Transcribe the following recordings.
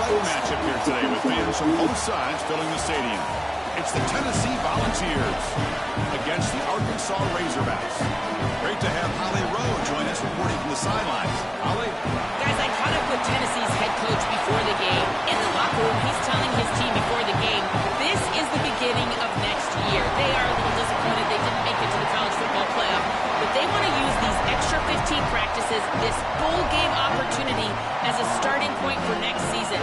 exciting matchup here today with fans from both sides filling the stadium. It's the Tennessee Volunteers against the Arkansas Razorbacks. Great to have Holly Rowe join us reporting from the sidelines. Holly? Guys, I caught up with Tennessee's head coach before the game. In the locker room, he's telling his team before the game, this is the beginning of next year. They are a little disappointed they didn't make it to the college football playoff, but they want to use these extra 15 practices, this bowl game opportunity, as a starting point for next season.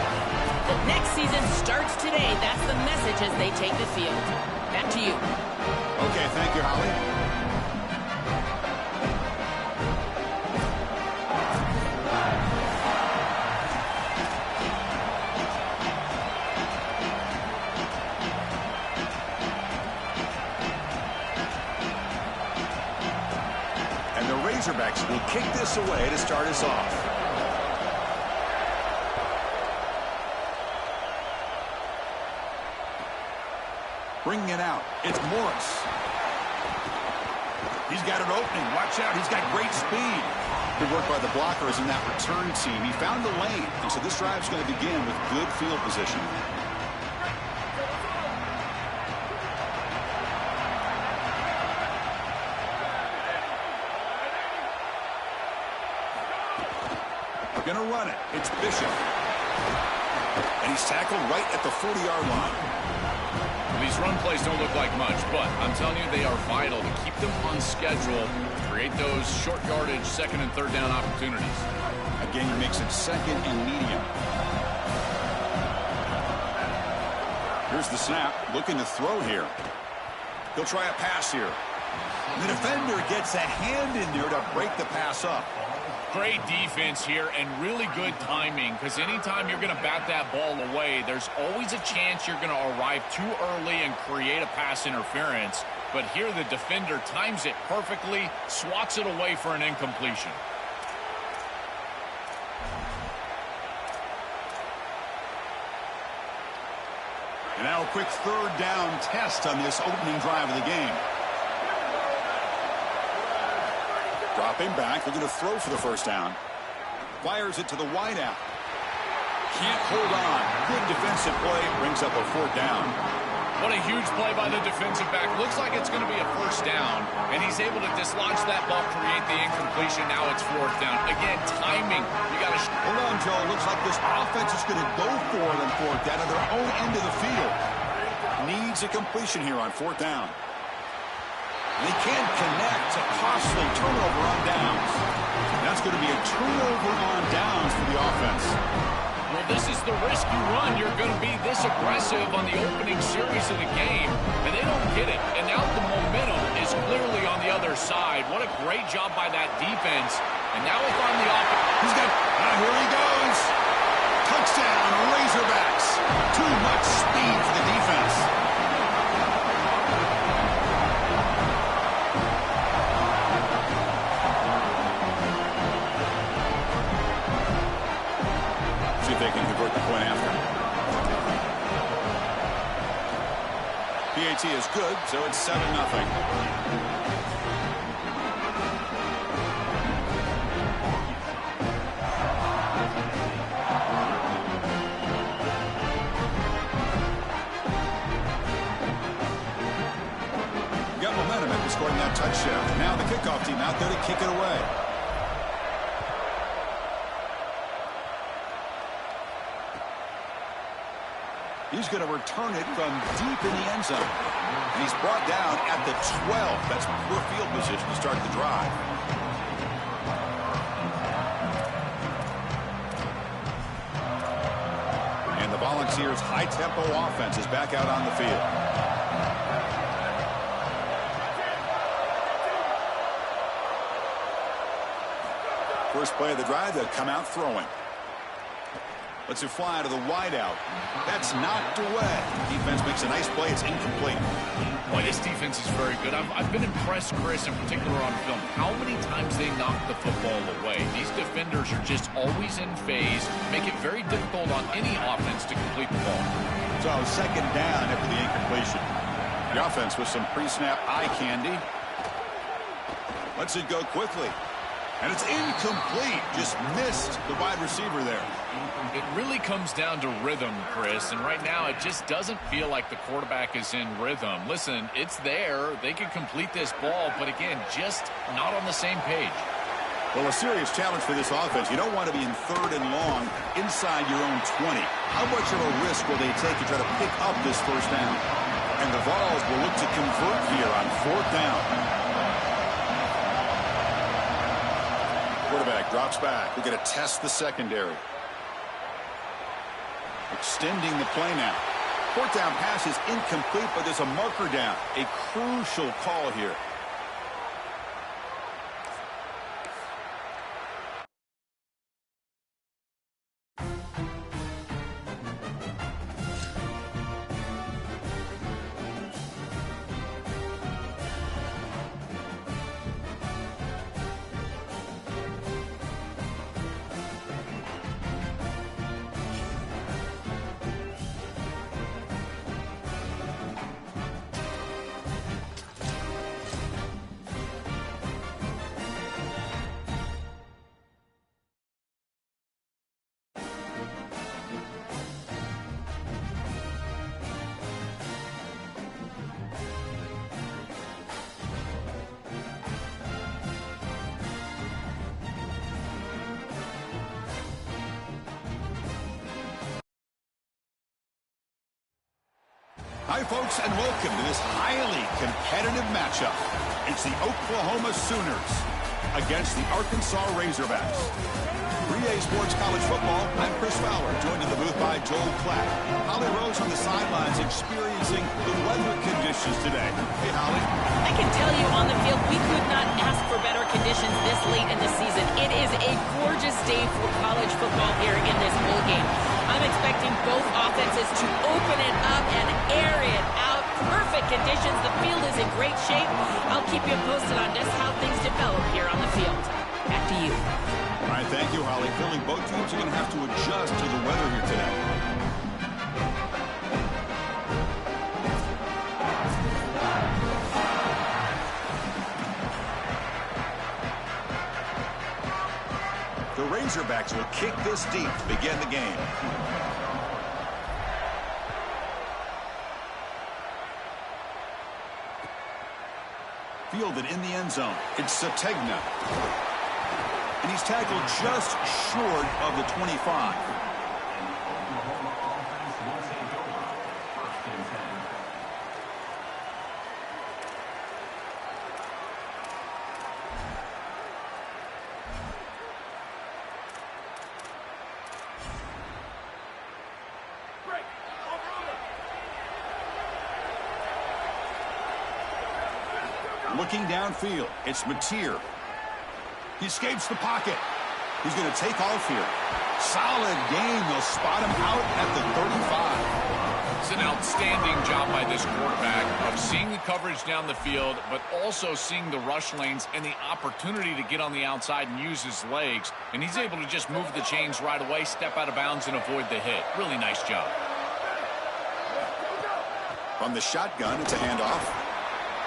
The next season starts today. That's the message as they take the field. Back to you. Okay, thank you, Holly. And the Razorbacks will kick this away to start us off. Bringing it out, it's Morris. He's got an opening. Watch out, he's got great speed. Good work by the blockers in that return team. He found the lane, and so this drive's going to begin with good field position. Going to run it. It's Bishop. And he's tackled right at the 40-yard line. These run plays don't look like much, but I'm telling you, they are vital to keep them on schedule, create those short yardage second and third down opportunities. Again, he makes it second and medium. Here's the snap, looking to throw here. He'll try a pass here. The defender gets a hand in there to break the pass up. Great defense here and really good timing, because anytime you're going to bat that ball away, there's always a chance you're going to arrive too early and create a pass interference. But here the defender times it perfectly, swats it away for an incompletion. And now a quick third down test on this opening drive of the game. Dropping back, looking to throw for the first down. Fires it to the wideout. Can't hold on. Good defensive play, brings up a fourth down. What a huge play by the defensive back. Looks like it's going to be a first down, and he's able to dislodge that ball, create the incompletion. Now it's fourth down. Again, timing. You got to hold on, Joe. Looks like this offense is going to go for it on fourth down at their own end of the field. Needs a completion here on fourth down. They can't connect. A costly turnover on downs. That's going to be a turnover on downs for the offense. Well, this is the risk you run. You're going to be this aggressive on the opening series of the game, and they don't get it. And now the momentum is clearly on the other side. What a great job by that defense. And now it's on the offense. He's got, here he goes. Touchdown, Razorbacks. Too much speed for the defense. They can convert the point after. PAT is good, so it's 7-0. Got momentum after scoring that touchdown. Now the kickoff team out there to kick it away. He's going to return it from deep in the end zone. And he's brought down at the 12. That's poor field position to start the drive. And the Volunteers' high-tempo offense is back out on the field. First play of the drive, they'll come out throwing. Lets it fly to the wideout. That's knocked away. Defense makes a nice play. It's incomplete. Boy, this defense is very good. I've been impressed, Chris, in particular on film, how many times they knock the football away. These defenders are just always in phase, make it very difficult on any offense to complete the ball. So second down after the incompletion. The offense with some pre-snap eye candy. Lets it go quickly. And it's incomplete. Just missed the wide receiver there. It really comes down to rhythm, Chris, and right now it just doesn't feel like the quarterback is in rhythm. Listen, it's there. They can complete this ball, but again, just not on the same page. Well, a serious challenge for this offense. You don't want to be in 3rd and long inside your own 20. How much of a risk will they take to try to pick up this first down? And the Vols will look to convert here on 4th down. Quarterback drops back. We're going to test the secondary. Extending the play now. 4th down pass is incomplete, but there's a marker down. A crucial call here. Hi, folks, and welcome to this highly competitive matchup. It's the Oklahoma Sooners against the Arkansas Razorbacks. 3A Sports College Football, I'm Chris Fowler, joined in the booth by Joel Klatt. Holly Rose on the sidelines experiencing the weather conditions today. Hey, Holly. I can tell you on the field, we could not ask for better conditions this late in the season. It is a gorgeous day for college football here in this bowl game. I'm expecting both offenses to open it up and air it out. Perfect conditions. The field is in great shape. I'll keep you posted on just how things develop here on the field. Back to you. All right, thank you, Holly. Feeling both teams are going to have to adjust to the weather here today. The Razorbacks will kick this deep to begin the game. Fielded in the end zone. It's Sategna. And he's tackled just short of the 25. Looking downfield, it's Mateer. He escapes the pocket. He's going to take off here. Solid game. They'll spot him out at the 35. It's an outstanding job by this quarterback of seeing the coverage down the field, but also seeing the rush lanes and the opportunity to get on the outside and use his legs. And he's able to just move the chains right away, step out of bounds, and avoid the hit. Really nice job. From the shotgun, it's a handoff.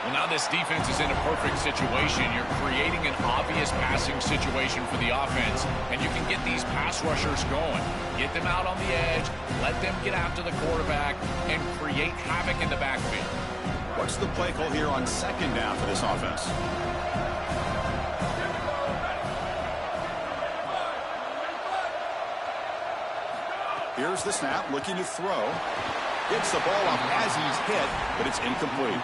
Well, now this defense is in a perfect situation. You're creating an obvious passing situation for the offense, and you can get these pass rushers going. Get them out on the edge, let them get after the quarterback, and create havoc in the backfield. What's the play call here on 2nd down for this offense? Here's the snap, looking to throw. Gets the ball off as he's hit, but it's incomplete.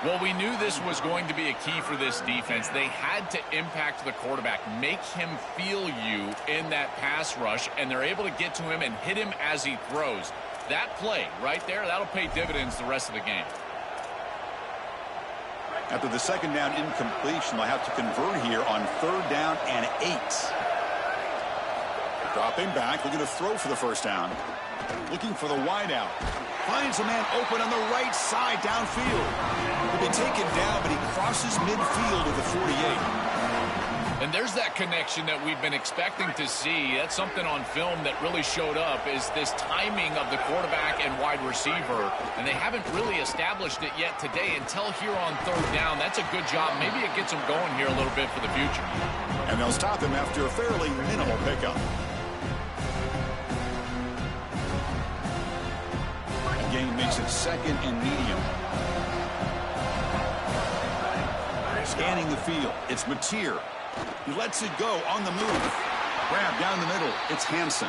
Well, we knew this was going to be a key for this defense. They had to impact the quarterback, make him feel you in that pass rush, and they're able to get to him and hit him as he throws. That play right there, that'll pay dividends the rest of the game. After the 2nd down incompletion, they'll have to convert here on 3rd down and 8. Dropping back, looking to throw for the 1st down. Looking for the wideout. Finds a man open on the right side downfield. He'll be taken down, but he crosses midfield at the 48. And there's that connection that we've been expecting to see. That's something on film that really showed up, is this timing of the quarterback and wide receiver. And they haven't really established it yet today until here on third down. That's a good job. Maybe it gets them going here a little bit for the future. And they'll stop him after a fairly minimal pickup. Gain makes it second and medium. Scanning the field. It's Mateer. He lets it go on the move. Grab down the middle. It's Hansen.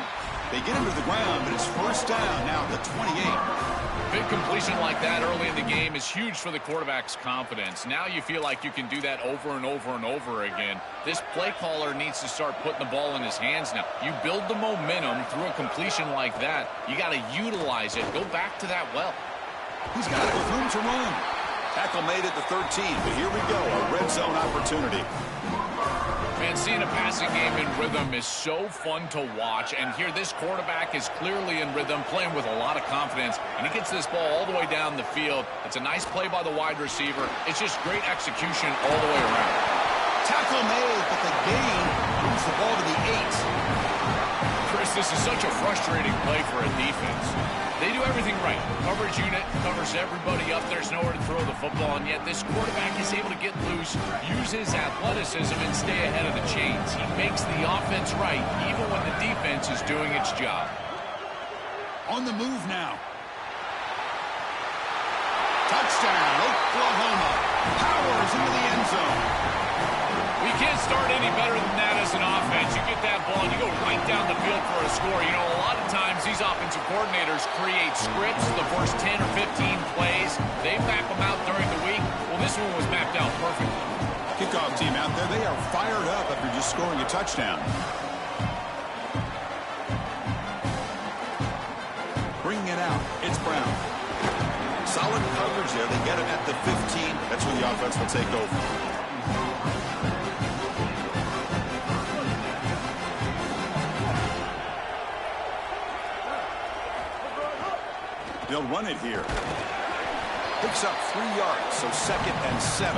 They get him to the ground, but it's first down now at the 28. Big completion like that early in the game is huge for the quarterback's confidence. Now you feel like you can do that over and over and over again. This play caller needs to start putting the ball in his hands now. You build the momentum through a completion like that. You got to utilize it. Go back to that well. He's got it with room to run. Tackle made at the 13, but here we go, a red zone opportunity. Man, seeing a passing game in rhythm is so fun to watch, and here this quarterback is clearly in rhythm, playing with a lot of confidence, and he gets this ball all the way down the field. It's a nice play by the wide receiver. It's just great execution all the way around. Tackle made, but the gain moves the ball to the 8. Chris, this is such a frustrating play for a defense. They do everything right. Coverage unit covers everybody up. There's nowhere to throw the football, and yet this quarterback is able to get loose, use his athleticism, and stay ahead of the chains. He makes the offense right, even when the defense is doing its job. On the move now. Touchdown, Oklahoma. Powers into the end zone. We can't start any better than that as an offense. You get that ball and you go right down the field for a score. You know, a lot of times these offensive coordinators create scripts the first 10 or 15 plays. They map them out during the week. Well, this one was mapped out perfectly. Kickoff team out there, they are fired up after just scoring a touchdown. Bringing it out, it's Brown. Solid coverage there. They get him at the 15. That's where the offense will take over. They'll run it here. Picks up 3 yards, so 2nd and 7.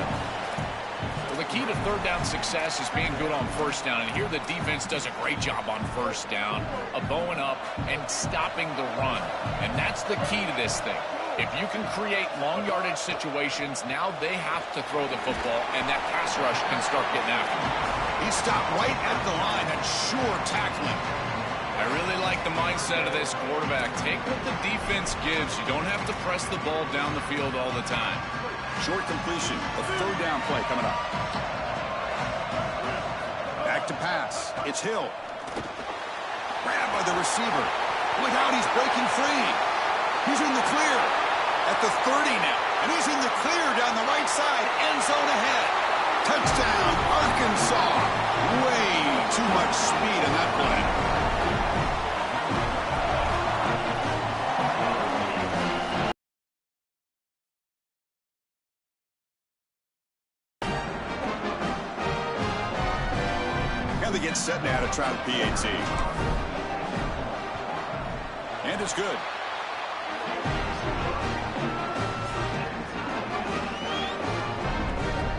Well, the key to third down success is being good on first down, and here the defense does a great job on first down of bowing up and stopping the run, and that's the key to this thing. If you can create long yardage situations, now they have to throw the football, and that pass rush can start getting after him. He stopped right at the line. That's sure tackling. I really like the mindset of this quarterback. Take what the defense gives. You don't have to press the ball down the field all the time. Short completion. A third down play coming up. Back to pass. It's Hill. Grabbed by the receiver. Look out, he's breaking free. He's in the clear. At the 30 now. And he's in the clear down the right side. End zone ahead. Touchdown, Arkansas. Way too much speed in that play. They get set now to try the PAT. And it's good.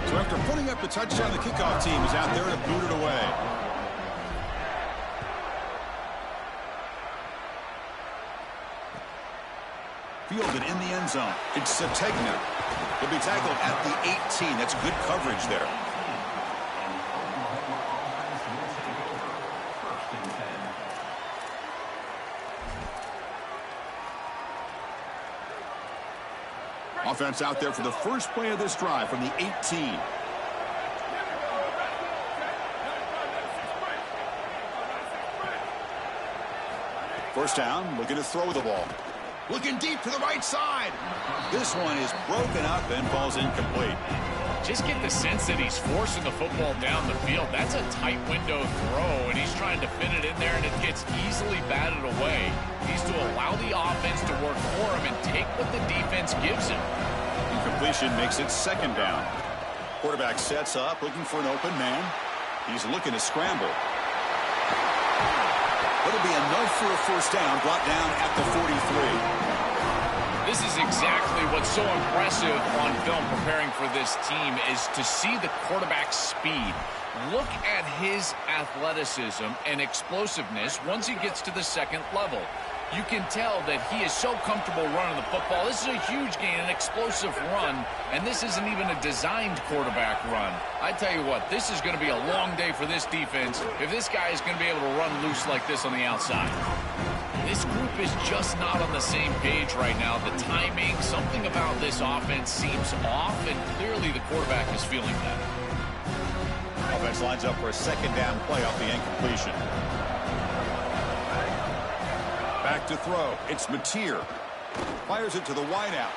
So after putting up the touchdown, the kickoff team is out there to boot it away. Fielded in the end zone. It's Sategna. He'll be tackled at the 18. That's good coverage there. Offense out there for the first play of this drive from the 18. First down, looking to throw the ball. Looking deep to the right side. This one is broken up and falls incomplete. Just get the sense that he's forcing the football down the field. That's a tight window throw, and he's trying to fit it in there, and it gets easily batted away. He needs to allow the offense to work for him and take what the defense gives him. Incompletion makes it second down. Quarterback sets up, looking for an open man. He's looking to scramble. It'll be enough for a first down, brought down at the 43. This is exactly what's so impressive on film preparing for this team is to see the quarterback's speed. Look at his athleticism and explosiveness once he gets to the second level. You can tell that he is so comfortable running the football. This is a huge gain, an explosive run, and this isn't even a designed quarterback run. I tell you what, this is going to be a long day for this defense if this guy is going to be able to run loose like this on the outside. This group is just not on the same page right now. The timing, something about this offense seems off, and clearly the quarterback is feeling that. Offense lines up for a second down play off the incompletion. Back to throw. It's Mateer. Fires it to the wideout.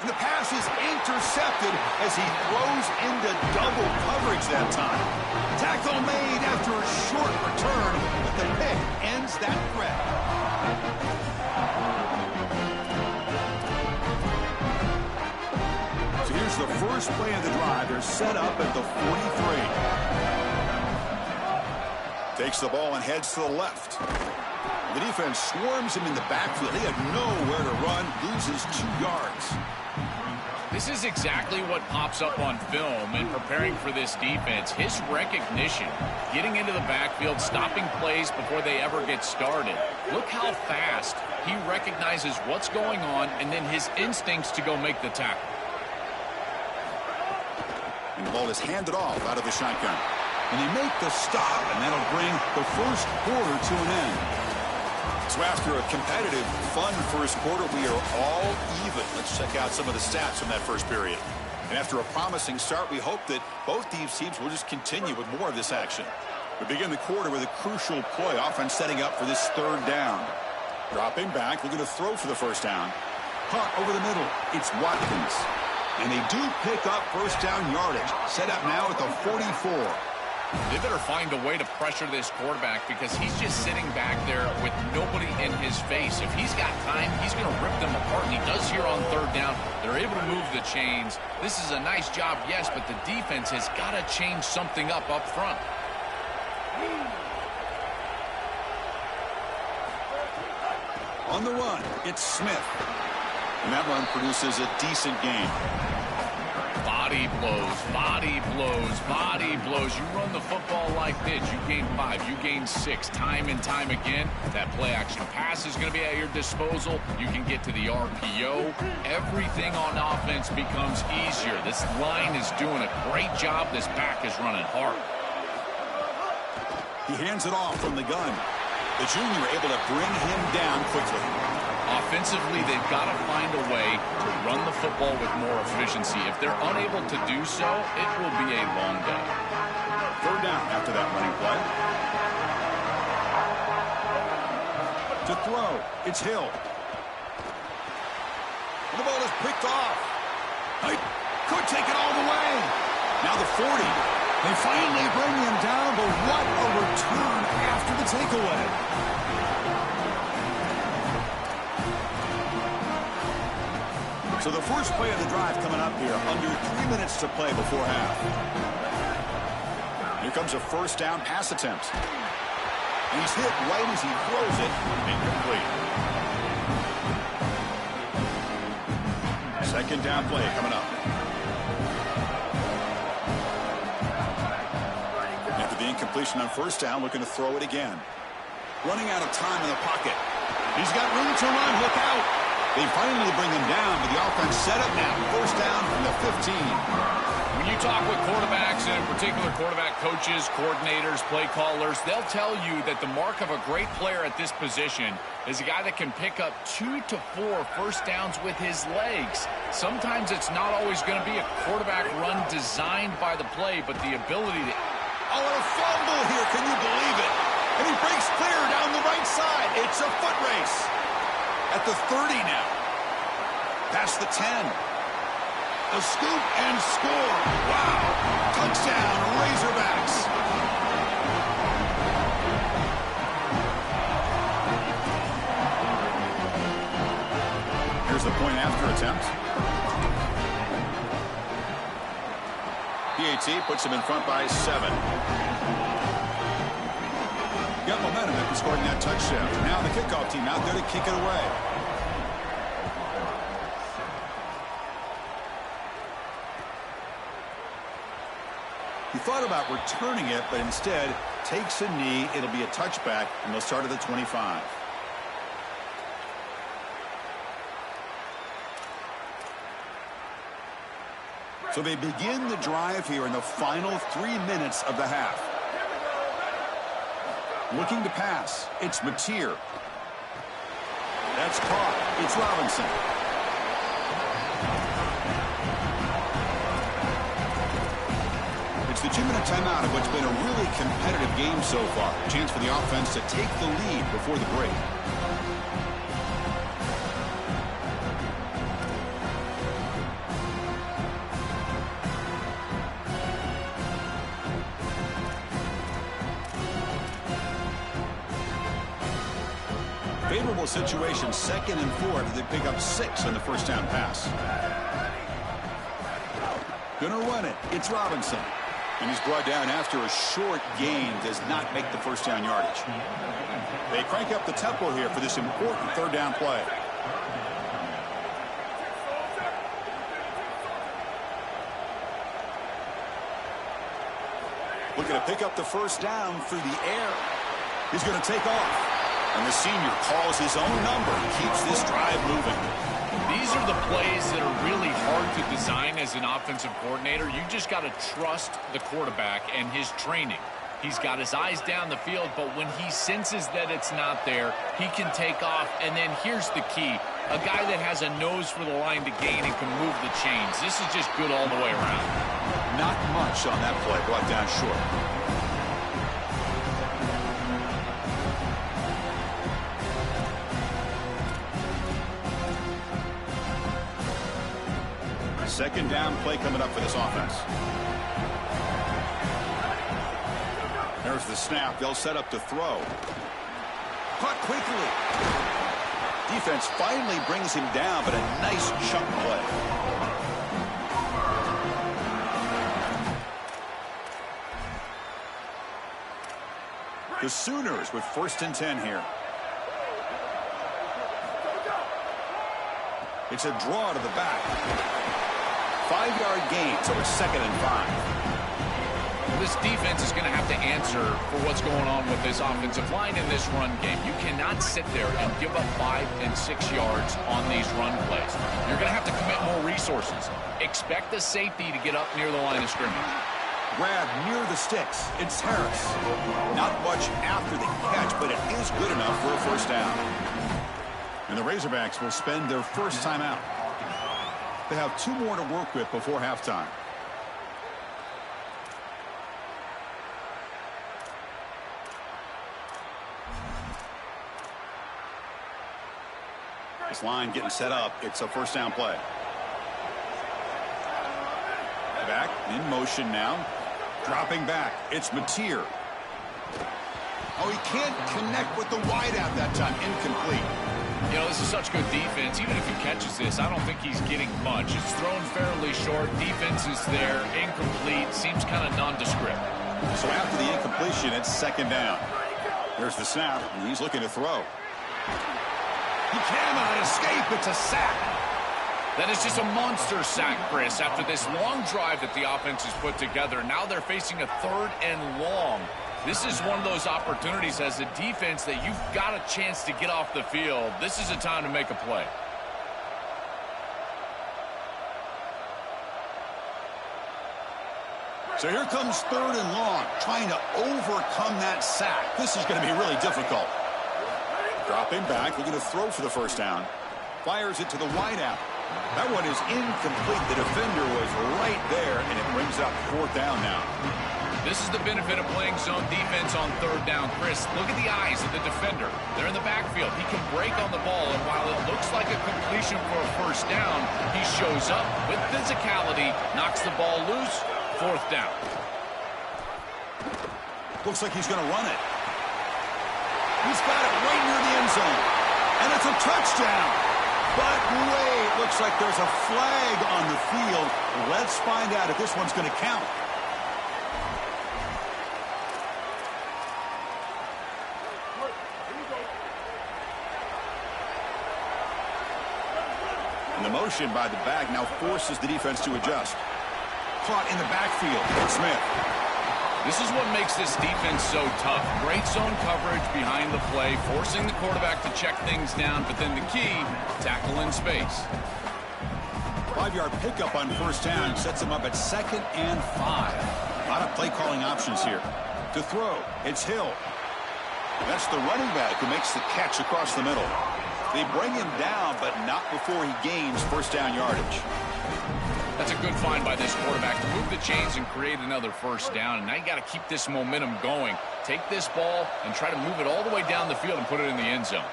And the pass is intercepted as he throws into double coverage that time. Tackle made after a short return, but the pick ends that threat. So here's the first play of the drive. They're set up at the 43. Takes the ball and heads to the left. The defense swarms him in the backfield. He had nowhere to run, loses 2 yards. This is exactly what pops up on film in preparing for this defense. His recognition, getting into the backfield, stopping plays before they ever get started. Look how fast he recognizes what's going on and then his instincts to go make the tackle. And the ball is handed off out of the shotgun. And they make the stop, and that'll bring the first quarter to an end. So after a competitive, fun first quarter, we are all even. Let's check out some of the stats from that first period. And after a promising start, we hope that both these teams will just continue with more of this action. We begin the quarter with a crucial play, offense setting up for this third down. Dropping back, looking to throw for the first down. Punt over the middle. It's Watkins. And they do pick up first down yardage. Set up now at the 44. They better find a way to pressure this quarterback because he's just sitting back there with nobody in his face. If he's got time, he's going to rip them apart, and he does here on third down. They're able to move the chains. This is a nice job, yes, but the defense has got to change something up front. On the run, it's Smith. And that run produces a decent gain. Body blows, body blows, body blows. You run the football like this, you gain 5, you gain 6, time and time again. That play action pass is going to be at your disposal. You can get to the RPO. Everything on offense becomes easier. This line is doing a great job. This back is running hard. He hands it off from the gun. The junior able to bring him down quickly. Offensively, they've got to find a way to run the football with more efficiency. If they're unable to do so, it will be a long day. Third down after that running play. To throw, it's Hill. And the ball is picked off. He could take it all the way. Now the 40. They finally bring him down, but what a return after the takeaway. So the first play of the drive coming up here, under 3 minutes to play before half. Here comes a first down pass attempt. And he's hit right as he throws it, incomplete. Second down play coming up. After the incompletion on first down, looking to throw it again. Running out of time in the pocket. He's got room to run, look out. They finally bring him down, but the offense set up now. First down from the 15. When you talk with quarterbacks, and in particular quarterback coaches, coordinators, play callers, they'll tell you that the mark of a great player at this position is a guy that can pick up 2 to 4 first downs with his legs. Sometimes it's not always going to be a quarterback run designed by the play, but the ability to... Oh, and a fumble here. Can you believe it? And he breaks clear down the right side. It's a foot race. At the 30 now. Past the 10. A scoop and score. Wow. Touchdown, Razorbacks. Here's the point after attempt. PAT puts him in front by 7. Got momentum after scoring that touchdown. Now the kickoff team out there to kick it away. He thought about returning it, but instead takes a knee. It'll be a touchback, and they'll start at the 25. So they begin the drive here in the final 3 minutes of the half. Looking to pass. It's Mateer. That's caught. It's Robinson. It's the 2-minute timeout of what's been a really competitive game so far. Chance for the offense to take the lead before the break. Favorable situation, 2nd and 4. They pick up 6 on the first down pass. Gonna run it. It's Robinson. And he's brought down after a short gain. Does not make the first down yardage. They crank up the tempo here for this important 3rd down play. Looking to pick up the first down through the air. He's going to take off. And the senior calls his own number. Keeps this drive moving. These are the plays that are really hard to design as an offensive coordinator. You just got to trust the quarterback and his training. He's got his eyes down the field, but when he senses that it's not there, he can take off. And then here's the key. A guy that has a nose for the line to gain and can move the chains. This is just good all the way around. Not much on that play. Brought down short. Second down play coming up for this offense. There's the snap. They'll set up to throw. Caught quickly. Defense finally brings him down, but a nice chunk play. The Sooners with 1st and 10 here. It's a draw to the back. 5-yard gain, so it's 2nd and 5. This defense is going to have to answer for what's going on with this offensive line in this run game. You cannot sit there and give up 5 and 6 yards on these run plays. You're going to have to commit more resources. Expect the safety to get up near the line of scrimmage. Grab near the sticks. It's Harris. Not much after the catch, but it is good enough for a first down. And the Razorbacks will spend their first timeout. They have 2 more to work with before halftime. This line getting set up. It's a first down play. Back in motion now. Dropping back. It's Mateer. Oh, he can't connect with the wideout that time. Incomplete. You know, this is such good defense. Even if he catches this, I don't think he's getting much. It's thrown fairly short. Defense is there. Incomplete. Seems kind of nondescript. So after the incompletion, it's 2nd down. There's the snap, and he's looking to throw. He cannot escape. It's a sack. That is just a monster sack, Chris. After this long drive that the offense has put together, now they're facing a 3rd and long. This is one of those opportunities as a defense that you've got a chance to get off the field. This is a time to make a play. So here comes 3rd and long, trying to overcome that sack. This is going to be really difficult. Dropping back, looking to throw for the first down. Fires it to the wideout. That one is incomplete. The defender was right there, and it brings up 4th down now. This is the benefit of playing zone defense on 3rd down. Chris, look at the eyes of the defender. They're in the backfield. He can break on the ball, and while it looks like a completion for a first down, he shows up with physicality, knocks the ball loose, 4th down. Looks like he's going to run it. He's got it right near the end zone, and it's a touchdown. But wait, looks like there's a flag on the field. Let's find out if this one's going to count. And the motion by the back now forces the defense to adjust. Caught in the backfield. Smith. This is what makes this defense so tough. Great zone coverage behind the play, forcing the quarterback to check things down, but then the key, tackle in space. 5-yard pickup on first down sets him up at 2nd and 5. A lot of play calling options here. To throw, it's Hill. That's the running back who makes the catch across the middle. They bring him down, but not before he gains first down yardage. That's a good find by this quarterback to move the chains and create another first down. And now you got to keep this momentum going. Take this ball and try to move it all the way down the field and put it in the end zone.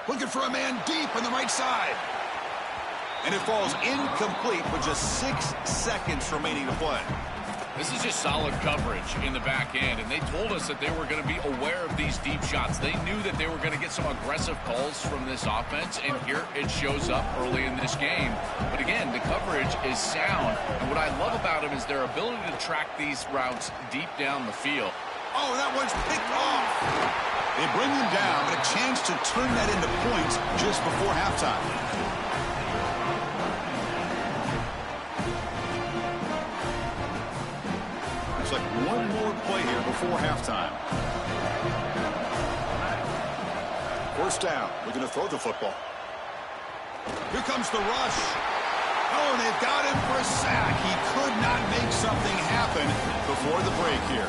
Looking for a man deep on the right side. And it falls incomplete with just 6 seconds remaining to play. This is just solid coverage in the back end, and they told us that they were going to be aware of these deep shots. They knew that they were going to get some aggressive calls from this offense, and here it shows up early in this game. But again, the coverage is sound, and what I love about them is their ability to track these routes deep down the field. Oh, that one's picked off. They bring him down, but a chance to turn that into points just before halftime. Like one more play here before halftime. First down. We're going to throw the football. Here comes the rush. Oh, and they've got him for a sack. He could not make something happen before the break here.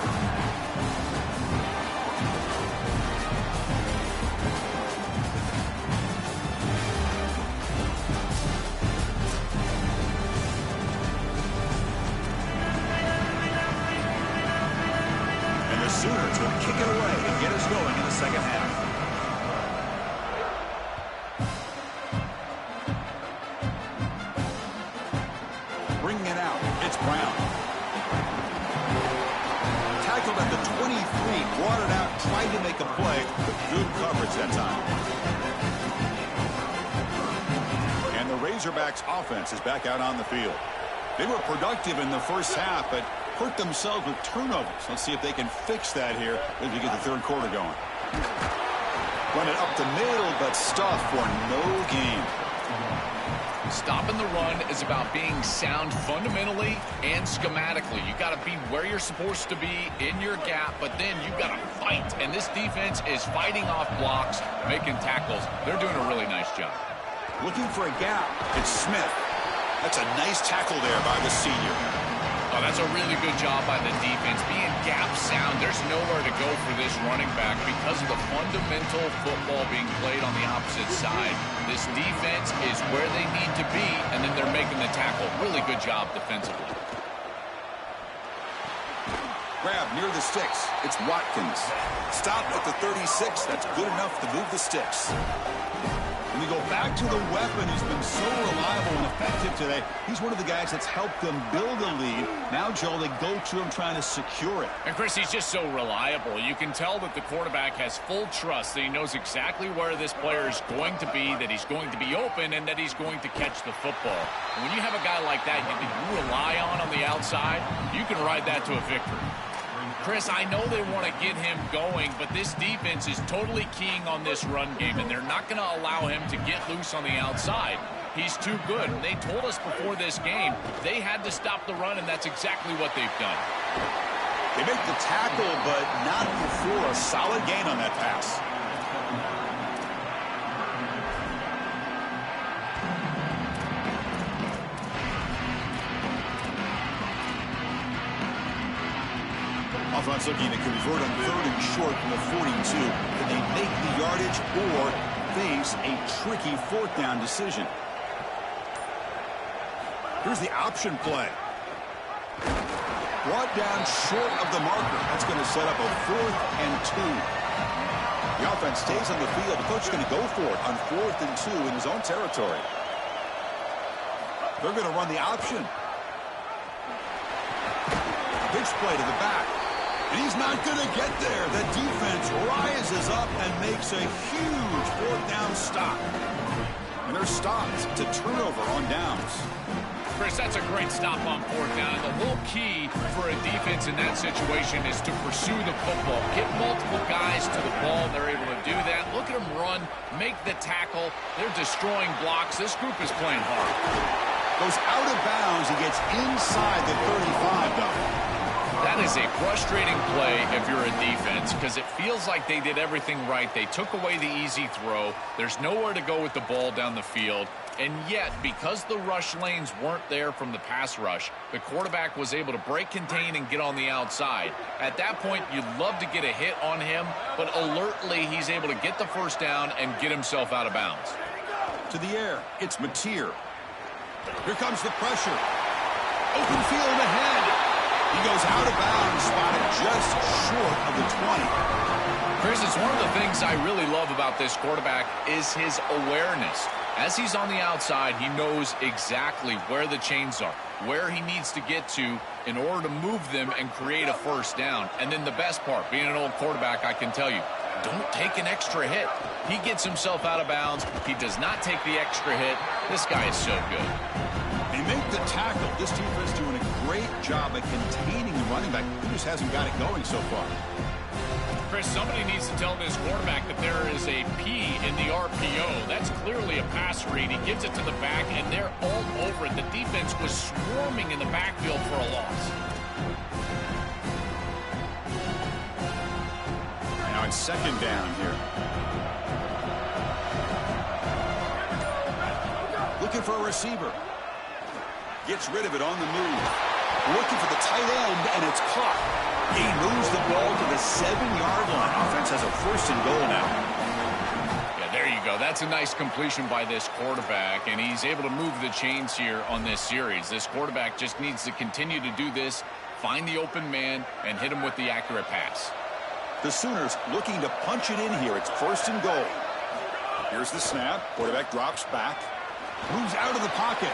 Sooners will kick it away and get us going in the second half. Bringing it out, it's Brown. Tackled at the 23, brought it out, tried to make a play, but good coverage that time. And the Razorbacks offense is back out on the field. They were productive in the first half, but hurt themselves with turnovers. Let's see if they can fix that here as we get the third quarter going. Run it up the middle, but stuff for no gain. Stopping the run is about being sound fundamentally and schematically. You got to be where you're supposed to be in your gap, but then you got to fight. And this defense is fighting off blocks, making tackles. They're doing a really nice job. Looking for a gap. It's Smith. That's a nice tackle there by the senior. Oh, that's a really good job by the defense. Being gap sound, there's nowhere to go for this running back because of the fundamental football being played on the opposite side. This defense is where they need to be, and then they're making the tackle. Really good job defensively. Grab near the sticks. It's Watkins. Stop at the 36. That's good enough to move the sticks. When we go back to the weapon who's been so reliable and effective today, he's one of the guys that's helped them build a lead. Now, Joe, they go to him trying to secure it. And, Chris, he's just so reliable. You can tell that the quarterback has full trust that he knows exactly where this player is going to be, that he's going to be open, and that he's going to catch the football. And when you have a guy like that you rely on the outside, you can ride that to a victory. Chris, I know they want to get him going, but this defense is totally keying on this run game, and they're not going to allow him to get loose on the outside. He's too good. They told us before this game they had to stop the run, and that's exactly what they've done. They make the tackle, but not before a solid gain on that pass. Offense looking to convert on 3rd and short from the 42. Can they make the yardage or face a tricky 4th down decision? Here's the option play. Brought down short of the marker. That's going to set up a 4th and 2. The offense stays on the field. The coach is going to go for it on 4th and 2 in his own territory. They're going to run the option. Pitch play to the back. And he's not going to get there. The defense rises up and makes a huge 4th down stop. And they're stopped to turnover on downs. Chris, that's a great stop on 4th down. And the whole key for a defense in that situation is to pursue the football. Get multiple guys to the ball. They're able to do that. Look at them run, make the tackle. They're destroying blocks. This group is playing hard. Goes out of bounds. He gets inside the 35, though. That is a frustrating play if you're a defense because it feels like they did everything right. They took away the easy throw. There's nowhere to go with the ball down the field. And yet, because the rush lanes weren't there from the pass rush, the quarterback was able to break, contain, and get on the outside. At that point, you'd love to get a hit on him, but alertly, he's able to get the first down and get himself out of bounds. To the air, it's Mateer. Here comes the pressure. Open field ahead. He goes out of bounds, spotted just short of the 20. Chris, it's one of the things I really love about this quarterback is his awareness. As he's on the outside, he knows exactly where the chains are, where he needs to get to in order to move them and create a first down. And then the best part, being an old quarterback, I can tell you, don't take an extra hit. He gets himself out of bounds. He does not take the extra hit. This guy is so good. They make the tackle. This defense doing a great job at containing the running back. He just hasn't got it going so far. Chris, somebody needs to tell this quarterback that there is a P in the RPO. That's clearly a pass read. He gives it to the back, and they're all over it. The defense was swarming in the backfield for a loss. Now it's second down here. Looking for a receiver. Gets rid of it on the move. Looking for the tight end, and it's caught. He moves the ball to the 7-yard line. Offense has a first and goal now. Yeah, there you go. That's a nice completion by this quarterback, and he's able to move the chains here on this series. This quarterback just needs to continue to do this, find the open man, and hit him with the accurate pass. The Sooners looking to punch it in here. It's first and goal. Here's the snap. Quarterback drops back. Moves out of the pocket.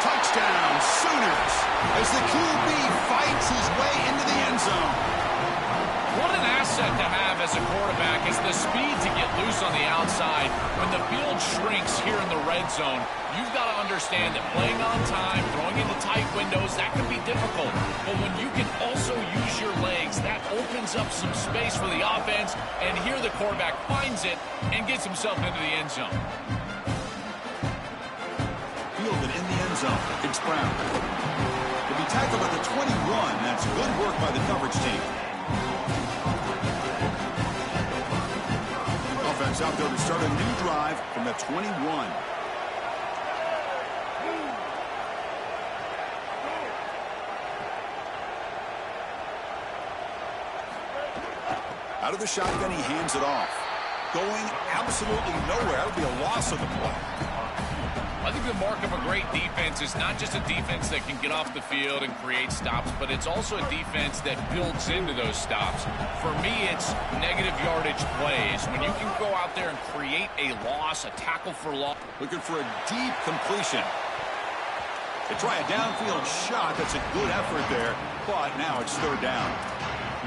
Touchdown, Sooners, as the QB fights his way into the end zone. What an asset to have as a quarterback is the speed to get loose on the outside. When the field shrinks here in the red zone, you've got to understand that playing on time, throwing into tight windows, that can be difficult. But when you can also use your legs, that opens up some space for the offense. And here the quarterback finds it and gets himself into the end zone. Fielded in the end zone. It's Brown. To be tackled at the 21. That's good work by the coverage team. Offense out there to start a new drive from the 21. Out of the shotgun, he hands it off. Going absolutely nowhere. That would be a loss of the play. I think the mark of a great defense is not just a defense that can get off the field and create stops, but it's also a defense that builds into those stops. For me, it's negative yardage plays. When you can go out there and create a loss, a tackle for loss. Looking for a deep completion. They try a downfield shot. That's a good effort there, but now it's third down.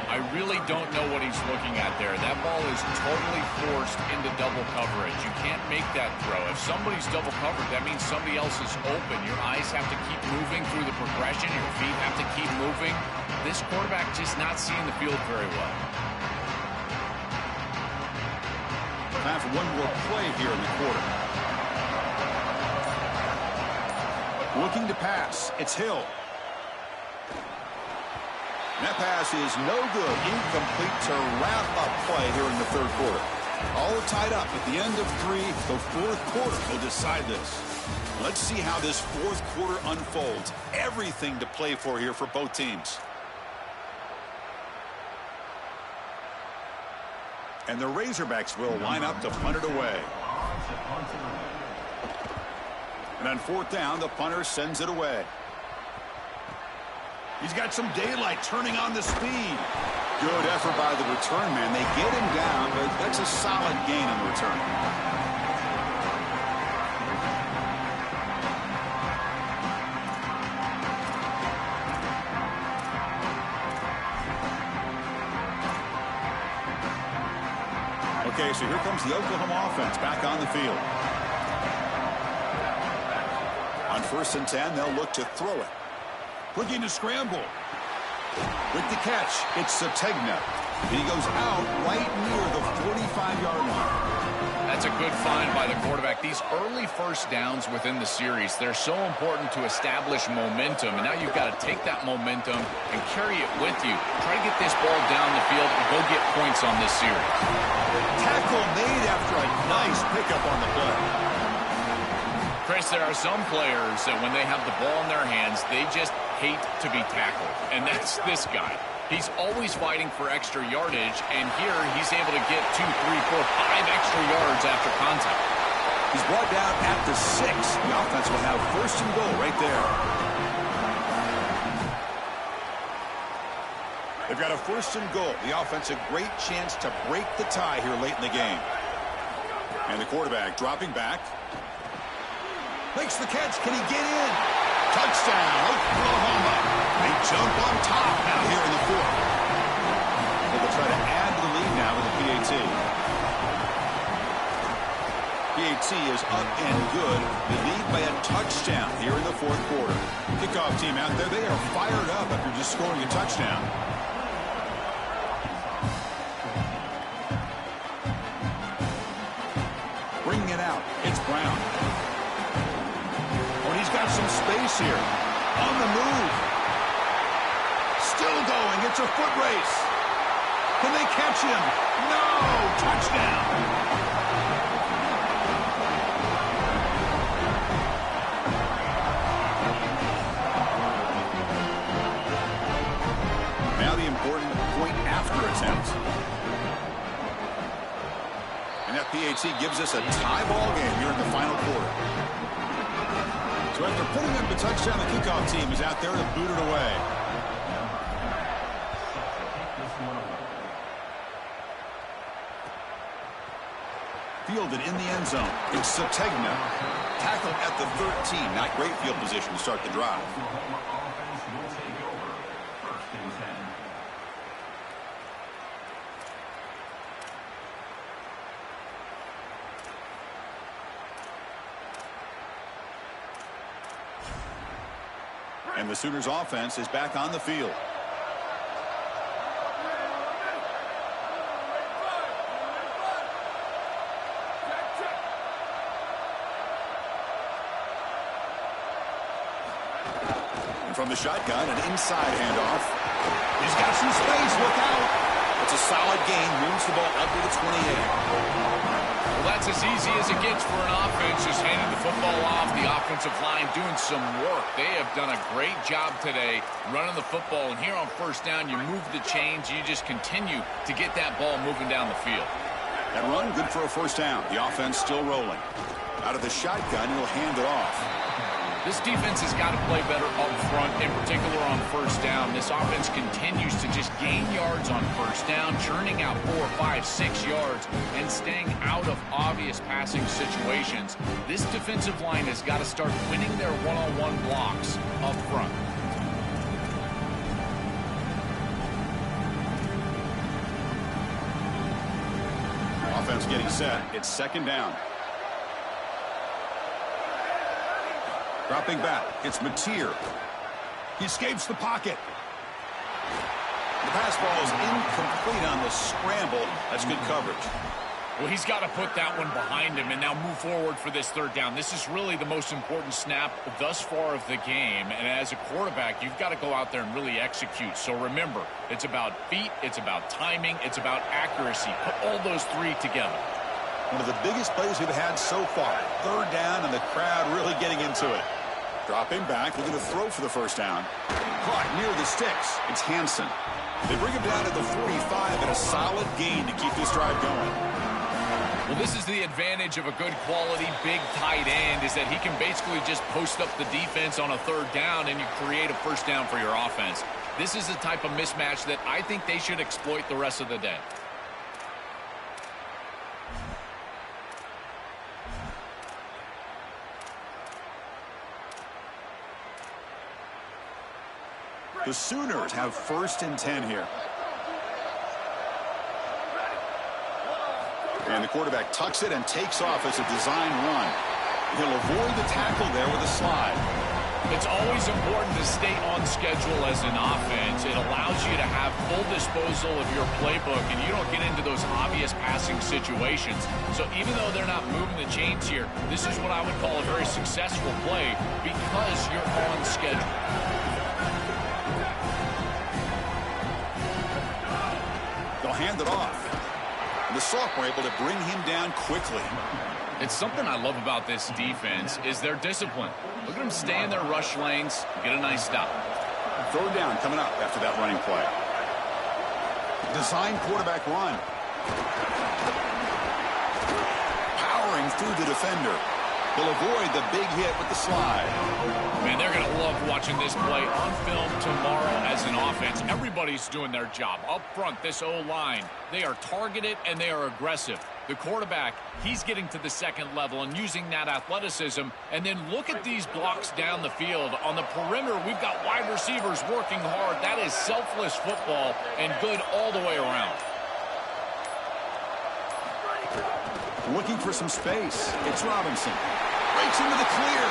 I really don't know what he's looking at there. That ball is totally forced into double coverage. You can't make that throw. If somebody's double covered, that means somebody else is open. Your eyes have to keep moving through the progression. Your feet have to keep moving. This quarterback just not seeing the field very well. Time for one more play here in the quarter. Looking to pass. It's Hill. That pass is no good. Incomplete to wrap up play here in the third quarter. All tied up at the end of 3. The fourth quarter will decide this. Let's see how this fourth quarter unfolds. Everything to play for here for both teams. And the Razorbacks will line up to punt it away. And on fourth down, the punter sends it away. He's got some daylight turning on the speed. Good effort by the return man. They get him down, but that's a solid gain on the return. Okay, so here comes the Oklahoma offense back on the field. On 1st and 10, they'll look to throw it. Looking to scramble. With the catch, it's Sategna. He goes out right near the 45-yard line. That's a good find by the quarterback. These early first downs within the series, they're so important to establish momentum. And now you've got to take that momentum and carry it with you. Try to get this ball down the field and go get points on this series. Tackle made after a nice pickup on the play. Chris, there are some players that when they have the ball in their hands, they just hate to be tackled. And that's this guy. He's always fighting for extra yardage, and here he's able to get 2, 3, 4, 5 extra yards after contact. He's brought down at the 6. The offense will have first and goal right there. They've got a first and goal. The offense a great chance to break the tie here late in the game. And the quarterback dropping back. Makes the catch. Can he get in? Touchdown, Oklahoma. They jump on top now here in the 4th. They will try to add to the lead now with the PAT. PAT is up and good. They lead by a touchdown here in the 4th quarter. Kickoff team out there, they are fired up after just scoring a touchdown. Bringing it out, it's Brown. Oh, he's got some space here. On the move. Still going. It's a foot race. Can they catch him? No! Touchdown! Now the important point after attempt. And that PAT gives us a tie ball game here in the final quarter. So after putting up the touchdown, the kickoff team is out there to boot it away. Fielded in the end zone. It's Sategna. Tackled at the 13. Not great field position to start the drive. And the Sooners offense is back on the field. And from the shotgun, an inside handoff. He's got some space. Look out. It's a solid gain. Moves the ball up to the 28. Well, that's as easy as it gets for an offense, just handing the football off. The offensive line doing some work. They have done a great job today running the football. And here on first down, you move the chains. You just continue to get that ball moving down the field. That run, good for a first down. The offense still rolling. Out of the shotgun, he'll hand it off. This defense has got to play better up front, in particular on first down. This offense continues to just gain yards on first down, churning out 4, 5, 6 yards, and staying out of obvious passing situations. This defensive line has got to start winning their one-on-one blocks up front. Offense getting set. It's second down. Dropping back, it's Mateer. He escapes the pocket. The pass ball is incomplete on the scramble. That's good coverage. Well, he's got to put that one behind him and now move forward for this third down. This is really the most important snap thus far of the game. And as a quarterback, you've got to go out there and really execute. So remember, it's about feet, it's about timing, it's about accuracy. Put all those three together. One of the biggest plays we've had so far. Third down, and the crowd really getting into it. Dropping back, looking to throw for the first down. Caught near the sticks. It's Hansen. They bring him down to the 45 and a solid gain to keep this drive going. Well, this is the advantage of a good quality big tight end, is that he can basically just post up the defense on a third down and you create a first down for your offense. This is the type of mismatch that I think they should exploit the rest of the day. The Sooners have first and 10 here. And the quarterback tucks it and takes off as a design run. He'll avoid the tackle there with a slide. It's always important to stay on schedule as an offense. It allows you to have full disposal of your playbook, and you don't get into those obvious passing situations. So even though they're not moving the chains here, this is what I would call a very successful play because you're on schedule. They'll hand it off. And the Salk were able to bring him down quickly. It's something I love about this defense is their discipline. Look at them stay in their rush lanes, get a nice stop. Third down coming up after that running play. Design quarterback run. Powering through the defender. He'll avoid the big hit with the slide. Man, they're going to love watching this play on film tomorrow as an offense. Everybody's doing their job. Up front, this O-line, they are targeted and they are aggressive. The quarterback, he's getting to the second level and using that athleticism. And then look at these blocks down the field. On the perimeter, we've got wide receivers working hard. That is selfless football and good all the way around. Looking for some space. It's Robinson. Breaks into the clear.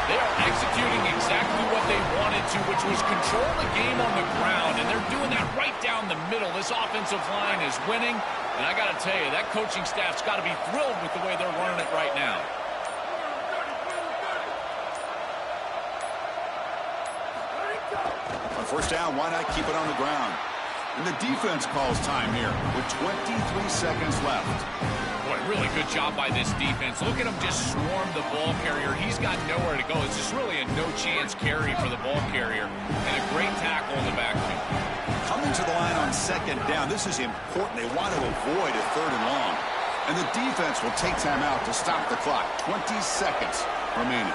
They are executing exactly what they wanted to, which was control the game on the ground, and they're doing that right down the middle. This offensive line is winning, and I got to tell you, that coaching staff's got to be thrilled with the way they're running it right now. On first down, why not keep it on the ground? And the defense calls time here with 23 seconds left. Boy, really good job by this defense. Look at him just swarm the ball carrier. He's got nowhere to go. It's just really a no-chance carry for the ball carrier. And a great tackle in the backfield. Coming to the line on second down, this is important. They want to avoid a third and long. And the defense will take time out to stop the clock. 20 seconds remaining.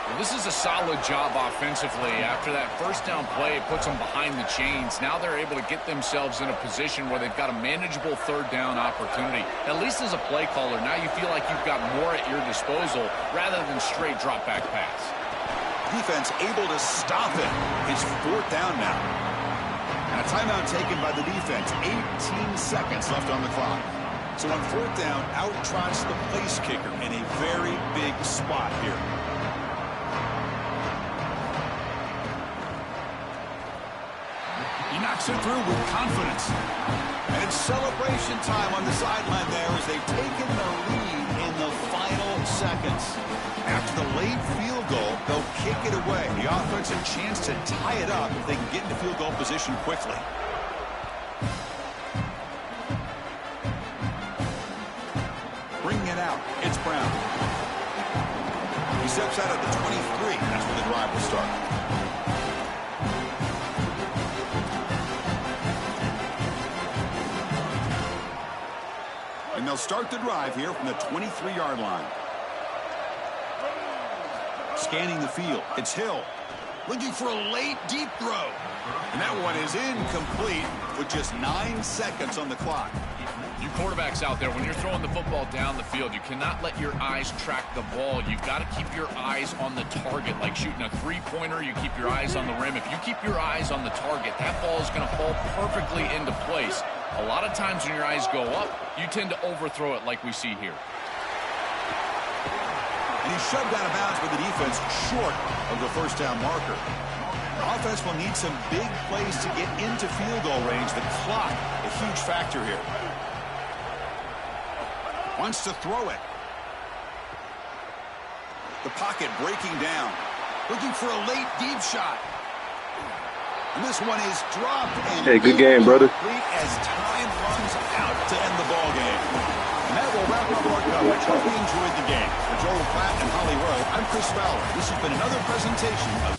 Well, this is a solid job offensively. After that first down play, it puts them behind the chains. Now they're able to get themselves in a position where they've got a manageable third down opportunity. At least as a play caller, now you feel like you've got more at your disposal rather than straight drop back pass. Defense able to stop it. It's fourth down now. And a timeout taken by the defense. 18 seconds left on the clock. So on fourth down, out trots the place kicker in a very big spot here. He knocks it through with confidence. And it's celebration time on the sideline there as they've taken the lead in the final seconds. After the late field goal, they'll kick it away. The offense a chance to tie it up if they can get into field goal position quickly. Bringing it out, it's Brown. He steps out at the 23. That's where the drive will start. And they'll start the drive here from the 23-yard line. Scanning the field. It's Hill. Looking for a late, deep throw. And that one is incomplete with just 9 seconds on the clock. You quarterbacks out there, when you're throwing the football down the field, you cannot let your eyes track the ball. You've got to keep your eyes on the target. Like shooting a three-pointer, you keep your eyes on the rim. If you keep your eyes on the target, that ball is going to fall perfectly into place. A lot of times when your eyes go up, you tend to overthrow it like we see here. And he's shoved out of bounds with the defense short of the first down marker. The offense will need some big plays to get into field goal range. The clock, a huge factor here. Wants to throw it. The pocket breaking down. Looking for a late deep shot. And this one is dropped. And hey, good game, brother. As time runs out to end the ball game. And that will wrap up our coverage. Hope you enjoyed the game. For Joel Pratt and Holly Rowe, I'm Chris Fowler. This has been another presentation of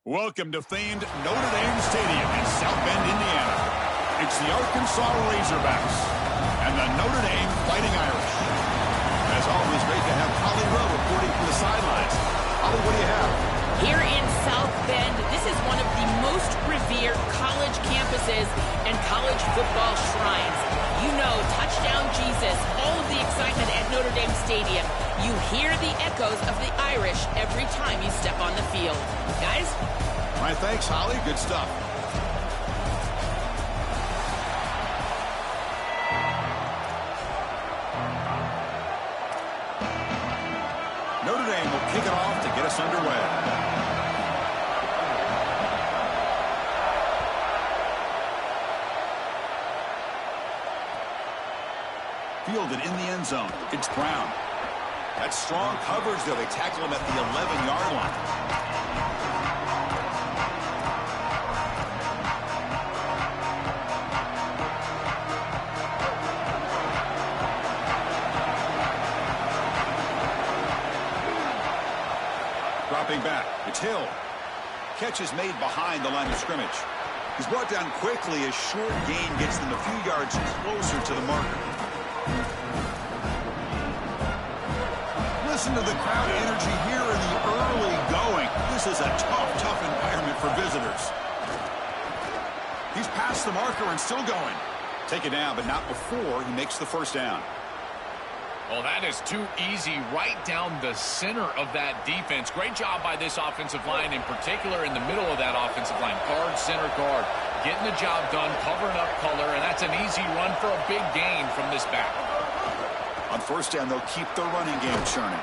Welcome to famed Notre Dame Stadium in South Bend, Indiana. It's the Arkansas Razorbacks and the Notre Dame Fighting Irish. As always, great to have Holly Rowe reporting from the sidelines. Holly, what do you have? Here in South Bend, this is one of the most revered college campuses and college football shrines. You know, touchdown Jesus, all of the excitement at Notre Dame Stadium. You hear the echoes of the Irish every time you step on the field. Guys? All right, thanks, Holly. Good stuff. Notre Dame will kick it off to get us underway. Fielded in the end zone. It's Brown. That's strong coverage, though. They tackle him at the 11-yard line. Dropping back. It's Hill. Catch is made behind the line of scrimmage. He's brought down quickly as short gain gets them a few yards closer to the marker. Listen to the crowd energy here in the early going. This is a tough environment for visitors. He's past the marker and still going. Take it down, but not before he makes the first down. Well, that is too easy right down the center of that defense. Great job by this offensive line, in particular in the middle of that offensive line. Guard, center, guard. Getting the job done, covering up color, and that's an easy run for a big gain from this back. On first down, they'll keep their running game churning.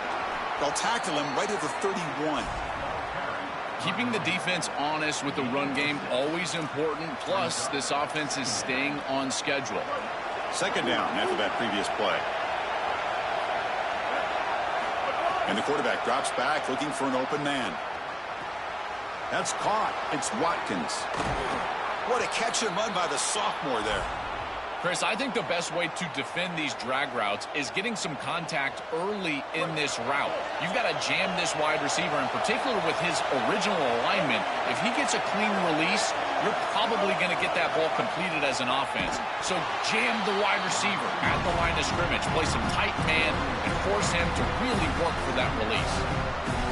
They'll tackle him right at the 31. Keeping the defense honest with the run game, always important. Plus, this offense is staying on schedule. Second down after that previous play. And the quarterback drops back looking for an open man. That's caught. It's Watkins. What a catch and run by the sophomore there. Chris, I think the best way to defend these drag routes is getting some contact early in this route. You've got to jam this wide receiver, in particular with his original alignment. If he gets a clean release, you're probably going to get that ball completed as an offense. So jam the wide receiver at the line of scrimmage, play some tight man, and force him to really work for that release.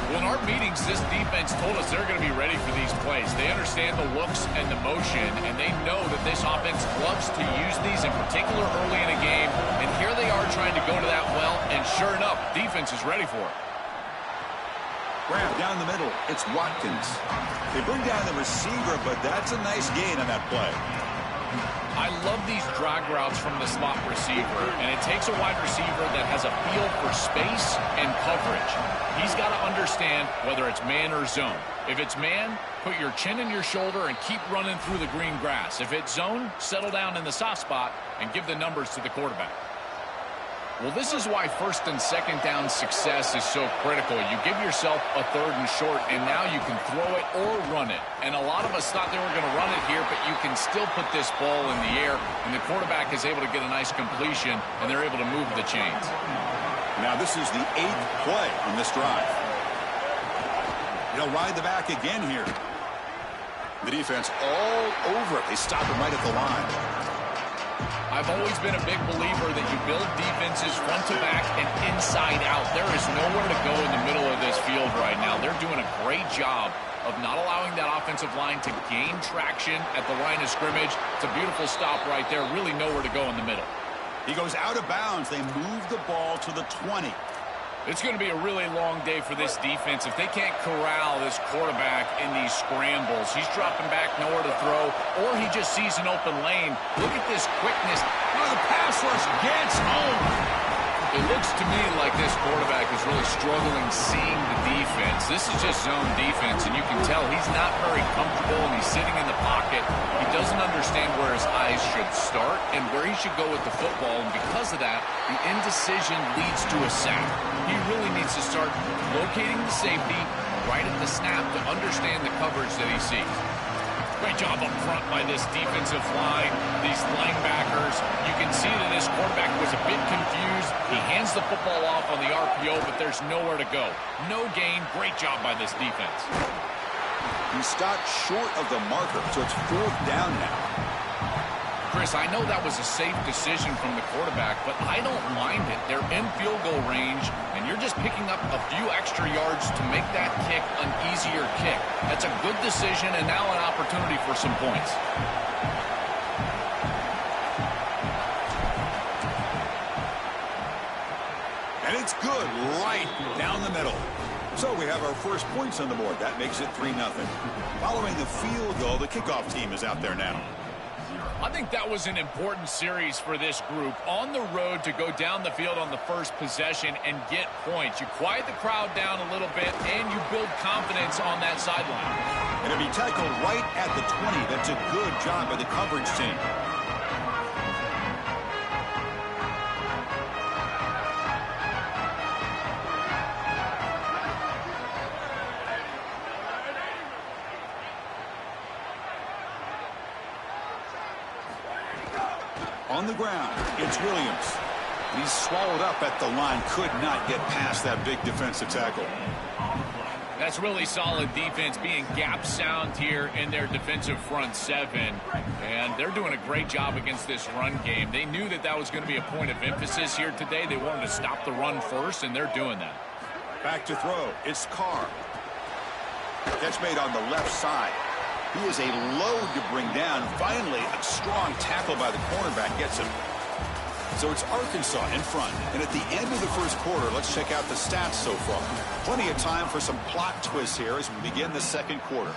Well, in our meetings, this defense told us they're going to be ready for these plays. They understand the looks and the motion, and they know that this offense loves to use these, in particular early in a game. And here they are trying to go to that well, and sure enough, defense is ready for it. Grab down the middle. It's Watkins. They bring down the receiver, but that's a nice gain on that play. I love these drag routes from the slot receiver, and it takes a wide receiver that has a feel for space and coverage. He's got to understand whether it's man or zone. If it's man, put your chin in your shoulder and keep running through the green grass. If it's zone, settle down in the soft spot and give the numbers to the quarterback. Well, this is why first and second down success is so critical. You give yourself a third and short, and now you can throw it or run it. And a lot of us thought they were going to run it here, but you can still put this ball in the air, and the quarterback is able to get a nice completion, and they're able to move the chains. Now this is the 8th play on this drive. They'll ride the back again here. The defense all over it. They stop him right at the line. I've always been a big believer that you build defenses front to back and inside out. There is nowhere to go in the middle of this field right now. They're doing a great job of not allowing that offensive line to gain traction at the line of scrimmage. It's a beautiful stop right there. Really nowhere to go in the middle. He goes out of bounds. They move the ball to the 20. It's going to be a really long day for this defense if they can't corral this quarterback in these scrambles. He's dropping back, nowhere to throw, or he just sees an open lane. Look at this quickness. Oh, the pass rush gets home. It looks to me like this quarterback is really struggling seeing the defense. This is just zone defense, and you can tell he's not very comfortable, and he's sitting in the pocket. He doesn't understand where his eyes should start and where he should go with the football, and because of that, the indecision leads to a sack. He really needs to start locating the safety right at the snap to understand the coverage that he sees. Great job up front by this defensive line, these linebackers. You can see that this quarterback was a bit confused. He hands the football off on the RPO, but there's nowhere to go. No gain. Great job by this defense. He stopped short of the marker, so it's 4th down now. Chris, I know that was a safe decision from the quarterback, but I don't mind it. They're in field goal range, and you're just picking up a few extra yards to make that kick an easier kick. That's a good decision, and now an opportunity for some points. And it's good right down the middle. So we have our first points on the board. That makes it 3-0. Following the field goal, the kickoff team is out there now. I think that was an important series for this group. On the road to go down the field on the first possession and get points. You quiet the crowd down a little bit, and you build confidence on that sideline. And to be tackled right at the 20, that's a good job by the coverage team. On the ground, it's Williams. He's swallowed up at the line, could not get past that big defensive tackle. That's really solid defense, being gap sound here in their defensive front seven. And they're doing a great job against this run game. They knew that that was going to be a point of emphasis here today. They wanted to stop the run first, and they're doing that. Back to throw. It's Carr. Catch made on the left side. He is a load to bring down. Finally, a strong tackle by the cornerback gets him. So it's Arkansas in front. And at the end of the first quarter, let's check out the stats so far. Plenty of time for some plot twists here as we begin the second quarter.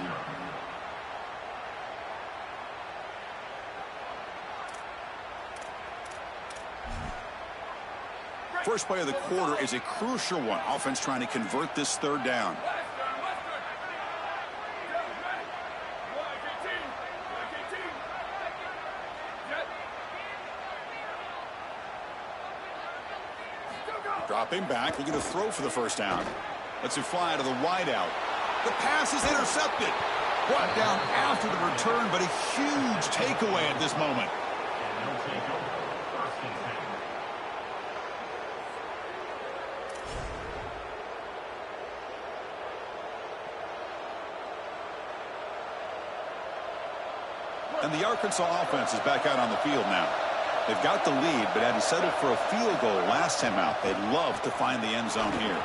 First play of the quarter is a crucial one. Offense trying to convert this 3rd down. Dropping back, looking to throw for the first down. Lets it fly to the wideout. The pass is intercepted. Brought down after the return, but a huge takeaway at this moment. And the Arkansas offense is back out on the field now. They've got the lead, but had to settle for a field goal last time out. They'd love to find the end zone here.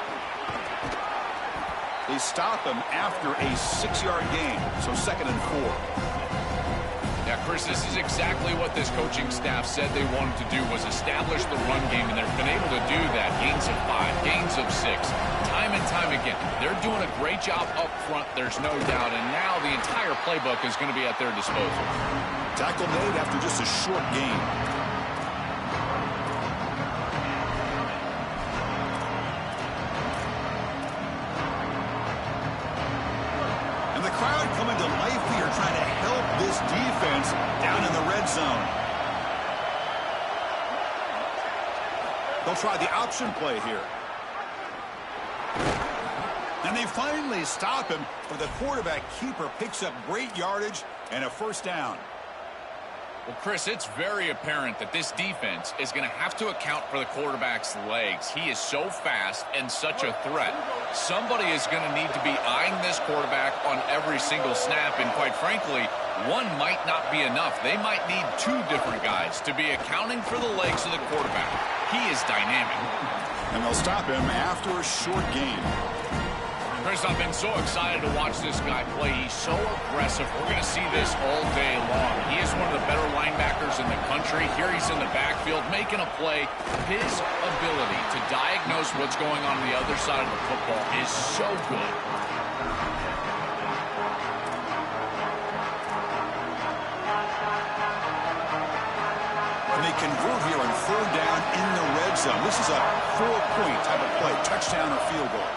They stop him after a 6-yard gain, so 2nd and 4. Yeah, Chris, this is exactly what this coaching staff said they wanted to do, was establish the run game, and they've been able to do that. Gains of 5, gains of 6, time and time again. They're doing a great job up front, there's no doubt, and now the entire playbook is going to be at their disposal. Tackle made after just a short gain. Crowd coming to life here, trying to help this defense down in the red zone. They'll try the option play here. And they finally stop him, but the quarterback keeper picks up great yardage and a 1st down. Well, Chris, it's very apparent that this defense is going to have to account for the quarterback's legs. He is so fast and such a threat. Somebody is going to need to be eyeing this quarterback on every single snap, and quite frankly, one might not be enough. They might need 2 different guys to be accounting for the legs of the quarterback. He is dynamic. And they'll stop him after a short gain. Chris, I've been so excited to watch this guy play. He's so aggressive. We're going to see this all day long. He is one of the better linebackers in the country. Here he's in the backfield making a play. His ability to diagnose what's going on the other side of the football is so good. And they convert here on 3rd down in the red zone. This is a 4-point type of play, touchdown or field goal.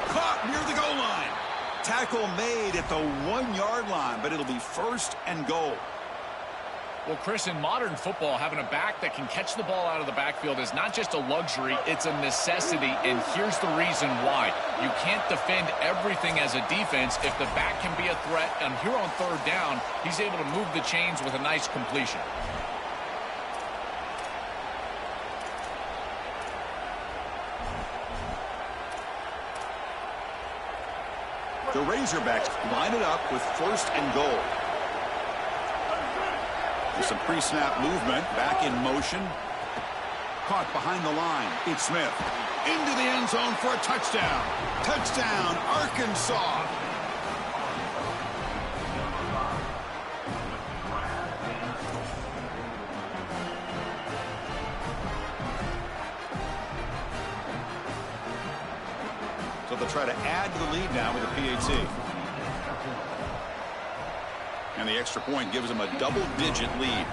Caught near the goal line. Tackle made at the 1-yard line, but it'll be 1st and goal. Well, Chris, in modern football, having a back that can catch the ball out of the backfield is not just a luxury, it's a necessity, and here's the reason why. You can't defend everything as a defense if the back can be a threat, and here on 3rd down, he's able to move the chains with a nice completion. The Razorbacks line it up with 1st and goal. With some pre-snap movement, back in motion. Caught behind the line. It's Smith. Into the end zone for a touchdown. Touchdown, Arkansas. So they'll try to add to the lead now with a PAT. And the extra point gives them a double-digit lead.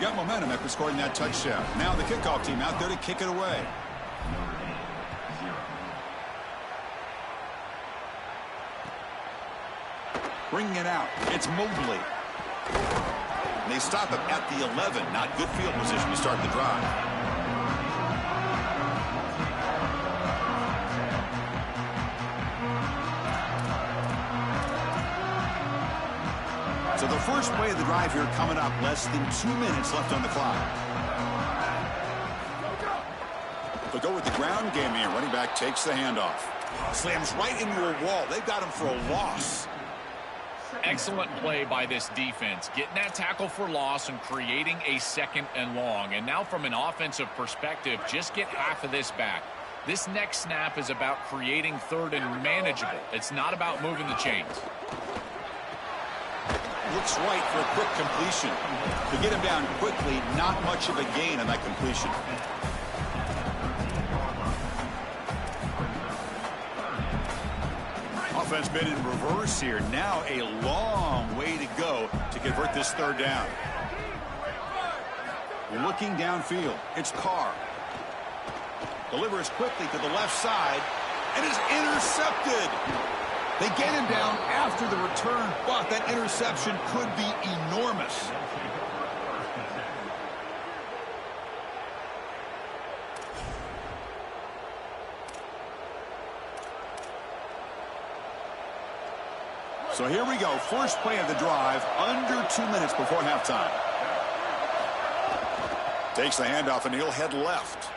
Got momentum after scoring that touchdown. Now the kickoff team out there to kick it away. Bringing it out. It's Mobley. They stop him at the 11. Not good field position to start the drive. So the first play of the drive here coming up. Less than 2 minutes left on the clock. They'll go with the ground game here. Running back takes the handoff. Slams right into a wall. They've got him for a loss. Excellent play by this defense. Getting that tackle for loss and creating a 2nd and long. And now from an offensive perspective, just get half of this back. This next snap is about creating 3rd and manageable. It's not about moving the chains. Looks right for a quick completion. To get him down quickly, not much of a gain on that completion. Offense made in reverse here. Now a long way to go to convert this 3rd down. Looking downfield. It's Carr. Delivers quickly to the left side and is intercepted. They get him down after the return, but that interception could be enormous. So here we go. First play of the drive, under 2 minutes before halftime. Takes the handoff, and he'll head left.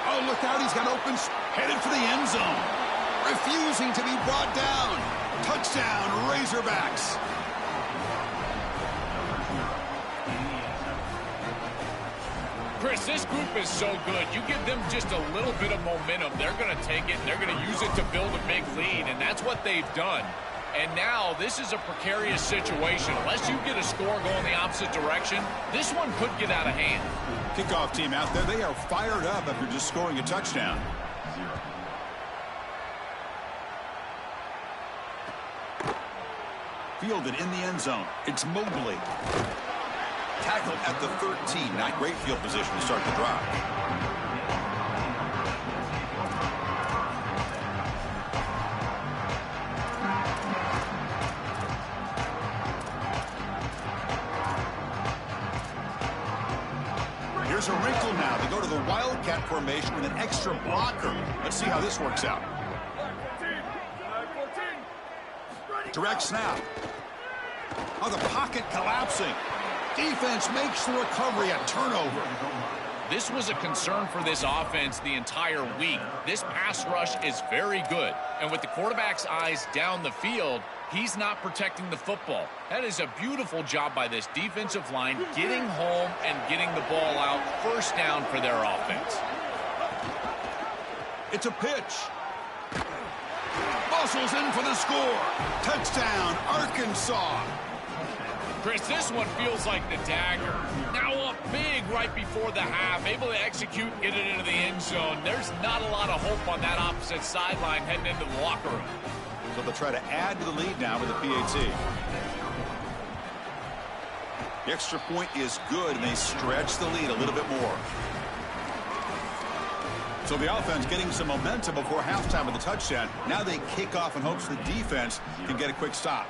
Oh, look out. He's got open, headed for the end zone. Refusing to be brought down. Touchdown, Razorbacks. Chris, this group is so good. You give them just a little bit of momentum, they're going to take it, and they're going to use it to build a big lead, and that's what they've done. And now this is a precarious situation. Unless you get a score going the opposite direction, this one could get out of hand. Kickoff team out there, they are fired up after just scoring a touchdown. Fielded in the end zone. It's Mobley. Tackled at the 13. Not great field position to start the drive. Here's a wrinkle now. They go to the Wildcat formation with an extra blocker. Let's see how this works out. Direct snap. Oh, the pocket collapsing. Defense makes the recovery, a turnover. This was a concern for this offense the entire week. This pass rush is very good. And with the quarterback's eyes down the field, he's not protecting the football. That is a beautiful job by this defensive line, getting home and getting the ball out. First down for their offense. It's a pitch. Muscles in for the score. Touchdown, Arkansas. Chris, this one feels like the dagger. Now up big right before the half, able to execute and get it into the end zone. There's not a lot of hope on that opposite sideline heading into the locker room. So they'll try to add to the lead now with a PAT. The extra point is good, and they stretch the lead a little bit more. So the offense getting some momentum before halftime with the touchdown. Now they kick off in hopes the defense can get a quick stop.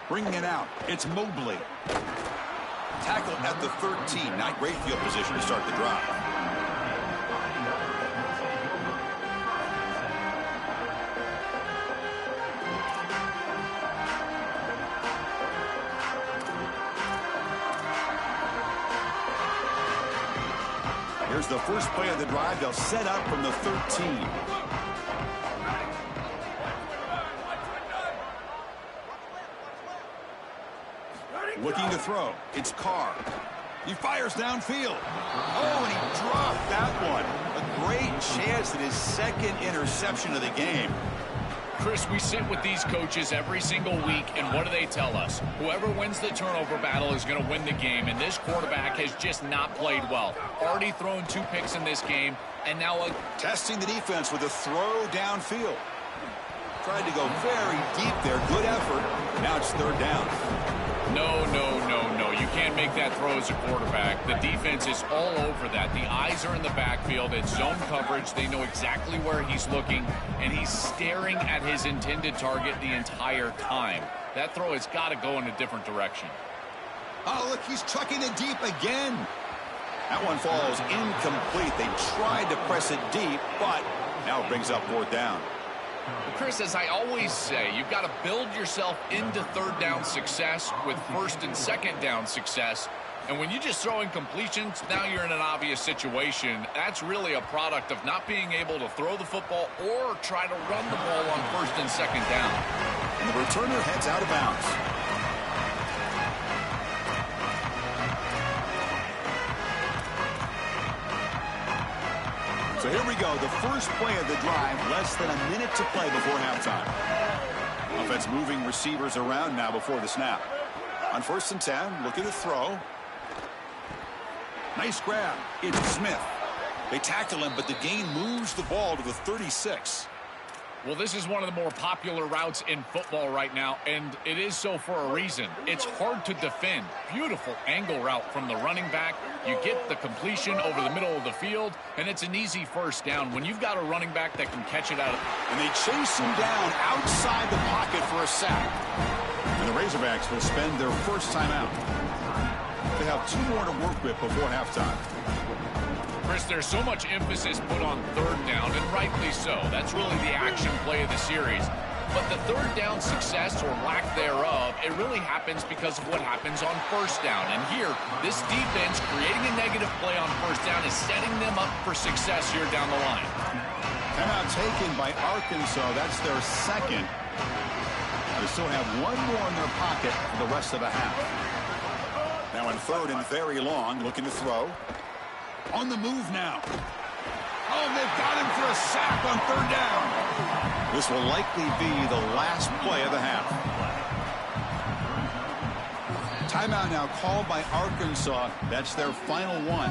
Bringing it out, it's Mobley. Tackled at the 13. Not great field position to start the drive. Here's the first play of the drive. They'll set up from the 13. Looking to throw. It's Carr. He fires downfield. Oh, and he dropped that one. A great chance at his second interception of the game. Chris, we sit with these coaches every single week, and what do they tell us? Whoever wins the turnover battle is going to win the game, and this quarterback has just not played well. Already thrown 2 picks in this game, and now testing the defense with a throw downfield. Tried to go very deep there. Good effort. Now it's 3rd down. No. You can't make that throw as a quarterback. The defense is all over that. The eyes are in the backfield. It's zone coverage. They know exactly where he's looking, and he's staring at his intended target the entire time. That throw has got to go in a different direction. Oh, look, he's chucking it deep again. That one falls incomplete. They tried to press it deep, but now it brings up 4th down. Chris, as I always say, you've got to build yourself into 3rd down success with 1st and 2nd down success. And when you just throw in completions, now you're in an obvious situation. That's really a product of not being able to throw the football or try to run the ball on 1st and 2nd down. And the returner heads out of bounds. So here we go, the first play of the drive, less than a minute to play before halftime. Offense moving receivers around now before the snap. On 1st and 10, looking to throw. Nice grab. It's Smith. They tackle him, but the gain moves the ball to the 36. Well, this is one of the more popular routes in football right now, and it is so for a reason. It's hard to defend. Beautiful angle route from the running back. You get the completion over the middle of the field, and it's an easy 1st down when you've got a running back that can catch it out. And they chase him down outside the pocket for a sack. And the Razorbacks will spend their first time out. They have 2 more to work with before halftime. Chris, there's so much emphasis put on 3rd down, and rightly so. That's really the action play of the series. But the 3rd down success or lack thereof, it really happens because of what happens on 1st down. And here, this defense creating a negative play on 1st down is setting them up for success here down the line. Timeout taken by Arkansas. That's their 2nd. They still have 1 more in their pocket for the rest of the half. Now in 3rd and very long, looking to throw. On the move now. Oh, they've got him for a sack on 3rd down. This will likely be the last play of the half. Timeout now called by Arkansas. That's their final one.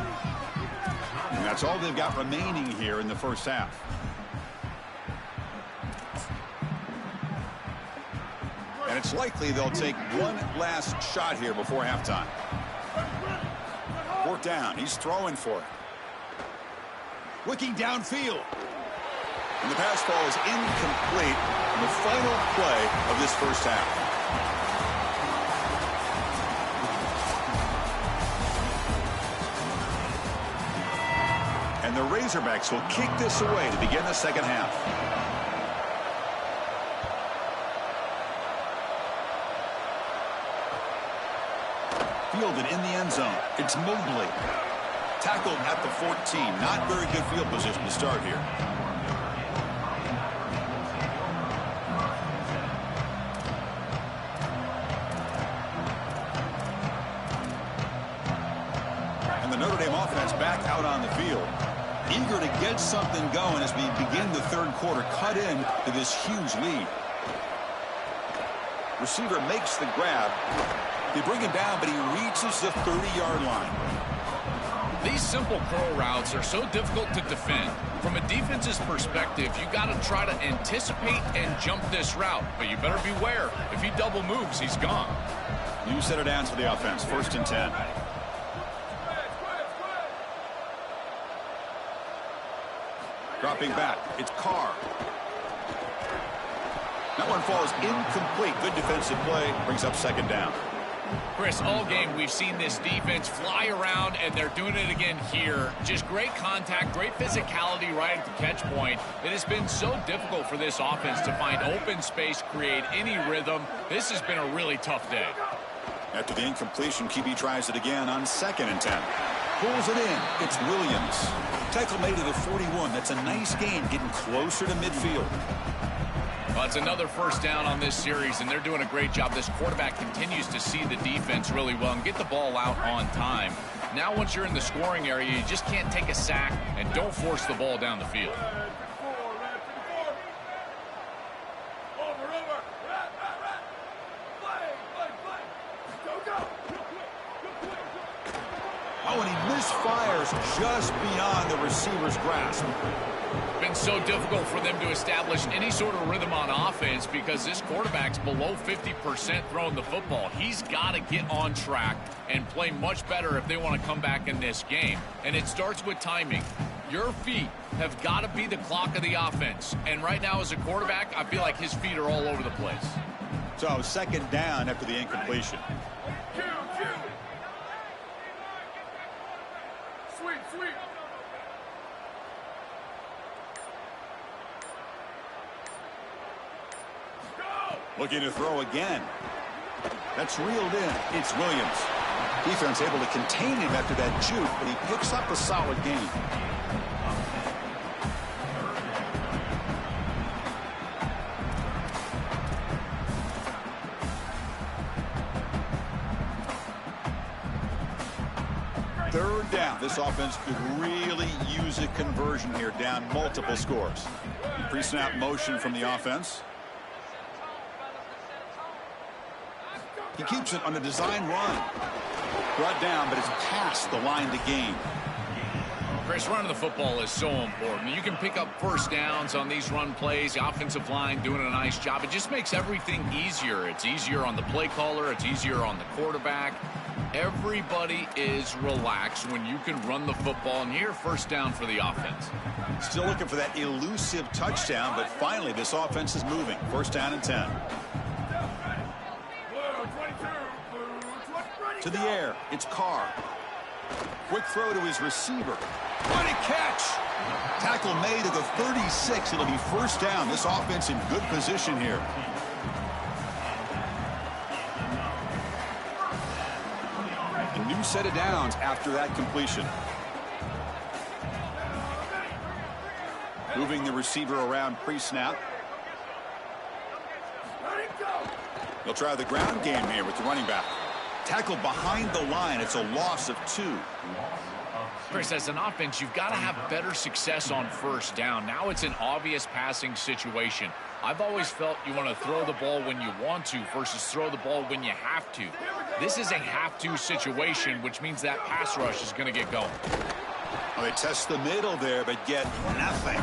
And that's all they've got remaining here in the first half. And it's likely they'll take one last shot here before halftime. 4th down. He's throwing for it. Looking downfield. And the pass ball is incomplete in the final play of this first half. And the Razorbacks will kick this away to begin the second half. Fielded in the end zone. It's Mobley. Tackled at the 14. Not very good field position to start here. And the Notre Dame offense back out on the field. Eager to get something going as we begin the 3rd quarter. Cut in to this huge lead. Receiver makes the grab. They bring him down, but he reaches the 30-yard line. These simple curl routes are so difficult to defend. From a defense's perspective, you got to try to anticipate and jump this route. But you better beware. If he double moves, he's gone. New set of downs for the offense. 1st and 10. Dropping back. It's Carr. That one falls incomplete. Good defensive play. Brings up 2nd down. Chris, all game we've seen this defense fly around, and they're doing it again here. Just great contact, great physicality right at the catch point. It has been so difficult for this offense to find open space, create any rhythm. This has been a really tough day. After the incompletion, QB tries it again on 2nd and 10. Pulls it in. It's Williams. Tackle made to the 41. That's a nice gain, getting closer to midfield. Well, it's another first down on this series, and they're doing a great job. This quarterback continues to see the defense really well and get the ball out on time. Now, once you're in the scoring area, you just can't take a sack and don't force the ball down the field. Oh, and he misfires just beyond the receiver's grasp. Been so difficult for them to establish any sort of rhythm on offense because this quarterback's below 50% throwing the football. He's got to get on track and play much better if they want to come back in this game. And it starts with timing. Your feet have got to be the clock of the offense. And right now as a quarterback, I feel like his feet are all over the place. So second down after the incompletion. Looking to throw again. That's reeled in. It's Williams. Defense able to contain him after that juke, but he picks up a solid gain. Third down. This offense could really use a conversion here, down multiple scores. Pre-snap motion from the offense. He keeps it on a design run. Brought down, but it's past the line to gain. Chris, running the football is so important. You can pick up first downs on these run plays. The offensive line doing a nice job. It just makes everything easier. It's easier on the play caller. It's easier on the quarterback. Everybody is relaxed when you can run the football, and here, first down for the offense. Still looking for that elusive touchdown, but finally this offense is moving. First down and 10. To the air, it's Carr. Quick throw to his receiver. What a catch! Tackle made to the 36. It'll be first down. This offense in good position here. A new set of downs after that completion. Moving the receiver around pre-snap. They'll try the ground game here with the running back. Tackled behind the line. It's a loss of 2. Chris, as an offense, you've got to have better success on first down. Now it's an obvious passing situation. I've always felt you want to throw the ball when you want to versus throw the ball when you have to. This is a have-to situation, which means that pass rush is going to get going. Well, they test the middle there, but get nothing.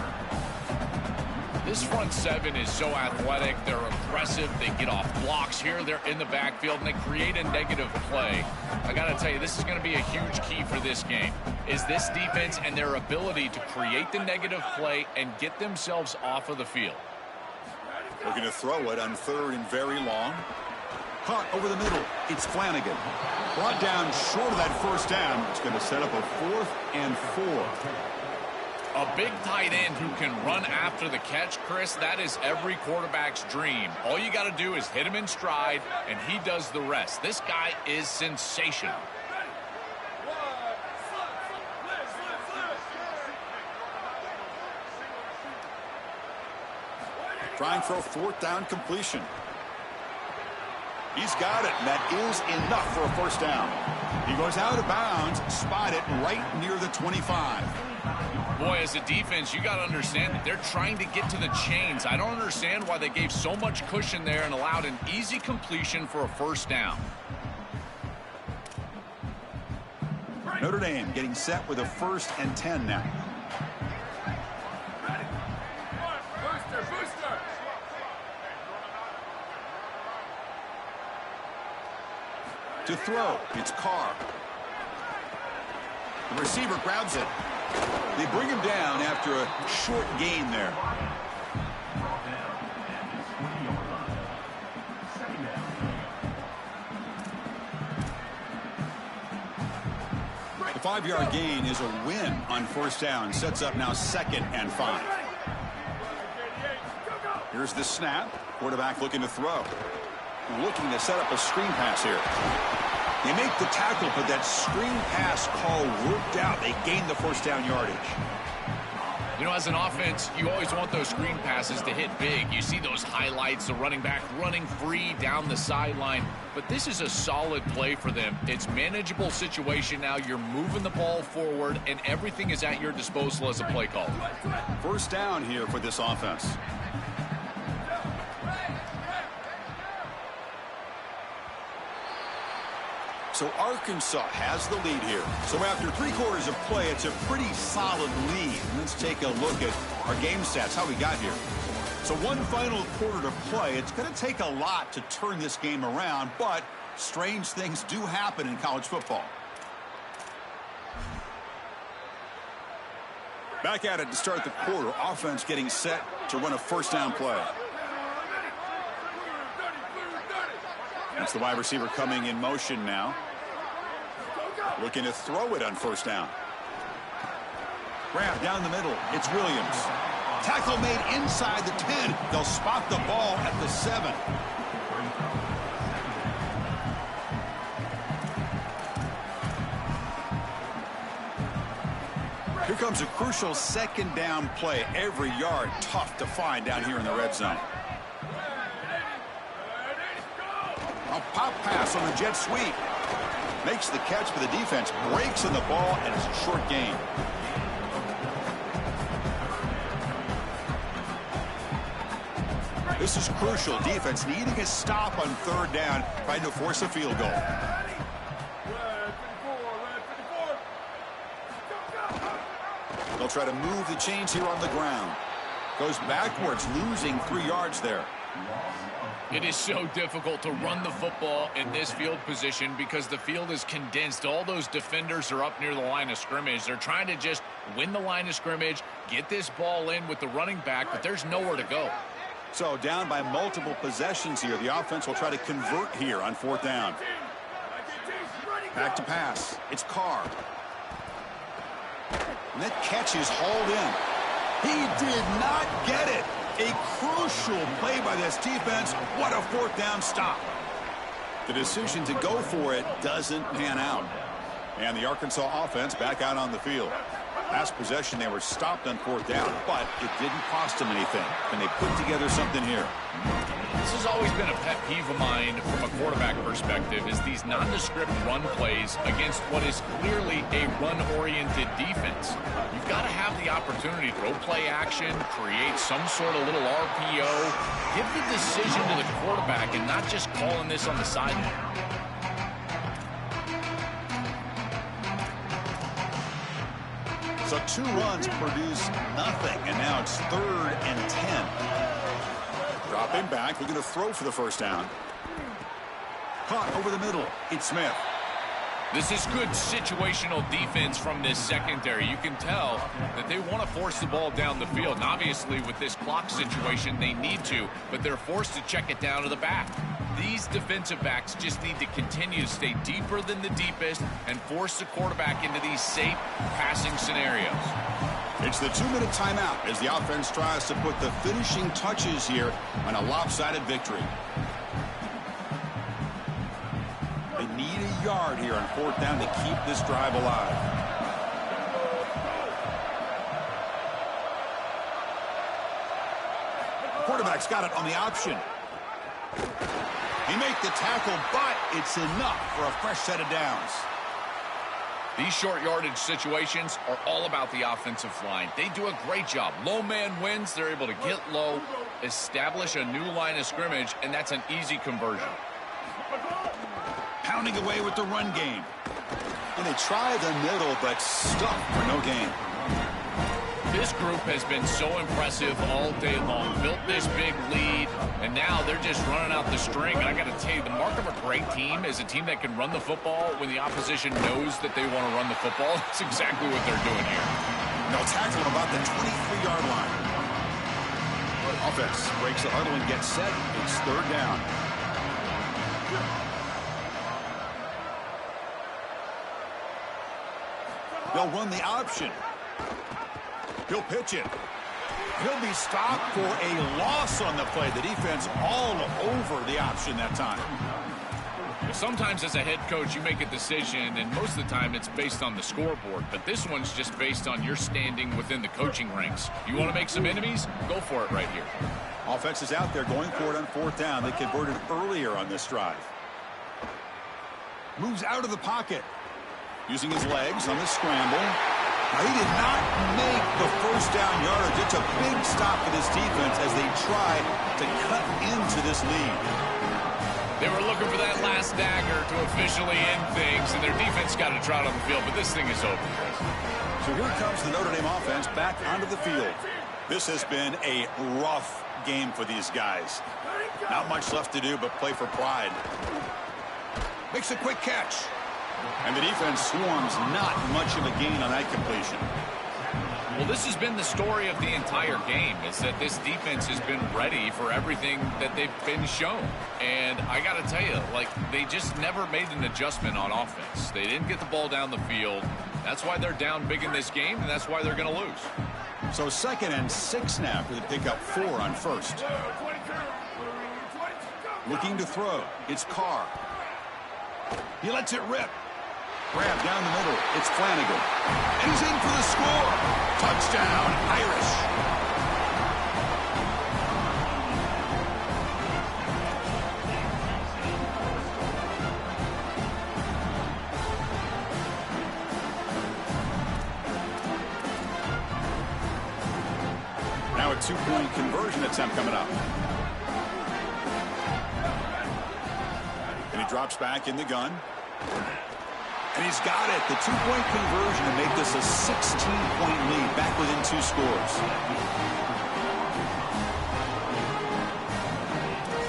This front seven is so athletic. They're aggressive. They get off blocks here. They're in the backfield, and they create a negative play. I got to tell you, this is going to be a huge key for this game, is this defense and their ability to create the negative play and get themselves off of the field. Looking to throw it on third and very long. Caught over the middle. It's Flanagan. Brought down short of that first down. It's going to set up a 4th and 4. A big tight end who can run after the catch, Chris, that is every quarterback's dream. All you got to do is hit him in stride, and he does the rest. This guy is sensational. Trying for a 4th down completion. He's got it, and that is enough for a first down. He goes out of bounds, spotted right near the 25. Boy, as a defense, you got to understand that they're trying to get to the chains. I don't understand why they gave so much cushion there and allowed an easy completion for a first down. Notre Dame getting set with a 1st and 10 now. To throw, it's Carr. The receiver grabs it. They bring him down after a short gain there. The 5-yard gain is a win on first down. Sets up now 2nd and 5. Here's the snap. Quarterback looking to throw. Looking to set up a screen pass here. You make the tackle, but that screen pass call worked out. They gained the first down yardage. You know, as an offense, you always want those screen passes to hit big. You see those highlights, the running back running free down the sideline. But this is a solid play for them. It's manageable situation now. You're moving the ball forward, and everything is at your disposal as a play caller. First down here for this offense. So Arkansas has the lead here. So after 3 quarters of play, it's a pretty solid lead. Let's take a look at our game stats, how we got here. So one final quarter to play. It's going to take a lot to turn this game around, but strange things do happen in college football. Back at it to start the quarter. Offense getting set to run a first down play. That's the wide receiver coming in motion now. Looking to throw it on first down. Grab down the middle. It's Williams. Tackle made inside the 10. They'll spot the ball at the 7. Here comes a crucial second down play. Every yard tough to find down here in the red zone. A pop pass on the jet sweep. Makes the catch, but the defense breaks in the ball, and it's a short gain. This is crucial. Defense needing a stop on third down, trying to force a field goal. They'll try to move the chains here on the ground. Goes backwards, losing 3 yards there. It is so difficult to run the football in this field position because the field is condensed. All those defenders are up near the line of scrimmage. They're trying to just win the line of scrimmage, get this ball in with the running back, but there's nowhere to go. So down by multiple possessions here. The offense will try to convert here on fourth down. Back to pass. It's Carr. And that catch is hauled in. He did not get it. A crucial play by this defense. What a fourth down stop. The decision to go for it doesn't pan out. And the Arkansas offense back out on the field. Last possession, they were stopped on fourth down, but it didn't cost them anything. And they put together something here. This has always been a pet peeve of mine from a quarterback perspective, is these nondescript run plays against what is clearly a run-oriented defense. You've got to have the opportunity to throw play action, create some sort of little RPO, give the decision to the quarterback and not just calling this on the sideline. So 2 runs produce nothing, and now it's 3rd and 10. Dropping back, looking to throw for the first down. Caught over the middle. It's Smith. This is good situational defense from this secondary. You can tell that they want to force the ball down the field. And obviously, with this clock situation, they need to, but they're forced to check it down to the back. These defensive backs just need to continue to stay deeper than the deepest and force the quarterback into these safe passing scenarios. It's the 2-minute timeout as the offense tries to put the finishing touches here on a lopsided victory. They need a yard here on fourth down to keep this drive alive. The quarterback's got it on the option. He made the tackle, but it's enough for a fresh set of downs. These short yardage situations are all about the offensive line. They do a great job. Low man wins. They're able to get low, establish a new line of scrimmage, and that's an easy conversion. Pounding away with the run game. And they try the middle, but stuck for no gain. This group has been so impressive all day long. Built this big lead, and now they're just running out the string. And I got to tell you, the mark of a great team is a team that can run the football when the opposition knows that they want to run the football. That's exactly what they're doing here. They'll tackle him about the 23-yard line. Offense breaks the huddle and gets set. It's third down. They'll run the option. He'll pitch it. He'll be stopped for a loss on the play. The defense all over the option that time. Sometimes as a head coach, you make a decision, and most of the time it's based on the scoreboard. But this one's just based on your standing within the coaching ranks. You want to make some enemies? Go for it right here. Offense is out there going for it on 4th down. They converted earlier on this drive. Moves out of the pocket. Using his legs on the scramble. Now, he did not make the first down yardage. It's a big stop for this defense as they try to cut into this lead. They were looking for that last dagger to officially end things, and their defense got a trot on the field, but this thing is over. So here comes the Notre Dame offense back onto the field. This has been a rough game for these guys. Not much left to do but play for pride. Makes a quick catch. And the defense swarms, not much of a gain on that completion. Well, this has been the story of the entire game, is that this defense has been ready for everything that they've been shown. And I got to tell you, like, they just never made an adjustment on offense. They didn't get the ball down the field. That's why they're down big in this game, and that's why they're going to lose. So 2nd and 6 now for the pickup 4 on 1st. Looking to throw. It's Carr. He lets it rip. Grab down the middle. It's Flanagan. And he's in for the score. Touchdown, Irish. Now a 2-point conversion attempt coming up. And he drops back in the gun. And he's got it. The 2-point conversion to make this a 16-point lead, back within 2 scores.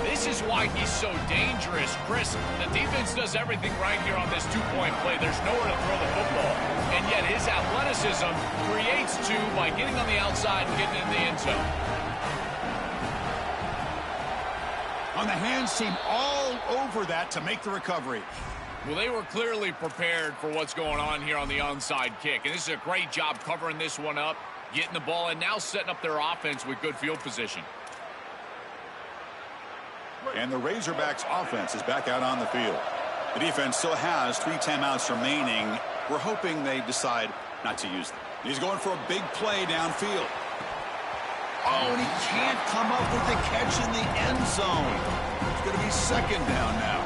This is why he's so dangerous. Chris, the defense does everything right here on this 2-point play. There's nowhere to throw the football. And yet his athleticism creates 2 by getting on the outside and getting in the end zone. On the hands team all over that to make the recovery. Well, they were clearly prepared for what's going on here on the onside kick. And this is a great job covering this one up, getting the ball, and now setting up their offense with good field position. And the Razorbacks offense is back out on the field. The defense still has 3 timeouts remaining. We're hoping they decide not to use them. He's going for a big play downfield. Oh, and he can't come up with the catch in the end zone. It's going to be 2nd down now.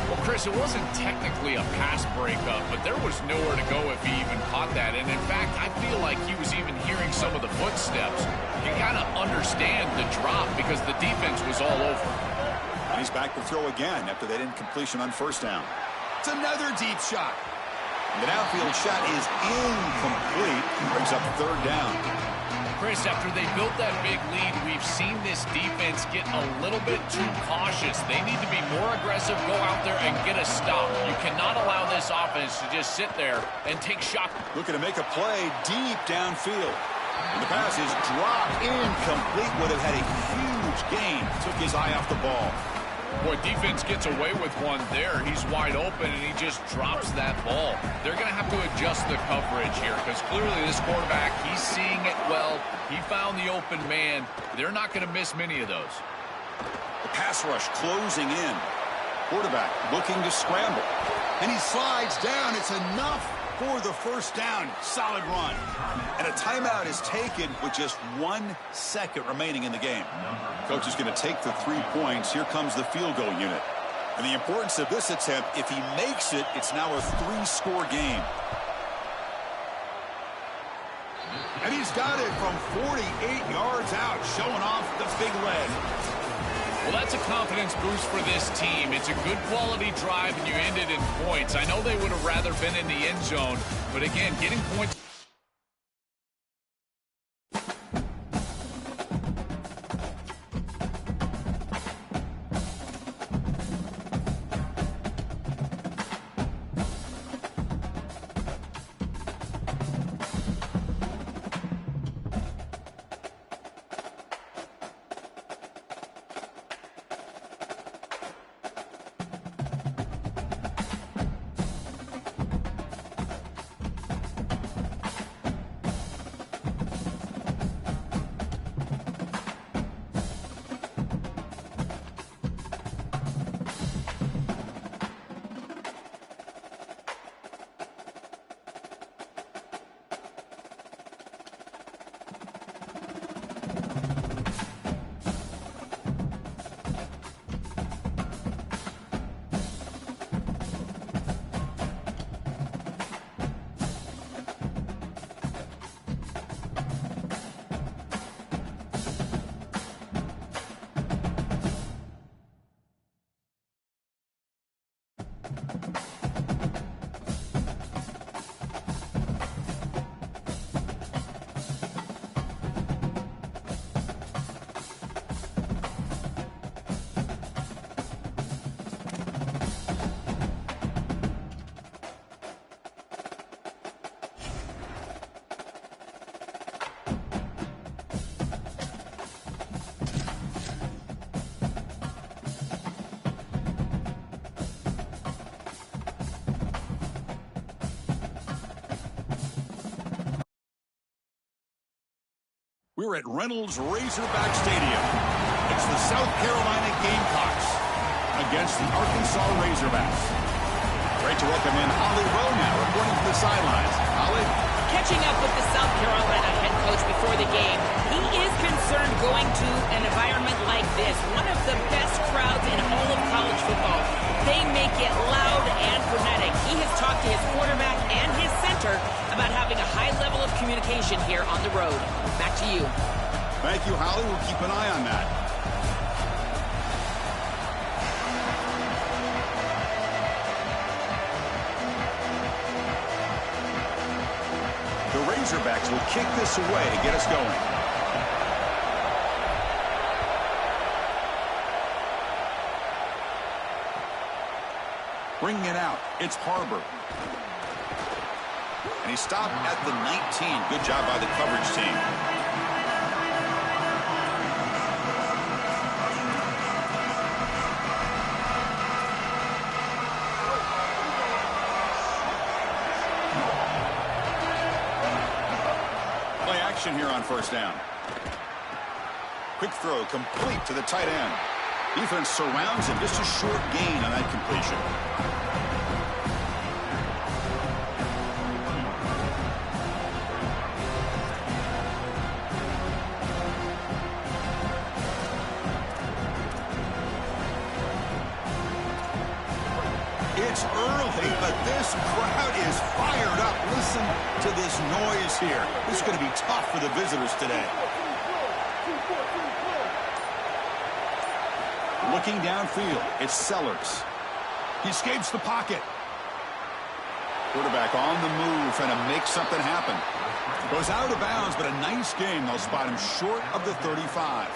Well, Chris, it wasn't technically a pass breakup, but there was nowhere to go if he even caught that. And, in fact, I feel like he was even hearing some of the footsteps. You kind of understand the drop because the defense was all over. And he's back to throw again after that incompletion on 1st down. It's another deep shot. And the downfield shot is incomplete. Brings up 3rd down. Chris, after they built that big lead, we've seen this defense get a little bit too cautious. They need to be more aggressive, go out there and get a stop. You cannot allow this offense to just sit there and take shots. Looking to make a play deep downfield. And the pass is dropped incomplete. Would have had a huge gain. Took his eye off the ball. Boy, defense gets away with one there. He's wide open, and he just drops that ball. They're going to have to adjust the coverage here because clearly this quarterback, he's seeing it well. He found the open man. They're not going to miss many of those. The pass rush closing in. Quarterback looking to scramble. And he slides down. It's enough for the 1st down. Solid run. And a timeout is taken with just 1 second remaining in the game. Coach is going to take the 3 points. Here comes the field goal unit. And the importance of this attempt, if he makes it, it's now a 3-score game. And he's got it from 48 yards out, showing off the big leg. Well, that's a confidence boost for this team. It's a good quality drive, and you end it in points. I know they would have rather been in the end zone, but again, getting points. We're at Reynolds Razorback Stadium. It's the South Carolina Gamecocks against the Arkansas Razorbacks. Great to welcome in Holly Rowe now, reporting from the sidelines. Holly? Catching up with the South Carolina head coach before the game, he is concerned going to an environment like this, one of the best crowds in all of college football. They make it loud and frenetic. He has talked to his quarterback and his center about having a high level of communication here on the road. Back to you. Thank you, Holly. We'll keep an eye on that. The Razorbacks will kick this away to get us going. Bringing it out, it's Harbor. And he stopped at the 19. Good job by the coverage team. Play action here on first down. Quick throw complete to the tight end. Defense surrounds him. Just a short gain on that completion. It's early, but this crowd is fired up. Listen to this noise here. This is going to be tough for the visitors today. Looking downfield, it's Sellers. He escapes the pocket. Quarterback on the move, trying to make something happen. Goes out of bounds, but a nice game. They'll spot him short of the 35.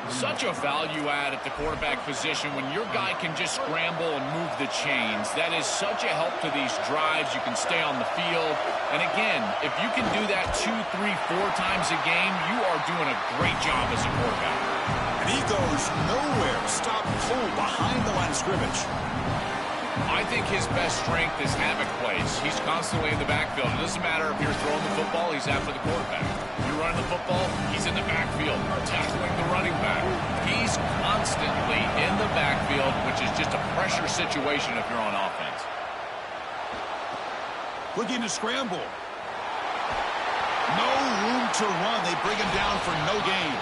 Such a value add at the quarterback position when your guy can just scramble and move the chains. That is such a help to these drives. You can stay on the field. And again, if you can do that 2, 3, 4 times a game, you are doing a great job as a quarterback. And he goes nowhere. Stop cold behind the line of scrimmage. I think his best strength is havoc plays. He's constantly in the backfield. It doesn't matter if you're throwing the football, he's after the quarterback. If you're running the football, he's in the backfield, tackling the running back. He's constantly in the backfield, which is just a pressure situation if you're on offense. Looking to scramble. No room to run. They bring him down for no gain.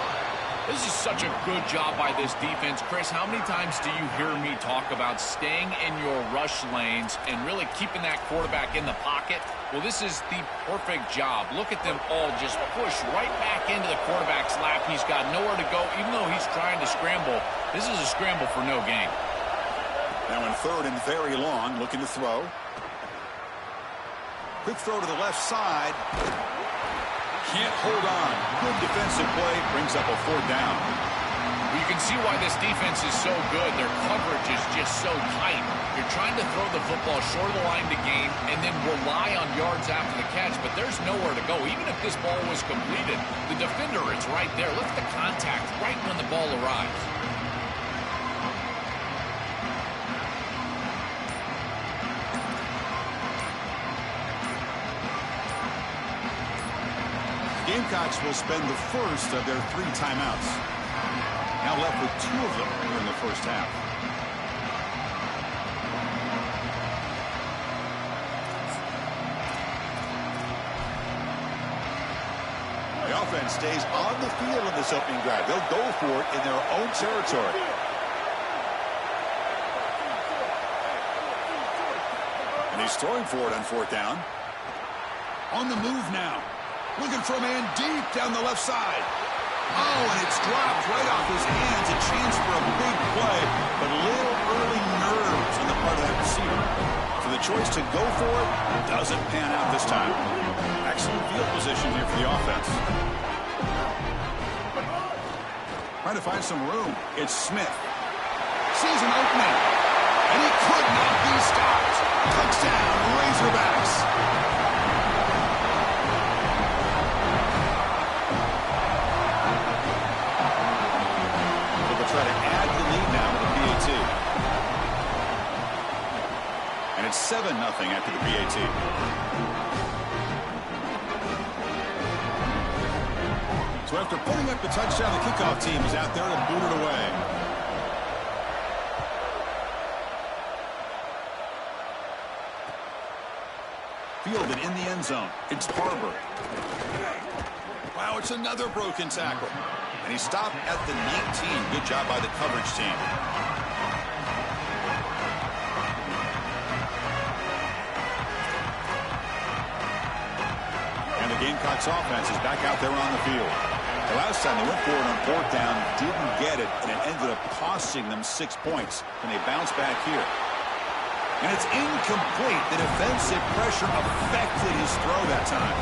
This is such a good job by this defense. Chris, how many times do you hear me talk about staying in your rush lanes and really keeping that quarterback in the pocket? Well, this is the perfect job. Look at them all just push right back into the quarterback's lap. He's got nowhere to go. Even though he's trying to scramble, this is a scramble for no gain. Now in third and very long, looking to throw. Quick throw to the left side. Can't hold on. Good defensive play. Brings up a fourth down. You can see why this defense is so good. Their coverage is just so tight. You're trying to throw the football short of the line to gain and then rely on yards after the catch, but there's nowhere to go. Even if this ball was completed, the defender is right there. Look at the contact right when the ball arrives. Gamecocks will spend the first of their 3 timeouts. Now left with 2 of them here in the first half. The offense stays on the field in this opening drive. They'll go for it in their own territory. And he's throwing for it on fourth down. On the move now. Looking for a man deep down the left side. Oh, and it's dropped right off his hands. A chance for a big play, but little early nerves on the part of that receiver. So the choice to go for it doesn't pan out this time. Excellent field position here for the offense. Trying to find some room. It's Smith. Sees an opening, and he could not be stopped. Touchdown, Razorbacks. Try to add the lead now with the PAT. And it's 7-0 after the PAT. So after putting up the touchdown, the kickoff team is out there to boot it away. Fielded in the end zone. It's Barber. Wow, it's another broken tackle. And he stopped at the 19. Good job by the coverage team. And the Gamecocks offense is back out there on the field. The last time they went for it on fourth down, didn't get it, and it ended up costing them 6 points. And they bounce back here. And it's incomplete. The defensive pressure affected his throw that time.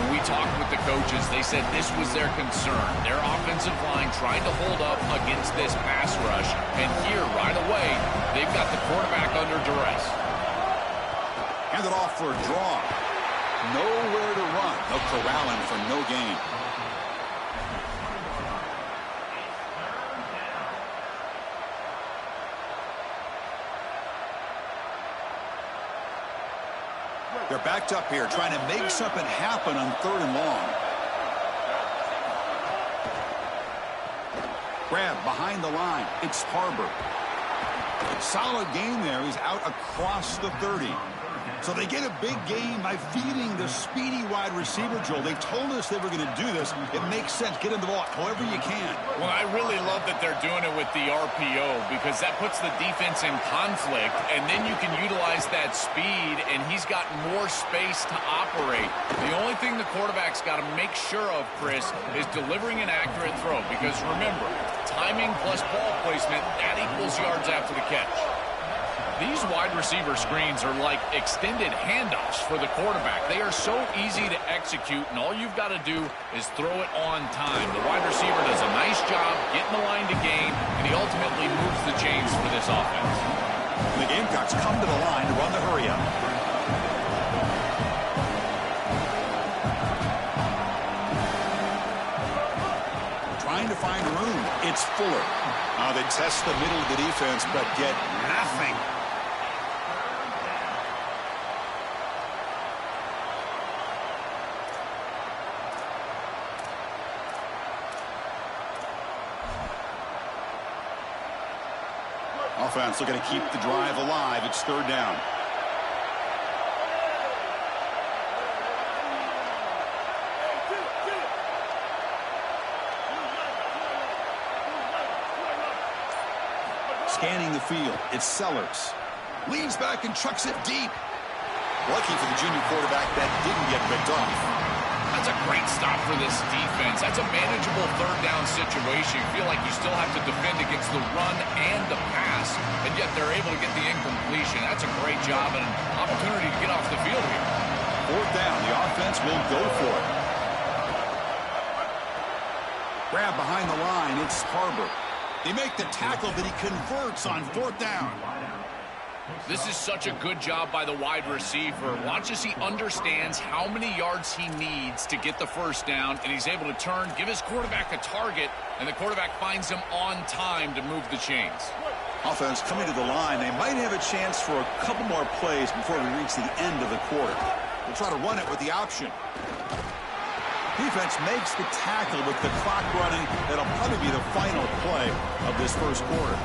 When we talked with the coaches, they said this was their concern. Their offensive line trying to hold up against this pass rush. And here, right away, they've got the quarterback under duress. Hand it off for a draw. Nowhere to run. They'll corral him for no gain. They're backed up here, trying to make something happen on 3rd and long. Grab behind the line. It's Harbor. Solid gain there. He's out across the 30. So they get a big gain by feeding the speedy wide receiver, Joel. They told us they were going to do this. It makes sense. Get him the ball however you can. Well, I really love that they're doing it with the RPO because that puts the defense in conflict, and then you can utilize that speed, and he's got more space to operate. The only thing the quarterback's got to make sure of, Chris, is delivering an accurate throw because, remember, timing plus ball placement, that equals yards after the catch. These wide receiver screens are like extended handoffs for the quarterback. They are so easy to execute, and all you've got to do is throw it on time. The wide receiver does a nice job getting the line to gain, and he ultimately moves the chains for this offense. And the Gamecocks come to the line to run the hurry-up. Trying to find room. It's Fuller. They test the middle of the defense, but get nothing. Offense looking to keep the drive alive. It's 3rd down. Scanning the field. It's Sellers. Leans back and chucks it deep. Lucky for the junior quarterback that didn't get picked off. That's a great stop for this defense. That's a manageable 3rd down situation. You feel like you still have to defend against the run and the pass, and yet they're able to get the incompletion. That's a great job and an opportunity to get off the field here. 4th down. The offense will go for it. Grab behind the line. It's Harbor. They make the tackle, but he converts on 4th down. This is such a good job by the wide receiver. Watch as he understands how many yards he needs to get the 1st down, and he's able to turn, give his quarterback a target, and the quarterback finds him on time to move the chains. Offense coming to the line. They might have a chance for a couple more plays before we reach the end of the quarter. We'll try to run it with the option. Defense makes the tackle with the clock running. That'll probably be the final play of this 1st quarter.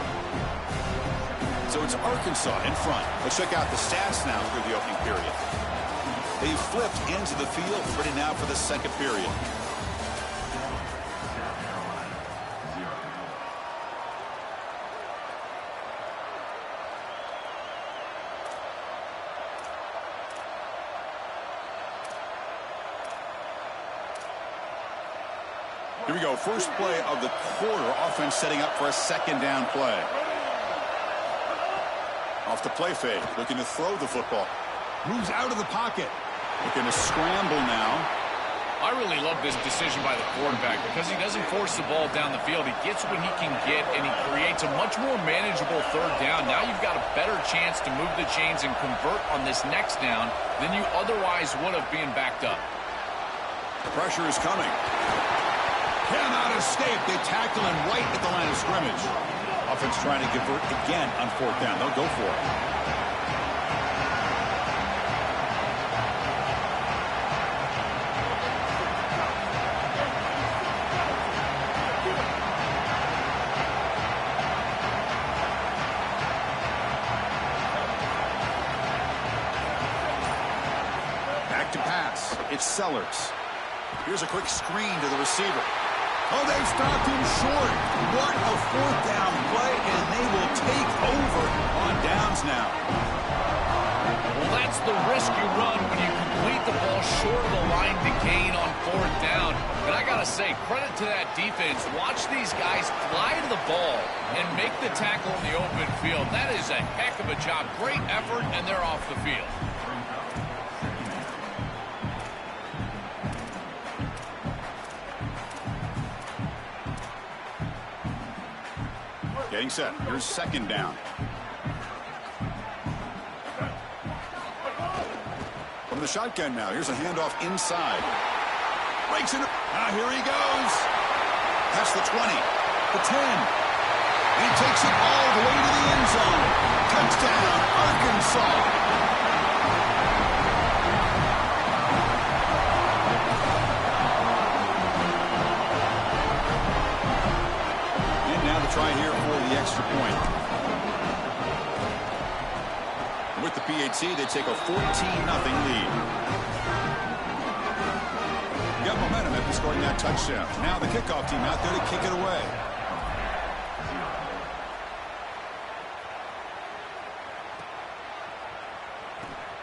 So it's Arkansas in front. Let's check out the stats now through the opening period. They flipped into the field, ready now for the 2nd period. Here we go. First play of the quarter. Offense setting up for a 2nd down play. Off the play fake, looking to throw the football. Moves out of the pocket. Looking to scramble now. I really love this decision by the quarterback because he doesn't force the ball down the field. He gets what he can get, and he creates a much more manageable 3rd down. Now you've got a better chance to move the chains and convert on this next down than you otherwise would have being backed up. Pressure is coming. Cannot escape. They tackle him right at the line of scrimmage. Offense trying to convert again on 4th down. They'll go for it. It's Sellers. Here's a quick screen to the receiver. Oh, they stopped him short. What a fourth down play, and they will take over on downs now. Well, that's the risk you run when you complete the ball short of the line to gain on fourth down. And I got to say, credit to that defense. Watch these guys fly to the ball and make the tackle in the open field. That is a heck of a job. Great effort, and they're off the field. Getting set. Here's second down. From the shotgun now. Here's a handoff inside. Breaks it. Now here he goes. That's the 20. The 10. And he takes it all the way to the end zone. Touchdown, Arkansas. Try here for the extra point. With the PAT, they take a 14-0 lead. Got momentum after scoring that touchdown. Now the kickoff team out there to kick it away.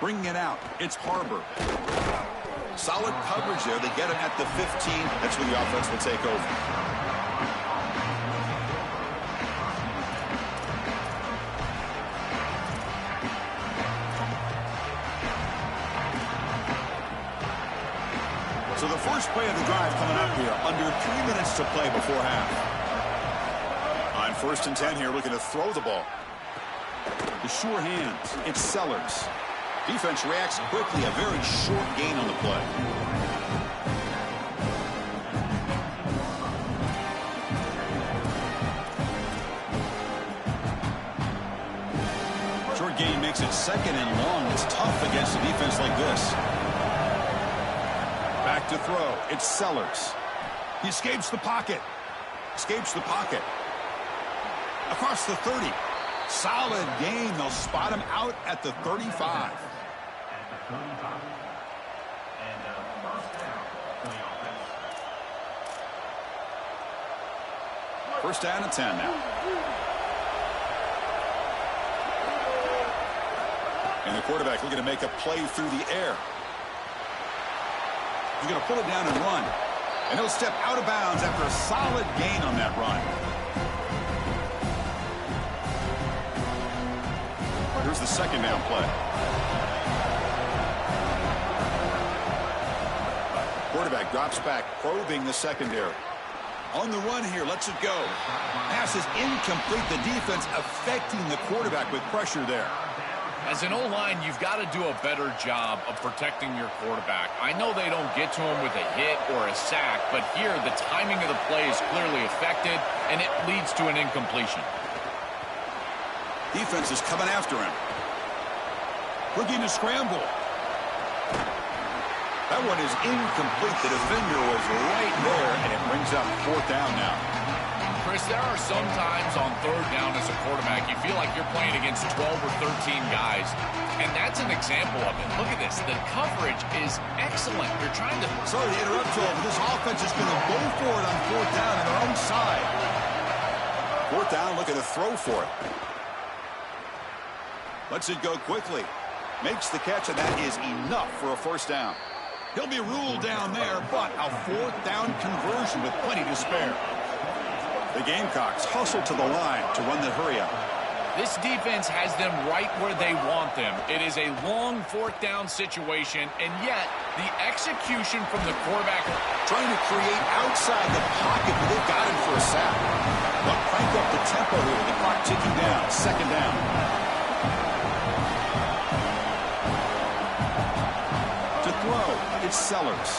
Bringing it out. It's Harbor. Solid coverage there. They get him at the 15. That's where the offense will take over. So the first play of the drive coming up here. Under 3 minutes to play before half. On 1st and 10 here, looking to throw the ball. The sure hands. It's Sellers. Defense reacts quickly. A very short gain on the play. Short gain makes it 2nd and long. It's tough against a defense like this. Back to throw. It's Sellers. He escapes the pocket. Escapes the pocket. Across the 30. Solid gain. They'll spot him out at the 35. First down and 10 now. And the quarterback looking to make a play through the air. He's going to pull it down and run. And he'll step out of bounds after a solid gain on that run. Here's the second down play. Quarterback drops back, probing the secondary. On the run here, lets it go. Pass is incomplete. The defense affecting the quarterback with pressure there. As an O-line, you've got to do a better job of protecting your quarterback. I know they don't get to him with a hit or a sack, but here the timing of the play is clearly affected, and it leads to an incompletion. Defense is coming after him. Looking to scramble. That one is incomplete. The defender was right there, and it brings up 4th down now. Chris, there are some times on 3rd down as a quarterback, you feel like you're playing against 12 or 13 guys, and that's an example of it. Look at this. The coverage is excellent. You're trying to... Sorry to interrupt, Joel, but this offense is going to go for it on 4th down on their own side. 4th down, looking to throw for it. Lets it go quickly. Makes the catch, and that is enough for a 1st down. He'll be ruled down there, but a 4th down conversion with plenty to spare. The Gamecocks hustle to the line to run the hurry-up. This defense has them right where they want them. It is a long 4th down situation, and yet the execution from the quarterback... Trying to create outside the pocket, but they've got him for a sack. But crank up the tempo here with the clock ticking down. 2nd down. To throw, it's Sellers.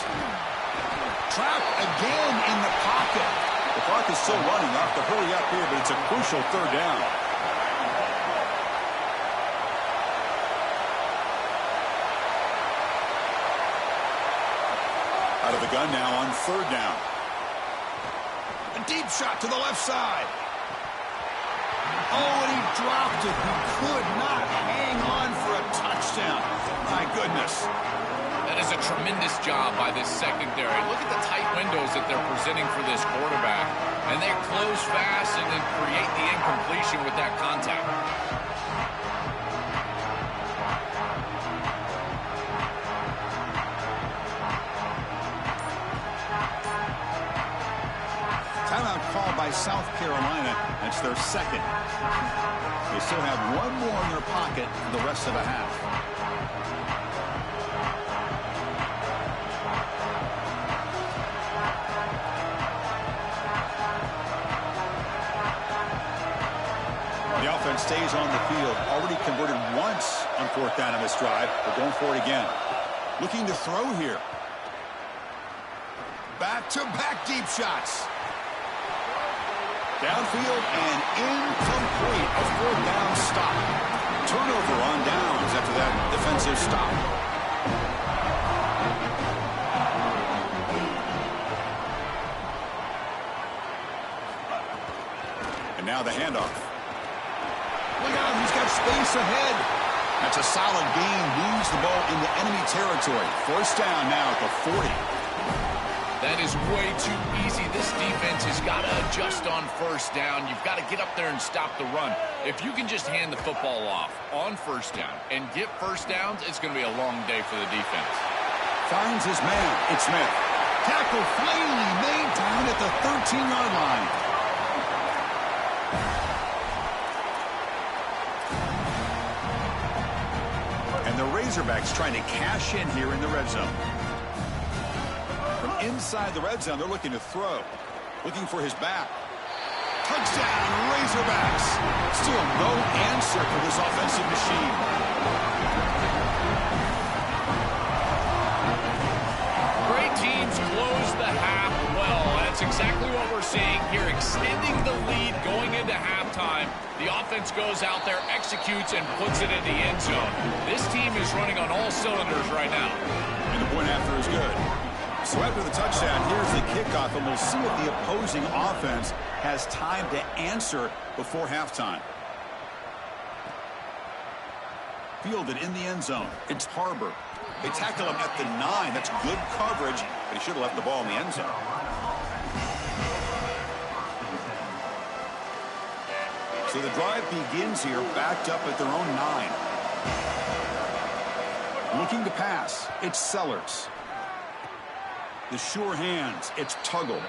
Trapped again in the pocket. The clock is still running. Off the hurry up here, but it's a crucial 3rd down. Out of the gun now on 3rd down. A deep shot to the left side. Oh, and he dropped it. He could not hang on for a touchdown. My goodness. That That is a tremendous job by this secondary. Look at the tight windows that they're presenting for this quarterback. And they close fast and then create the incompletion with that contact. Timeout called by South Carolina. That's their second. They still have one more in their pocket for the rest of the half. The offense stays on the field. Already converted once on fourth down on this drive. They're going for it again. Looking to throw here. Back-to-back deep shots. Downfield and incomplete. A fourth down stop. Turnover on downs after that defensive stop. And now the handoff. Look out, he's got space ahead. That's a solid gain. Moves the ball into enemy territory. First down now at the 40. That is way too easy. This defense has got to adjust on first down. You've got to get up there and stop the run. If you can just hand the football off on first down and get first downs, it's going to be a long day for the defense. Finds his man. It's Smith. Tackle finally made down at the 13-yard line. And the Razorbacks trying to cash in here in the red zone. From inside the red zone, they're looking to throw. Looking for his back. Touchdown, Razorbacks. Still no answer for this offensive machine. Great teams close the half well. That's exactly what we're seeing here, extending the lead going into halftime. The offense goes out there, executes, and puts it in the end zone. This team is running on all cylinders right now. And the point after is good. So after the touchdown, here's the kickoff, and we'll see if the opposing offense has time to answer before halftime. Fielded in the end zone. It's Harbor. They tackle him at the 9. That's good coverage, but he should have left the ball in the end zone. So the drive begins here, backed up at their own 9. Looking to pass. It's Sellers. The sure hands. It's Tuggle.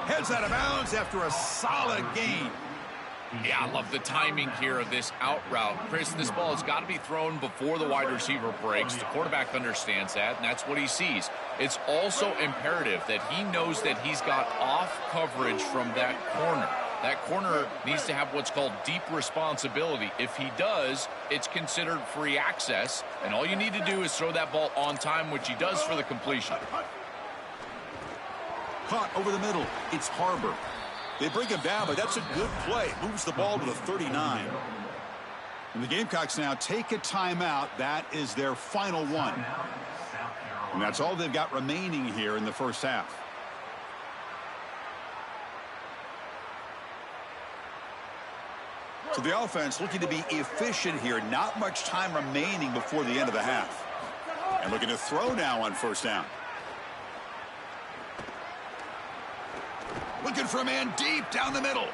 Heads out of bounds after a solid gain. Yeah, I love the timing here of this out route. Chris, this ball has got to be thrown before the wide receiver breaks. The quarterback understands that, and that's what he sees. It's also imperative that he knows that he's got off coverage from that corner. That corner needs to have what's called deep responsibility. If he does, it's considered free access, and all you need to do is throw that ball on time, which he does for the completion. Caught over the middle. It's Harbor. They bring him down, but that's a good play. Moves the ball to the 39. And the Gamecocks now take a timeout. That is their final one. And that's all they've got remaining here in the first half. So the offense looking to be efficient here. Not much time remaining before the end of the half. And looking to throw now on first down. Looking for a man deep down the middle.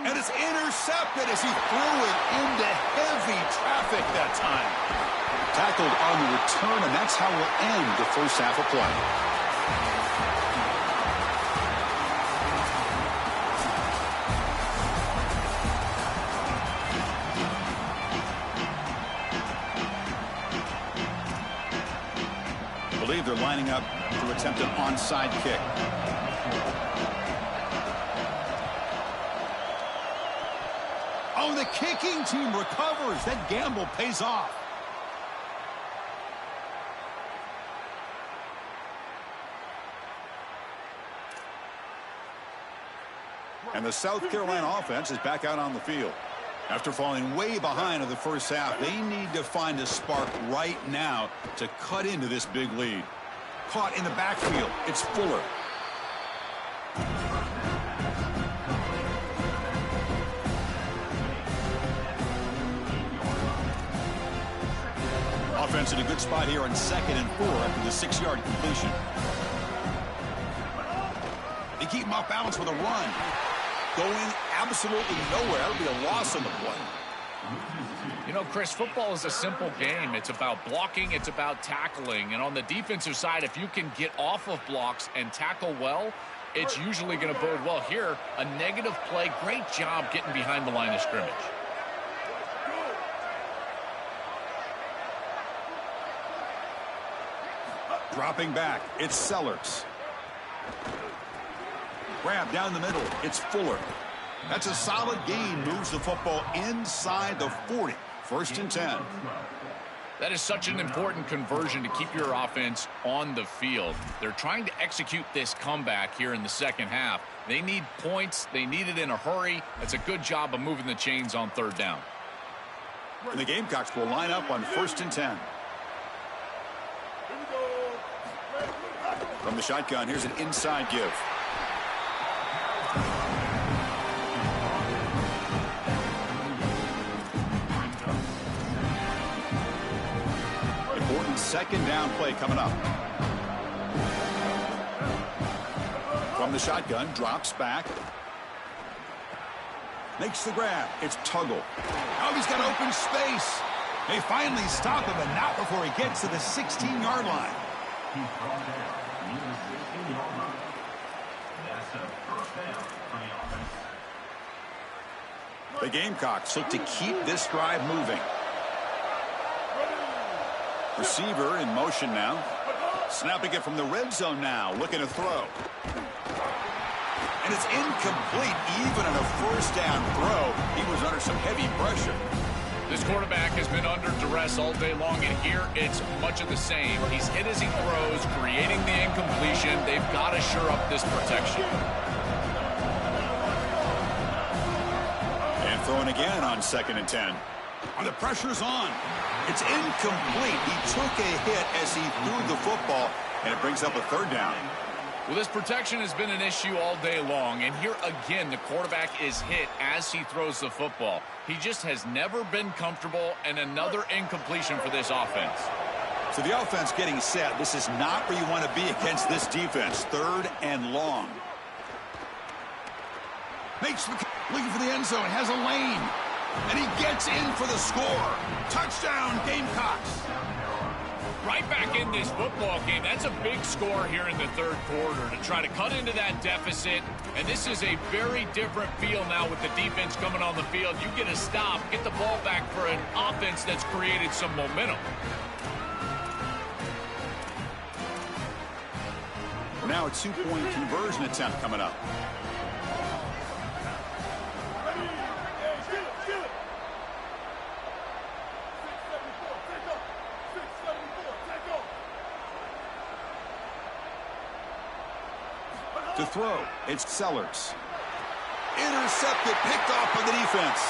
And it's intercepted as he threw it into heavy traffic that time. Tackled on the return, and that's how we'll end the first half of play. I believe they're lining up to attempt an onside kick. Oh, the kicking team recovers. That gamble pays off. And the South Carolina offense is back out on the field. After falling way behind in the first half, they need to find a spark right now to cut into this big lead. Caught in the backfield. It's Fuller. offense in a good spot here on 2nd and 4 after the 6-yard completion. They keep him off balance with a run. Going absolutely nowhere. That would be a loss on the play. You know, Chris, football is a simple game. It's about blocking. It's about tackling. And on the defensive side, if you can get off of blocks and tackle well, it's usually going to bode well. Here, a negative play. Great job getting behind the line of scrimmage. Dropping back, it's Sellers. Grab down the middle, it's Fuller. That's a solid gain, moves the football inside the 40. 1st and 10. That is such an important conversion to keep your offense on the field. They're trying to execute this comeback here in the second half. They need points. They need it in a hurry. It's a good job of moving the chains on 3rd down. And the Gamecocks will line up on 1st and 10. From the shotgun, here's an inside give. Important 2nd down play coming up. From the shotgun, drops back. Makes the grab. It's Tuggle. Oh, he's got open space. They finally stop him, and not before he gets to the 16-yard line. The Gamecocks look to keep this drive moving. Receiver in motion now. Snapping it from the red zone now. Looking to throw. And it's incomplete. Even on a 1st down throw, he was under some heavy pressure. This quarterback has been under duress all day long, and here it's much of the same. He's hit as he throws, creating the incompletion. They've got to shore up this protection. And throwing again on 2nd and 10. Oh, the pressure's on. It's incomplete. He took a hit as he threw the football, and it brings up a 3rd down. Well, this protection has been an issue all day long, and here again the quarterback is hit as he throws the football. He just has never been comfortable, and another incompletion for this offense. So the offense getting set. This is not where you want to be against this defense. 3rd and long. Makes the looking for the end zone. Has a lane. And he gets in for the score. Touchdown, Gamecocks. Right back in this football game. That's a big score here in the 3rd quarter to try to cut into that deficit. And this is a very different feel now with the defense coming on the field. You get a stop, get the ball back for an offense that's created some momentum. Now a 2-point conversion attempt coming up. To throw, it's Sellers. Intercepted, picked off by the defense.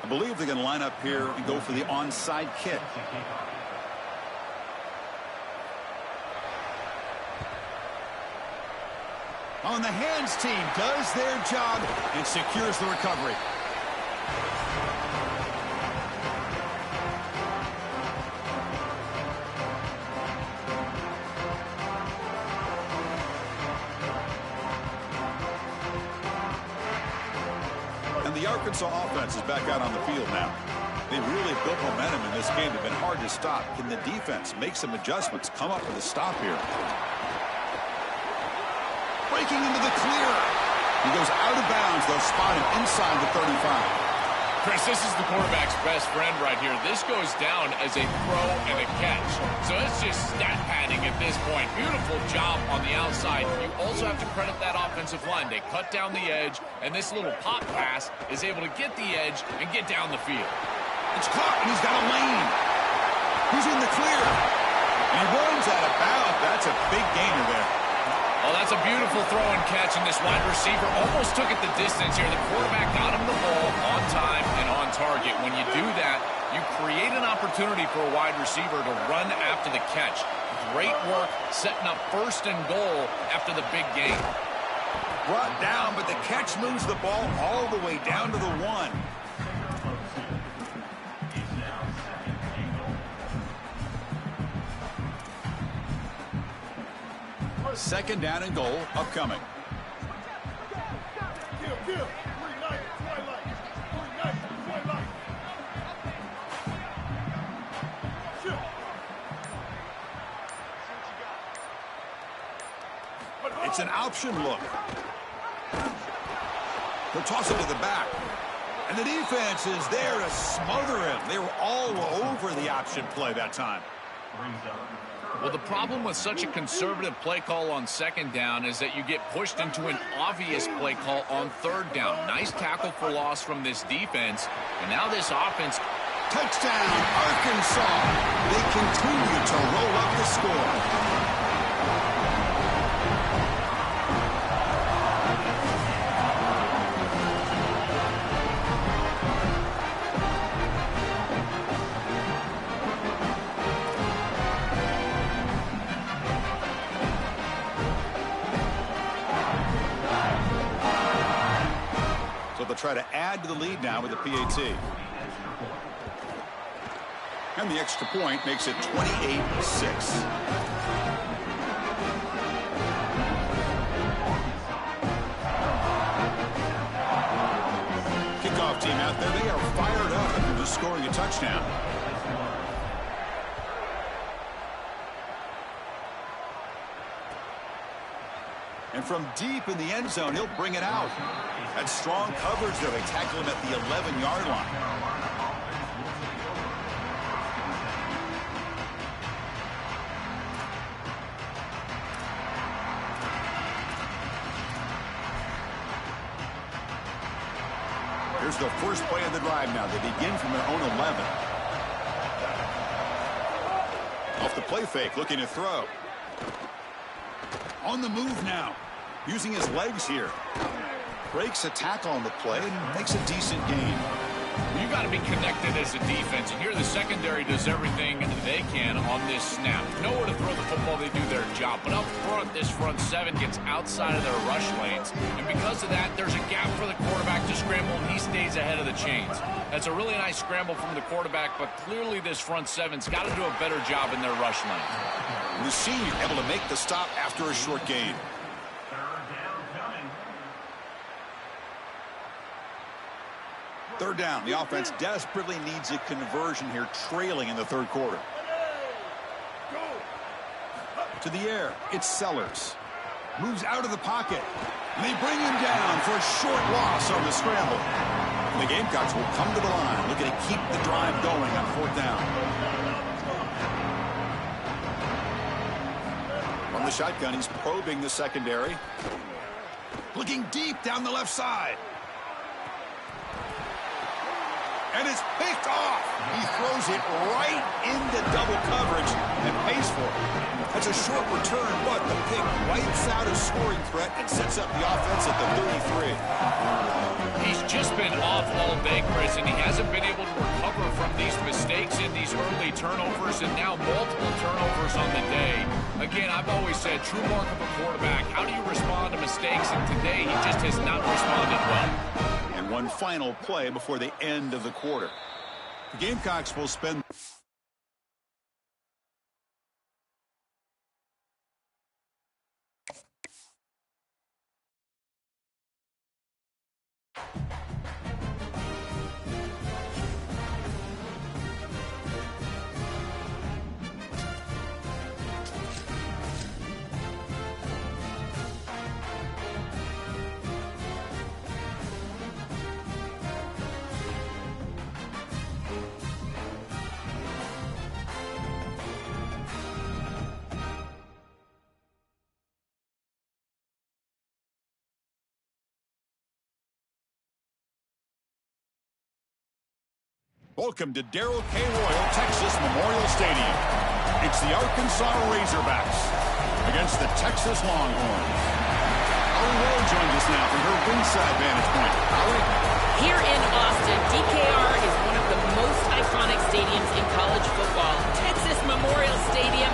I believe they're going to line up here and go for the onside kick. On the hands team does their job and secures the recovery. And the Arkansas offense is back out on the field now. They've really built momentum in this game. They've been hard to stop. Can the defense make some adjustments, come up with a stop here? Breaking into the clear. He goes out of bounds. They'll spot him inside the 35. Chris, this is the quarterback's best friend right here. This goes down as a throw and a catch. So it's just stat padding at this point. Beautiful job on the outside. You also have to credit that offensive line. They cut down the edge, and this little pop pass is able to get the edge and get down the field. It's caught, and he's got a lane. He's in the clear. And he runs out of bounds. That's a big gainer there. Well, that's a beautiful throw and catch, and this wide receiver almost took it the distance here. The quarterback got him the ball on time and on target. When you do that, You create an opportunity for a wide receiver to run after the catch. Great work setting up 1st and goal after the big gain. Brought down, but the catch moves the ball all the way down to the 1. Second down and goal upcoming. It's an option look. They'll toss it to the back. And the defense is there to smother him. They were all over the option play that time. Well, the problem with such a conservative play call on 2nd down is that you get pushed into an obvious play call on 3rd down. Nice tackle for loss from this defense. And now this offense. Touchdown, Arkansas. They continue to roll up the score. They'll try to add to the lead now with the PAT. And the extra point makes it 28-6. Kickoff team out there, they are fired up after just scoring a touchdown. And from deep in the end zone, he'll bring it out. That's strong coverage there. They tackle him at the 11-yard line. Here's the first play of the drive now. They begin from their own 11. Off the play fake, looking to throw. On the move now, using his legs here. Breaks a tackle on the play and makes a decent gain. You got to be connected as a defense, and here the secondary does everything they can on this snap. Nowhere to throw the football, they do their job. But up front, this front 7 gets outside of their rush lanes, and because of that, there's a gap for the quarterback to scramble, and he stays ahead of the chains. That's a really nice scramble from the quarterback, but clearly this front 7's got to do a better job in their rush lane. The senior able to make the stop after a short gain. Third down. The offense desperately needs a conversion here, trailing in the 3rd quarter. To the air. It's Sellers. Moves out of the pocket. And they bring him down for a short loss on the scramble. And the Gamecocks will come to the line, looking to keep the drive going on 4th down. From the shotgun, he's probing the secondary. Looking deep down the left side. And it's picked off. He throws it right into double coverage and pays for it. That's a short return, but the pick wipes out a scoring threat and sets up the offense at the 33. He's just been off all day, Chris, and he hasn't been able to recover from these mistakes in these early turnovers and now multiple turnovers on the day. Again, I've always said, true mark of a quarterback, how do you respond to mistakes? And today, he just has not responded well. And one final play before the end of the quarter. The Gamecocks will spend... Welcome to Darrell K. Royal, Texas Memorial Stadium. It's the Arkansas Razorbacks against the Texas Longhorns. Holly Rowe joins us now from her ringside vantage point. Holly? Here in Austin, DKR is one of the most iconic stadiums in college football. Texas Memorial Stadium,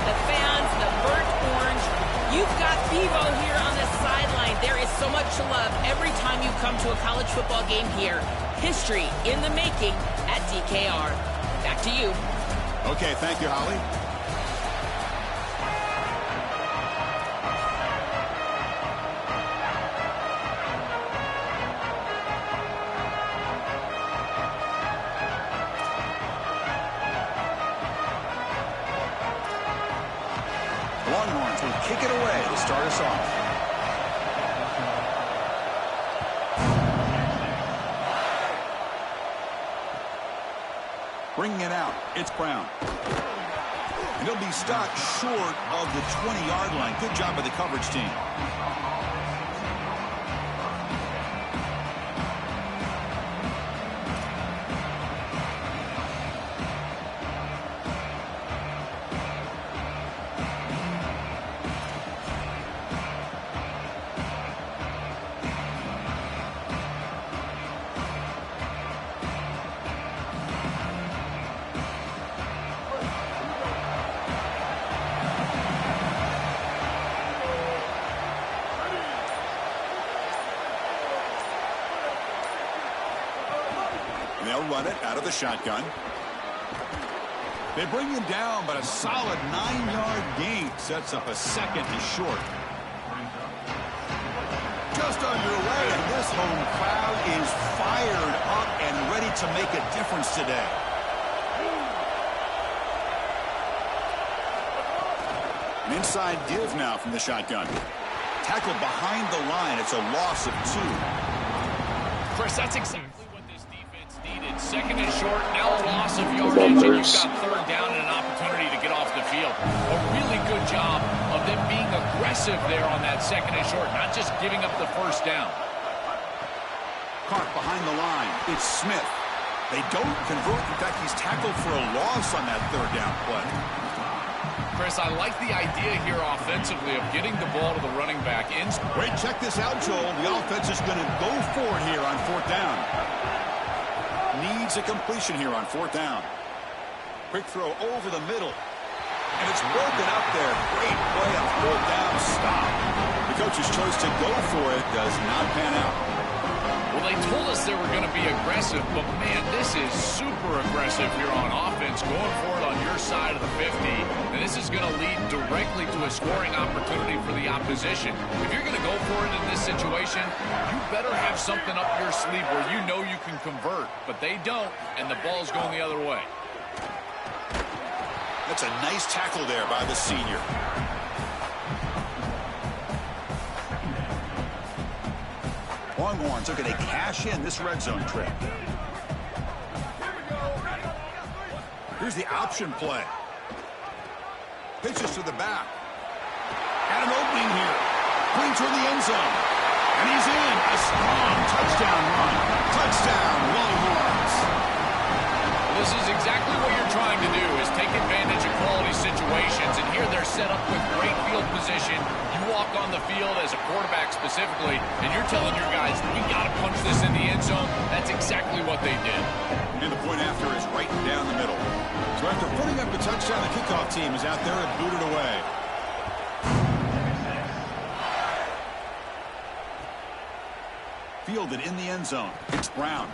the fans, the burnt orange. You've got Bevo here on the sideline. There is so much love every time you come to a college football game here. History in the making at DKR. Back to you. Okay, thank you, Holly. Longhorns will kick it away to start us off. Bringing it out, it's Brown. And he'll be stopped short of the 20-yard line. Good job by the coverage team. They'll run it out of the shotgun. They bring him down, but a solid 9-yard gain sets up a second and short. Just underway, and this home crowd is fired up and ready to make a difference today. An inside give now from the shotgun. Tackled behind the line. It's a loss of 2. Chris, that's exactly what this defense needed. Second and short, now a loss of yardage, and you've got third down and an opportunity to get off the field. A really good job of them being aggressive there on that second and short, not just giving up the first down. Caught behind the line. It's Smith. They don't convert. In fact, he's tackled for a loss on that third down play. Chris, I like the idea here offensively of getting the ball to the running back. Wait, check this out, Joel. The offense is going to go for it here on fourth down. Needs a completion here on fourth down. Quick throw over the middle. And it's broken up there. Great play on fourth down. Stop. The coach's choice to go for it does not pan out. Well, they told us they were going to be aggressive, but, man, this is super aggressive here on offense, going for it on your side of the 50. And this is going to lead directly to a scoring opportunity for the opposition. If you're going to go for it in this situation, you better have something up your sleeve where you know you can convert. But they don't, and the ball's going the other way. That's a nice tackle there by the senior. Longhorns are going to cash in this red zone trip. Here's the option play. Pitches to the back. And an opening here. Clean toward the end zone. And he's in. A strong touchdown run. Touchdown, Longhorns. This is exactly what you're trying to do, is take advantage of quality situations. And here they're set up with great field position. You walk on the field as a quarterback specifically, and you're telling your guys, we got to punch this in the end zone. That's exactly what they did. And the point after is right down the middle. So after putting up the touchdown, the kickoff team is out there and booted away. Fielded in the end zone. It's Brown.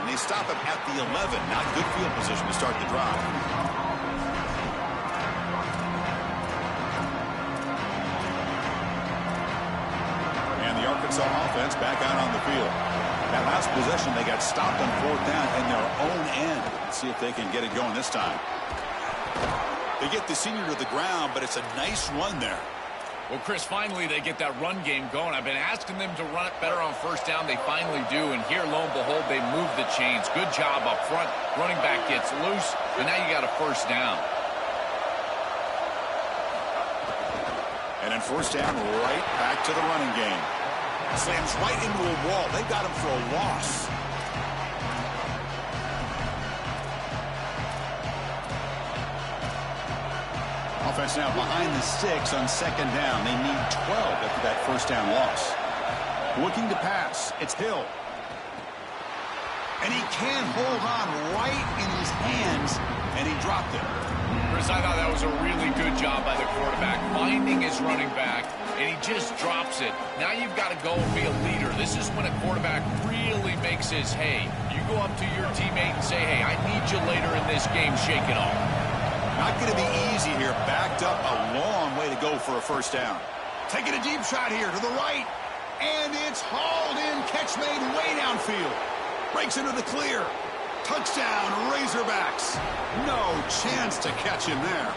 And they stop him at the 11. Not good field position to start the drive. And the Arkansas offense back out on the field. That last possession, they got stopped on fourth down in their own end. Let's see if they can get it going this time. They get the senior to the ground, but it's a nice run there. Well, Chris, finally they get that run game going. I've been asking them to run it better on first down. They finally do, and here, lo and behold, they move the chains. Good job up front. Running back gets loose, but now you got a first down. And then first down, right back to the running game. Slams right into a wall. They got him for a loss. Offense now behind the 6 on second down. They need 12 after that first down loss. Looking to pass. It's Hill. And he can't hold on right in his hands, and he dropped it. Chris, I thought that was a really good job by the quarterback, finding his running back, and he just drops it. Now you've got to go and be a leader. This is when a quarterback really makes his hay. You go up to your teammate and say, hey, I need you later in this game, shake it off. Not going to be easy here. Backed up a long way to go for a first down. Taking a deep shot here to the right. And it's hauled in. Catch made way downfield. Breaks into the clear. Touchdown, Razorbacks. No chance to catch him there.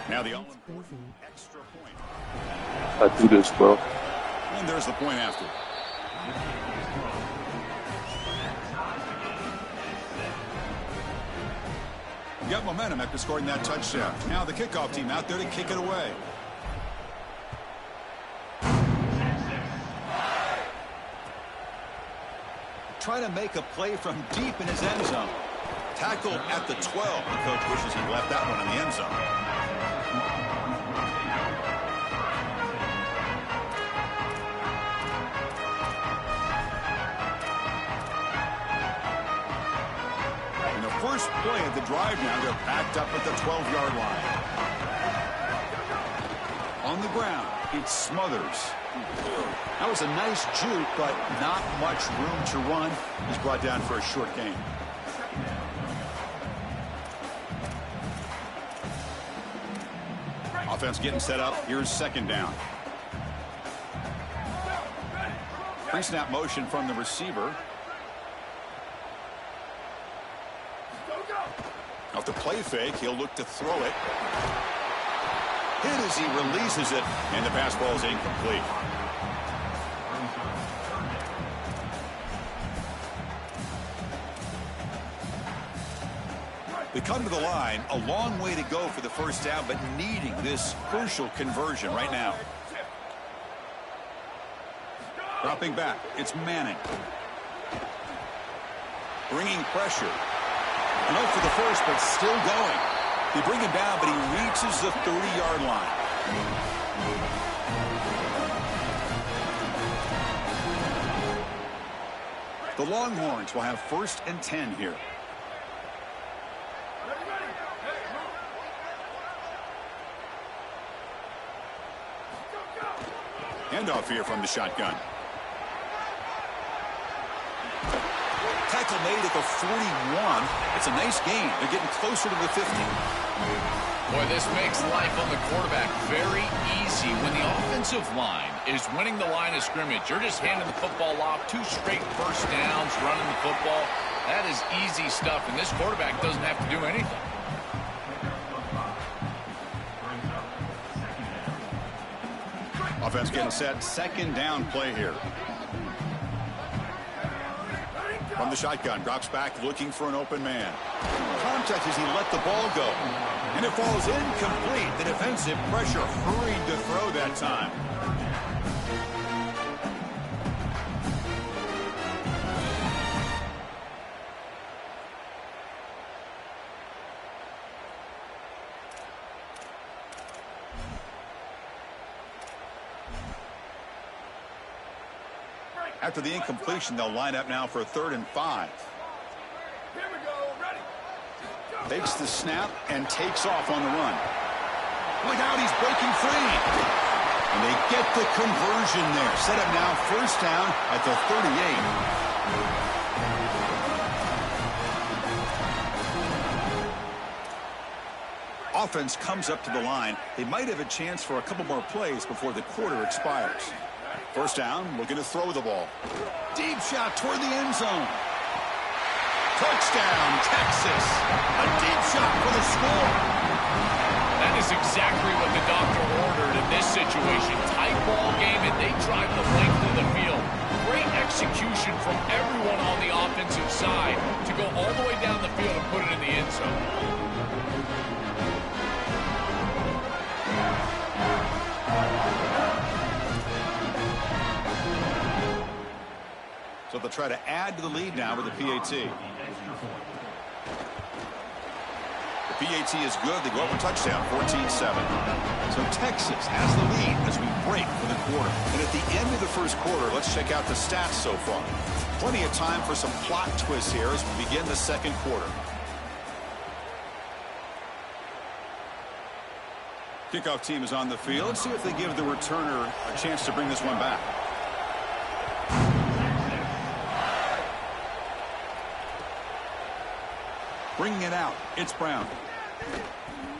Now the extra point. I do this, bro. And there's the point after. Got momentum after scoring that touchdown. Now the kickoff team out there to kick it away. Trying to make a play from deep in his end zone. Tackled at the 12. The coach wishes he left that one in the end zone. First play of the drive now, they're backed up at the 12-yard line. On the ground, it's Smothers. That was a nice juke, but not much room to run. He's brought down for a short gain. Offense getting set up. Here's second down. Pre-snap motion from the receiver. Off the play fake, he'll look to throw it. Hit as he releases it, and the pass ball is incomplete. They come to the line, a long way to go for the first down, but needing this crucial conversion right now. Dropping back, it's Manning. Bringing pressure. Enough for the first, but still going. They bring him down, but he reaches the 30-yard line. The Longhorns will have 1st and 10 here. Handoff here from the shotgun. Tackle made at the 41. It's a nice gain. They're getting closer to the 50. Boy, this makes life on the quarterback very easy. When the offensive line is winning the line of scrimmage, you're just handing the football off. 2 straight first downs, running the football. That is easy stuff, and this quarterback doesn't have to do anything. Offense getting set. Second down play here. From the shotgun, drops back looking for an open man. Contact as he let the ball go. And it falls incomplete. The defensive pressure hurried to throw that time. After the incompletion, they'll line up now for a 3rd and 5. Here we go. Ready. Takes the snap and takes off on the run. Look out, he's breaking free. And they get the conversion there. Set up now, first down at the 38. Offense comes up to the line. They might have a chance for a couple more plays before the quarter expires. First down, looking to throw the ball. Deep shot toward the end zone. Touchdown, Texas. A deep shot for the score. That is exactly what the doctor ordered in this situation. Tight ball game, and they drive the length of the field. Great execution from everyone on the offensive side to go all the way down the field and put it in the end zone. So they'll try to add to the lead now with the PAT. The PAT is good. They go up a touchdown, 14-7. So Texas has the lead as we break for the quarter. And at the end of the first quarter, let's check out the stats so far. Plenty of time for some plot twists here as we begin the second quarter. Kickoff team is on the field. Let's see if they give the returner a chance to bring this one back. Bringing it out, it's Brown.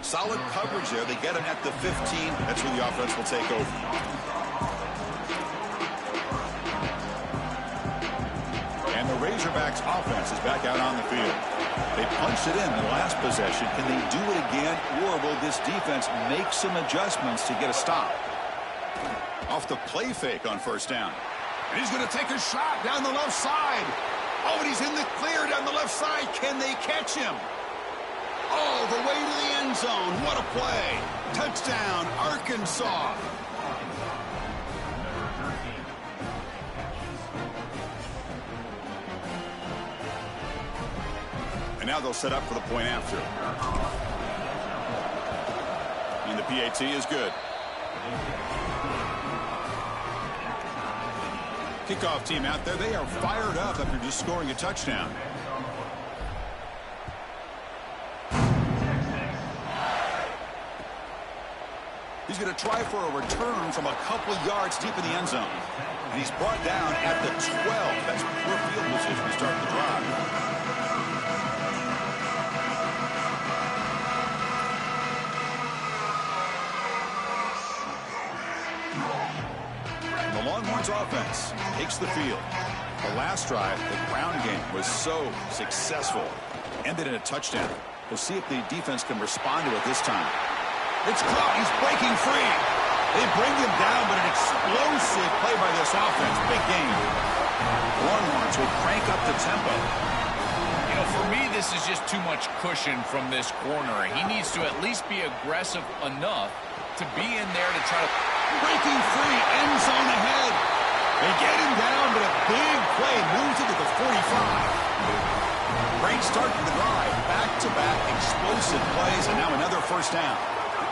Solid coverage there. They get him at the 15. That's where the offense will take over. And the Razorbacks offense is back out on the field. They punched it in the last possession. Can they do it again, or will this defense make some adjustments to get a stop? Off the play fake on first down. And he's going to take a shot down the left side. Oh, but he's in the clear down the left side. Can they catch him? All the way to the end zone. What a play. Touchdown, Arkansas. And now they'll set up for the point after. And the PAT is good. Kickoff team out there. They are fired up after just scoring a touchdown. He's going to try for a return from a couple yards deep in the end zone. And he's brought down at the 12. That's poor field position to start the drive. And the Longhorns offense takes the field. The last drive, the ground game was so successful. Ended in a touchdown. We'll see if the defense can respond to it this time. It's caught. He's breaking free. They bring him down, but an explosive play by this offense. Big game. Longhorns will crank up the tempo. You know, for me, this is just too much cushion from this corner. He needs to at least be aggressive enough to be in there to try to... Breaking free. End zone ahead. They get him down, but a big play moves it to the 45. Great start to the drive. Back-to-back explosive plays, and now another first down.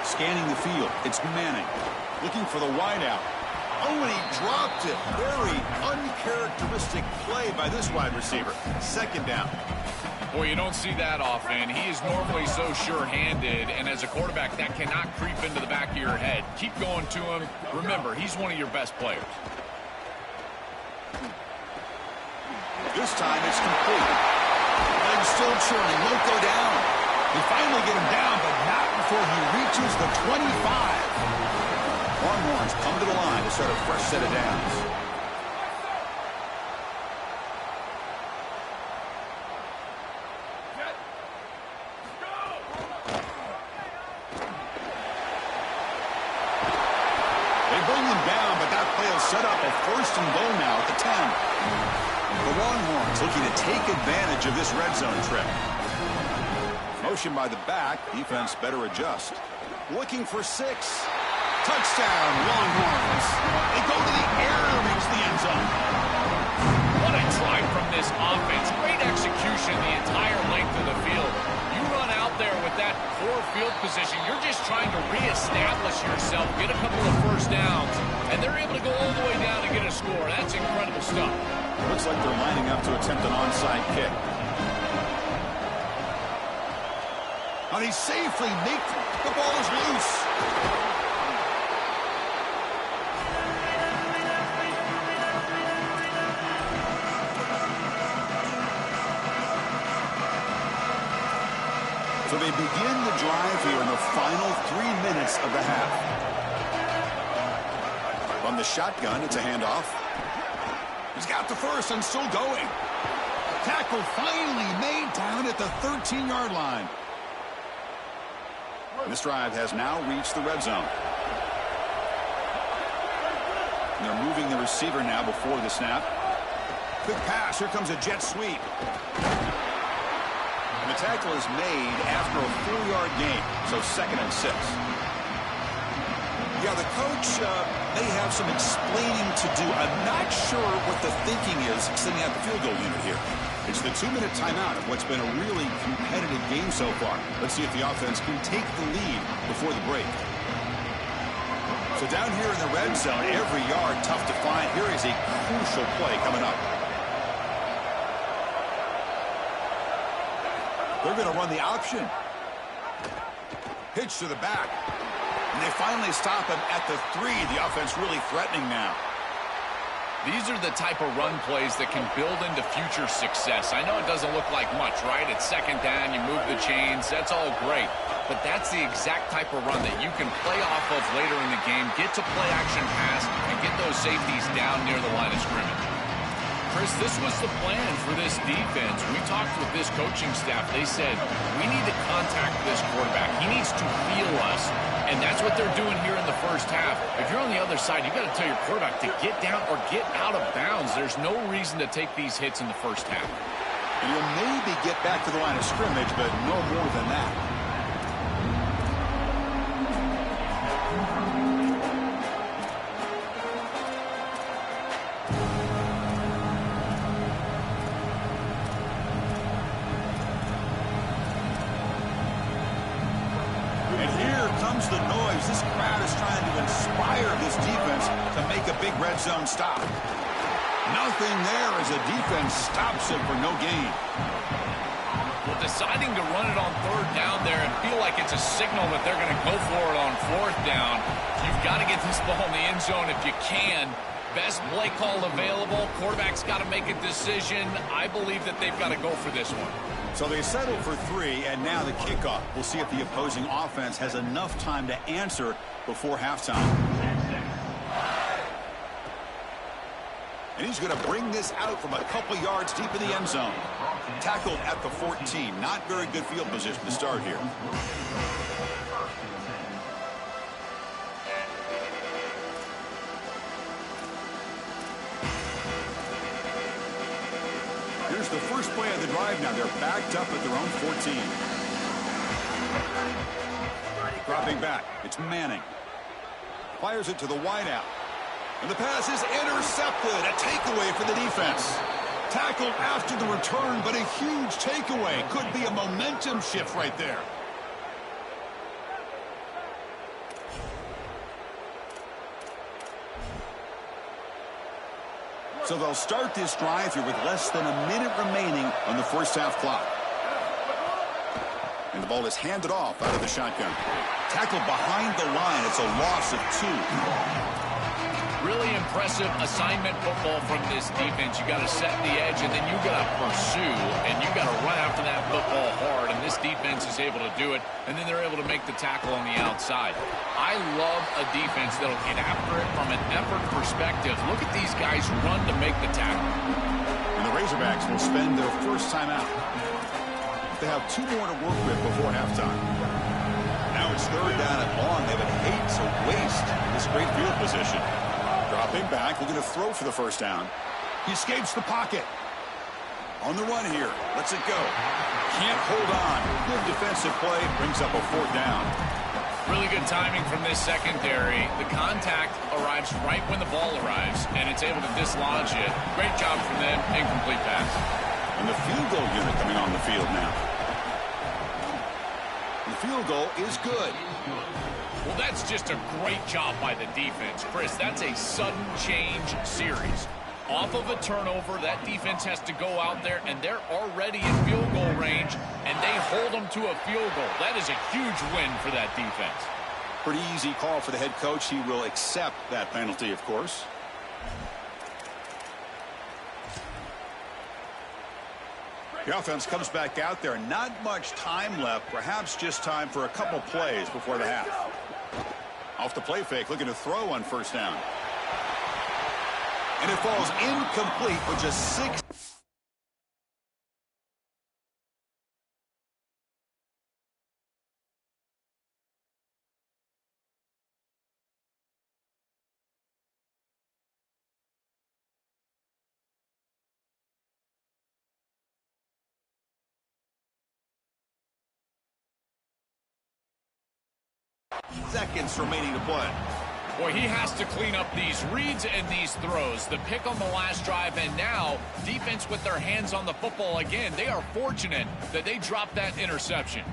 Scanning the field, it's Manning. Looking for the wideout. Oh, and he dropped it. Very uncharacteristic play by this wide receiver. Second down. Boy, you don't see that often. He is normally so sure-handed, and as a quarterback, that cannot creep into the back of your head. Keep going to him. Remember, he's one of your best players. This time it's complete. Legs still churning, won't go down. They finally get him down, but not before he reaches the 25. Longhorns come to the line to start a fresh set of downs. They bring him down, but that play will set up a first and goal now at the 10. The Longhorns looking to take advantage of this red zone trip. Motion by the back. Defense better adjust. Looking for 6. Touchdown, Longhorns. They go to the air to reach the end zone. What a drive from this offense. Great execution the entire length of the field. You run out there with that poor field position. You're just trying to reestablish yourself, get a couple of first downs, and they're able to go all the way down and get a score. That's incredible stuff. Looks like they're lining up to attempt an onside kick. And he safely nicked. The ball is loose. So they begin the drive here in the final 3 minutes of the half. From the shotgun, it's a handoff. He's got the first and still going. Tackle finally made down at the 13-yard line. This drive has now reached the red zone. And they're moving the receiver now before the snap. Quick pass. Here comes a jet sweep. And the tackle is made after a 4-yard gain. So 2nd and 6. Yeah, the coach may have some explaining to do. I'm not sure what the thinking is sitting at the field goal unit here. It's the 2-minute timeout of what's been a really competitive game so far. Let's see if the offense can take the lead before the break. So down here in the red zone, every yard tough to find. Here is a crucial play coming up. They're going to run the option. Pitch to the back. And they finally stop him at the 3. The offense really threatening now. These are the type of run plays that can build into future success. I know it doesn't look like much, right? It's second down, you move the chains, that's all great. But that's the exact type of run that you can play off of later in the game, get to play action pass, and get those safeties down near the line of scrimmage. Chris, this was the plan for this defense. We talked with this coaching staff. They said, we need to contact this quarterback. He needs to feel us. And that's what they're doing here in the first half. If you're on the other side, you've got to tell your quarterback to get down or get out of bounds. There's no reason to take these hits in the first half. And you'll maybe get back to the line of scrimmage, but no more than that. The noise. This crowd is trying to inspire this defense to make a big red zone stop. Nothing there as the defense stops it for no gain. Well, deciding to run it on third down there and feel like it's a signal that they're going to go for it on fourth down. You've got to get this ball in the end zone if you can. Best play call available. Quarterback's got to make a decision. I believe that they've got to go for this one. So they settled for 3, and now the kickoff. We'll see if the opposing offense has enough time to answer before halftime. And he's going to bring this out from a couple yards deep in the end zone. Tackled at the 14. Not very good field position to start here. Here's the first play of the drive now. They're backed up at their own 14. Dropping back. It's Manning. Fires it to the wideout. And the pass is intercepted. A takeaway for the defense. Tackled after the return, but a huge takeaway. Could be a momentum shift right there. So they'll start this drive here with less than a minute remaining on the first half clock. And the ball is handed off out of the shotgun. Tackled behind the line. It's a loss of 2. Really impressive assignment football from this defense. You got to set the edge, and then you got to pursue, and you got to run after that football hard. And this defense is able to do it, and then they're able to make the tackle on the outside. I love a defense that'll get after it from an effort perspective. Look at these guys run to make the tackle. And the Razorbacks will spend their first time out. They have 2 more to work with before halftime. Now it's third down and long. They would hate to waste this great field position. Dropping back, looking to throw for the first down. He escapes the pocket. On the run here. Lets it go. Can't hold on. Good defensive play. Brings up a 4th down. Really good timing from this secondary. The contact arrives right when the ball arrives, and it's able to dislodge it. Great job from them. Incomplete pass. And the field goal unit coming on the field now. The field goal is good. Well, that's just a great job by the defense. Chris, that's a sudden change series. Off of a turnover, that defense has to go out there, and they're already in field goal range, and they hold them to a field goal. That is a huge win for that defense. Pretty easy call for the head coach. He will accept that penalty, of course. The offense comes back out there. Not much time left. Perhaps just time for a couple plays before the half. Off the play fake, looking to throw on first down. And it falls incomplete with just 6. Seconds remaining to play. Boy, he has to clean up these reads and these throws. The pick on the last drive, and now defense with their hands on the football again. They are fortunate that they dropped that interception.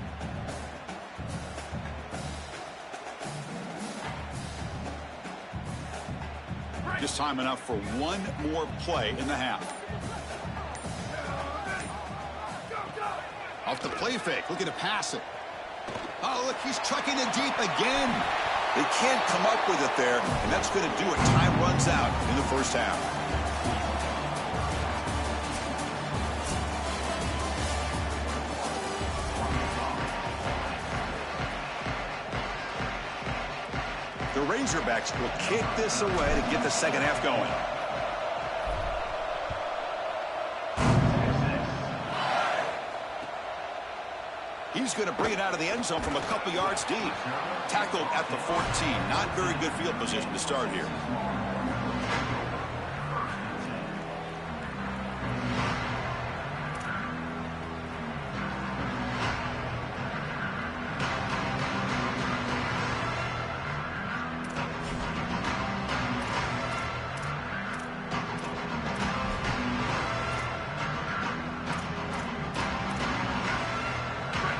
Just time enough for one more play in the half. Off the play fake, looking to pass it. Oh, look, he's trucking it deep again. They can't come up with it there, and that's going to do it. Time runs out in the first half. The Razorbacks will kick this away to get the second half going. He's going to bring it out of the end zone from a couple yards deep. Tackled at the 14. Not very good field position to start here.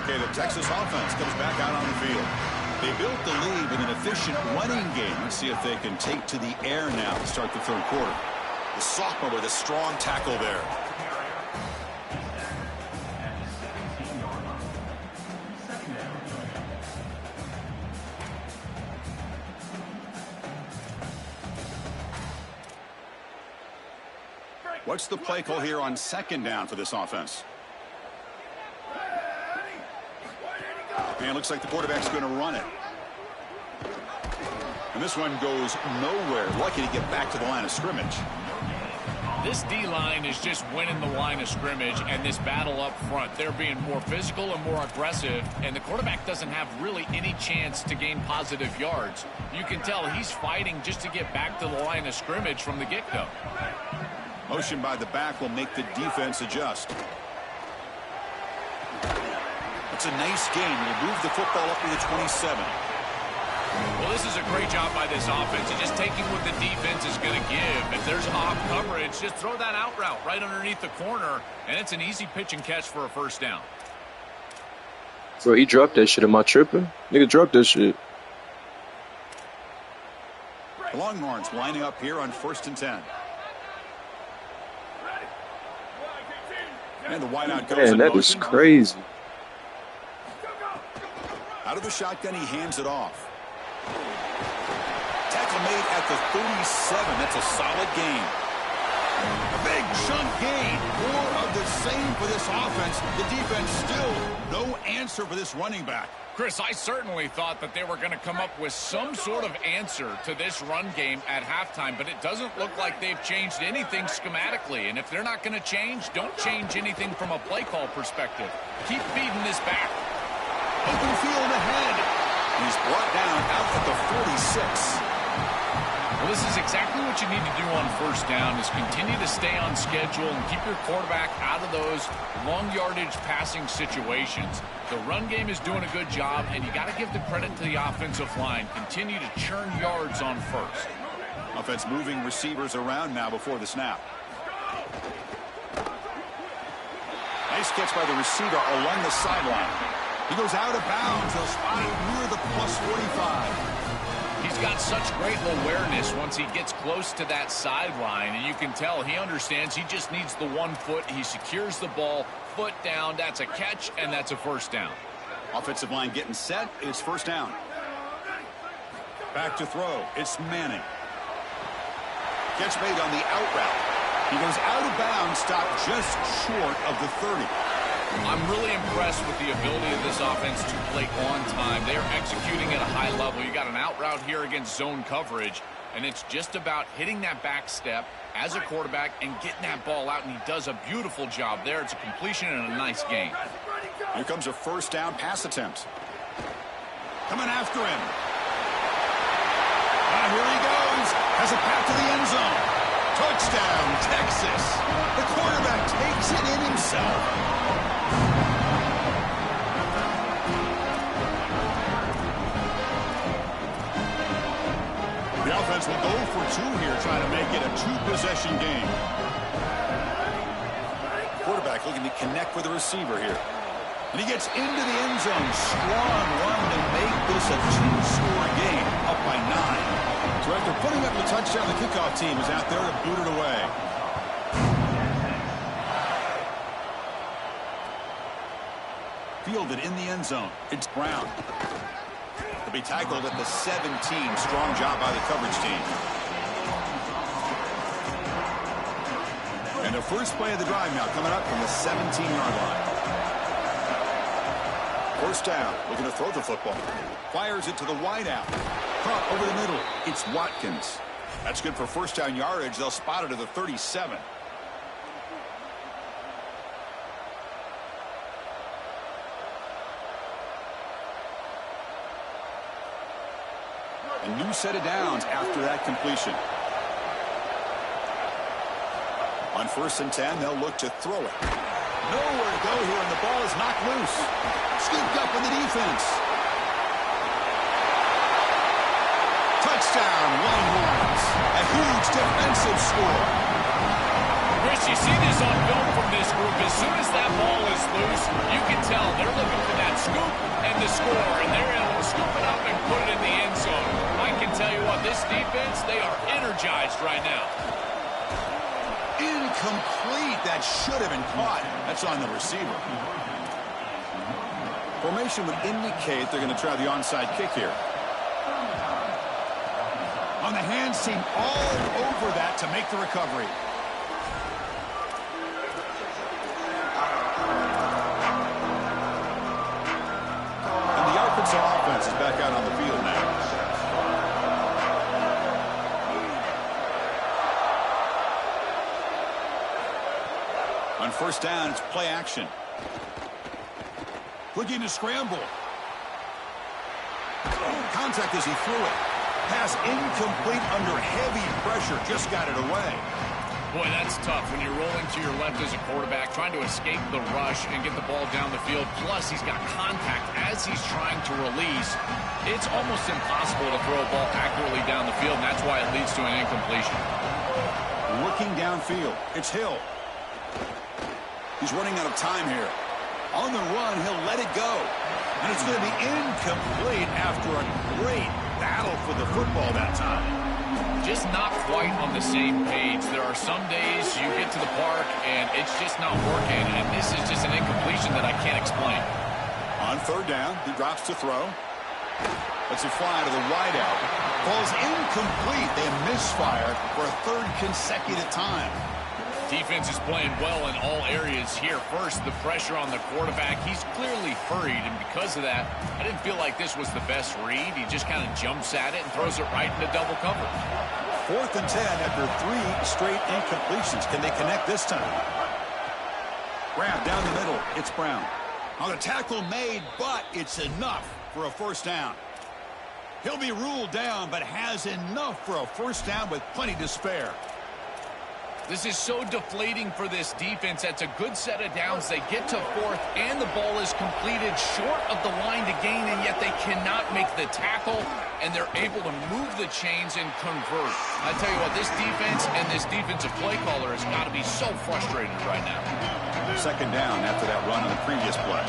The Texas offense comes back out on the field. They built the lead with an efficient running game. Let's see if they can take to the air now to start the third quarter. The sophomore with a strong tackle there. What's the play call here on second down for this offense? And it looks like the quarterback's going to run it. And this one goes nowhere. Lucky to get back to the line of scrimmage. This D-line is just winning the line of scrimmage and this battle up front. They're being more physical and more aggressive, and the quarterback doesn't have really any chance to gain positive yards. You can tell he's fighting just to get back to the line of scrimmage from the get-go. Motion by the back will make the defense adjust. It's a nice game. We'll move the football up to the 27. Well, this is a great job by this offense. Just taking what the defense is going to give. If there's off coverage, just throw that out route right underneath the corner, and it's an easy pitch and catch for a first down. Bro, he dropped that shit. Am I tripping? Nigga dropped that shit. Longhorns lining up here on 1st and 10. And the wideout goes. Man, that is crazy. Out of the shotgun, he hands it off. Tackle made at the 37. That's a solid gain. A big chunk gain. More of the same for this offense. The defense still no answer for this running back. Chris, I certainly thought that they were going to come up with some sort of answer to this run game at halftime, but it doesn't look like they've changed anything schematically. And if they're not going to change, don't change anything from a play call perspective. Keep feeding this back. Open field ahead. He's brought down out at the 46. Well, this is exactly what you need to do on first down is continue to stay on schedule and keep your quarterback out of those long yardage passing situations. The run game is doing a good job, and you got to give the credit to the offensive line. Continue to churn yards on first. Offense moving receivers around now before the snap. Nice catch by the receiver along the sideline. He goes out of bounds. He'll spot it near the plus 45. He's got such great awareness once he gets close to that sideline, and you can tell he understands he just needs the 1 foot. He secures the ball, foot down. That's a catch, and that's a first down. Offensive line getting set. It's first down. Back to throw. It's Manning. Catch made on the out route. He goes out of bounds, stopped just short of the 30. I'm really impressed with the ability of this offense to play on time. They are executing at a high level. You got an out route here against zone coverage, and it's just about hitting that back step as a quarterback and getting that ball out, and he does a beautiful job there. It's a completion and a nice game. Here comes a first down pass attempt. Coming after him. And here he goes. Has a path to the end zone. Touchdown, Texas. The quarterback takes it in himself. quarterback looking to connect with the receiver here. And he gets into the end zone. Strong run to make this a 2-score game, up by 9. So after putting up the touchdown, the kickoff team is out there to boot it away. Fielded in the end zone. It's Brown. He'll be tackled at the 17. Strong job by the coverage team. And the first play of the drive now coming up from the 17-yard line. First down, looking to throw the football. Fires it to the wideout. Caught over the middle. It's Watkins. That's good for first down yardage. They'll spot it at the 37. A new set of downs after that completion. On 1st and 10, they'll look to throw it. Nowhere to go here, and the ball is knocked loose. Scooped up in the defense. Touchdown, Longhorns. A huge defensive score. Chris, you see this on film from this group. As soon as that ball is loose, you can tell they're looking for that scoop and the score, and they're able to scoop it up and put it in the end zone. I can tell you what, this defense, they are energized right now. Incomplete. That should have been caught. That's on the receiver. Formation would indicate they're going to try the onside kick here. On the hands team, all over that to make the recovery. And the Arkansas offense is back out on the field now. On 1st down, it's play action. Looking to scramble. Contact as he threw it. Pass incomplete under heavy pressure. Just got it away. Boy, that's tough when you're rolling to your left as a quarterback, trying to escape the rush and get the ball down the field. Plus, he's got contact as he's trying to release. It's almost impossible to throw a ball accurately down the field, and that's why it leads to an incompletion. Looking downfield. It's Hill. He's running out of time here. On the run, he'll let it go. And it's going to be incomplete after a great battle for the football that time. Just not quite on the same page. There are some days you get to the park and it's just not working, and this is just an incompletion that I can't explain. On 3rd down, he drops to throw. Lets it fly to the wideout. Falls incomplete. They misfire for a 3rd consecutive time. Defense is playing well in all areas here. First, the pressure on the quarterback. He's clearly hurried, and because of that, I didn't feel like this was the best read. He just kind of jumps at it and throws it right into double coverage. 4th and 10 after 3 straight incompletions. Can they connect this time? Grab down the middle. It's Brown. On the tackle made, but it's enough for a 1st down. He'll be ruled down, but has enough for a 1st down with plenty to spare. This is so deflating for this defense. That's a good set of downs. They get to 4th, and the ball is completed short of the line to gain, and yet they cannot make the tackle, and they're able to move the chains and convert. I tell you what, this defense and this defensive play caller has got to be so frustrated right now. 2nd down after that run on the previous play.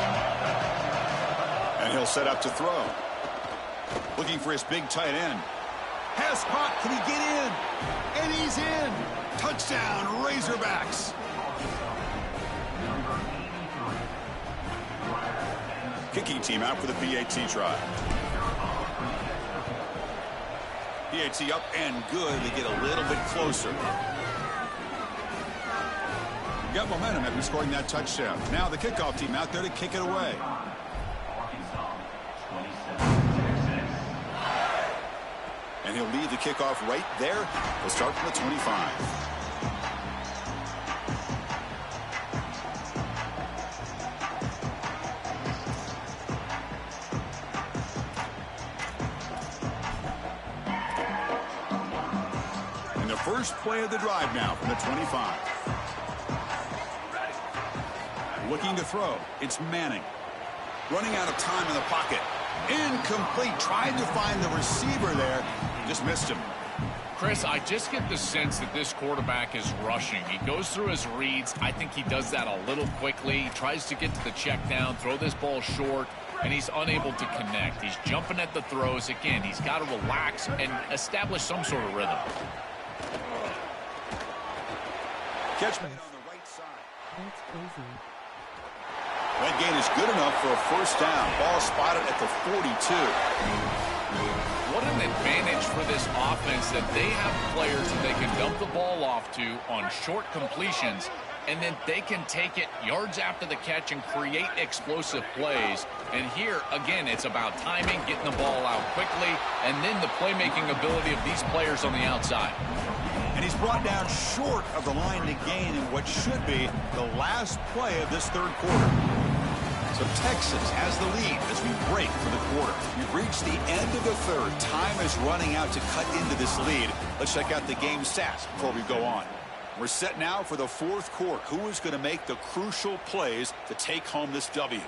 And he'll set up to throw. Looking for his big tight end. Pass caught. Can he get in? And he's in. Touchdown, Razorbacks. Kicking team out for the PAT try. PAT up and good. They get a little bit closer. Got momentum after scoring that touchdown. Now the kickoff team out there to kick it away. And he'll lead the kickoff right there. He'll start from the 25. And the first play of the drive now from the 25. Looking to throw. It's Manning. Running out of time in the pocket. Incomplete. Tried to find the receiver there. Just missed him. Chris, I just get the sense that this quarterback is rushing. He goes through his reads. I think he does that a little quickly. He tries to get to the check down, throw this ball short, and he's unable to connect. He's jumping at the throws. Again, he's got to relax and establish some sort of rhythm. Catch made on the right side. That's crazy. That gain is good enough for a first down. Ball spotted at the 42. What an advantage for this offense that they have players that they can dump the ball off to on short completions, and then they can take it yards after the catch and create explosive plays. And here, again, it's about timing, getting the ball out quickly, and then the playmaking ability of these players on the outside. And he's brought down short of the line to gain in what should be the last play of this third quarter. So Texas has the lead as we break for the quarter. We've reached the end of the third. Time is running out to cut into this lead. Let's check out the game stats before we go on. We're set now for the fourth quarter. Who is going to make the crucial plays to take home this W?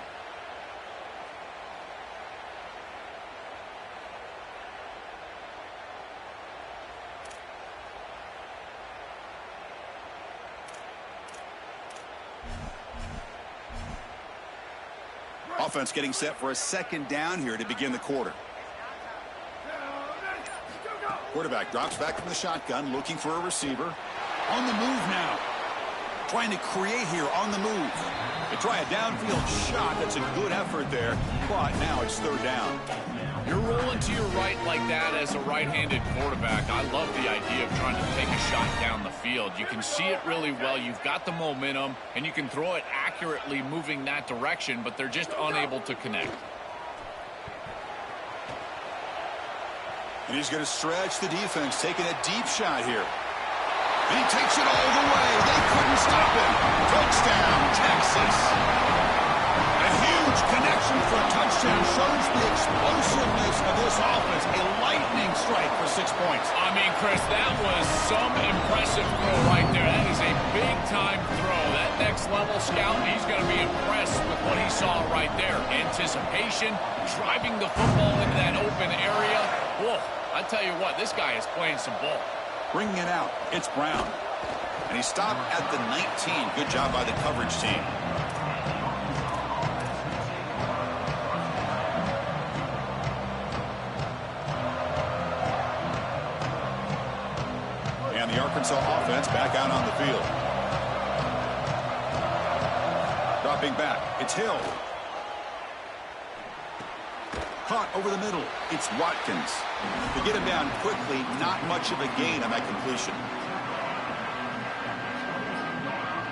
Offense getting set for a second down here to begin the quarter. Quarterback drops back from the shotgun, looking for a receiver. On the move now. Trying to create here on the move. They try a downfield shot. That's a good effort there, but now it's third down. You're rolling to your right like that as a right-handed quarterback. I love the idea of trying to take a shot down the field. You can see it really well. You've got the momentum, and you can throw it accurately moving that direction, but they're just unable to connect. And he's going to stretch the defense, taking a deep shot here. And he takes it all the way. They couldn't stop him. Touchdown, Texas. A huge connection for a touchdown shows the explosiveness of this offense. A lightning strike for 6 points. I mean, Chris, that was some impressive throw right there. That is a big-time throw. That next-level scout, he's going to be impressed with what he saw right there. Anticipation, driving the football into that open area. Whoa, I tell you what, this guy is playing some ball. Bringing it out, it's Brown. And he stopped at the 19. Good job by the coverage team. And the Arkansas offense back out on the field. Dropping back, it's Hill. Caught over the middle. It's Watkins. To get him down quickly, not much of a gain on that completion.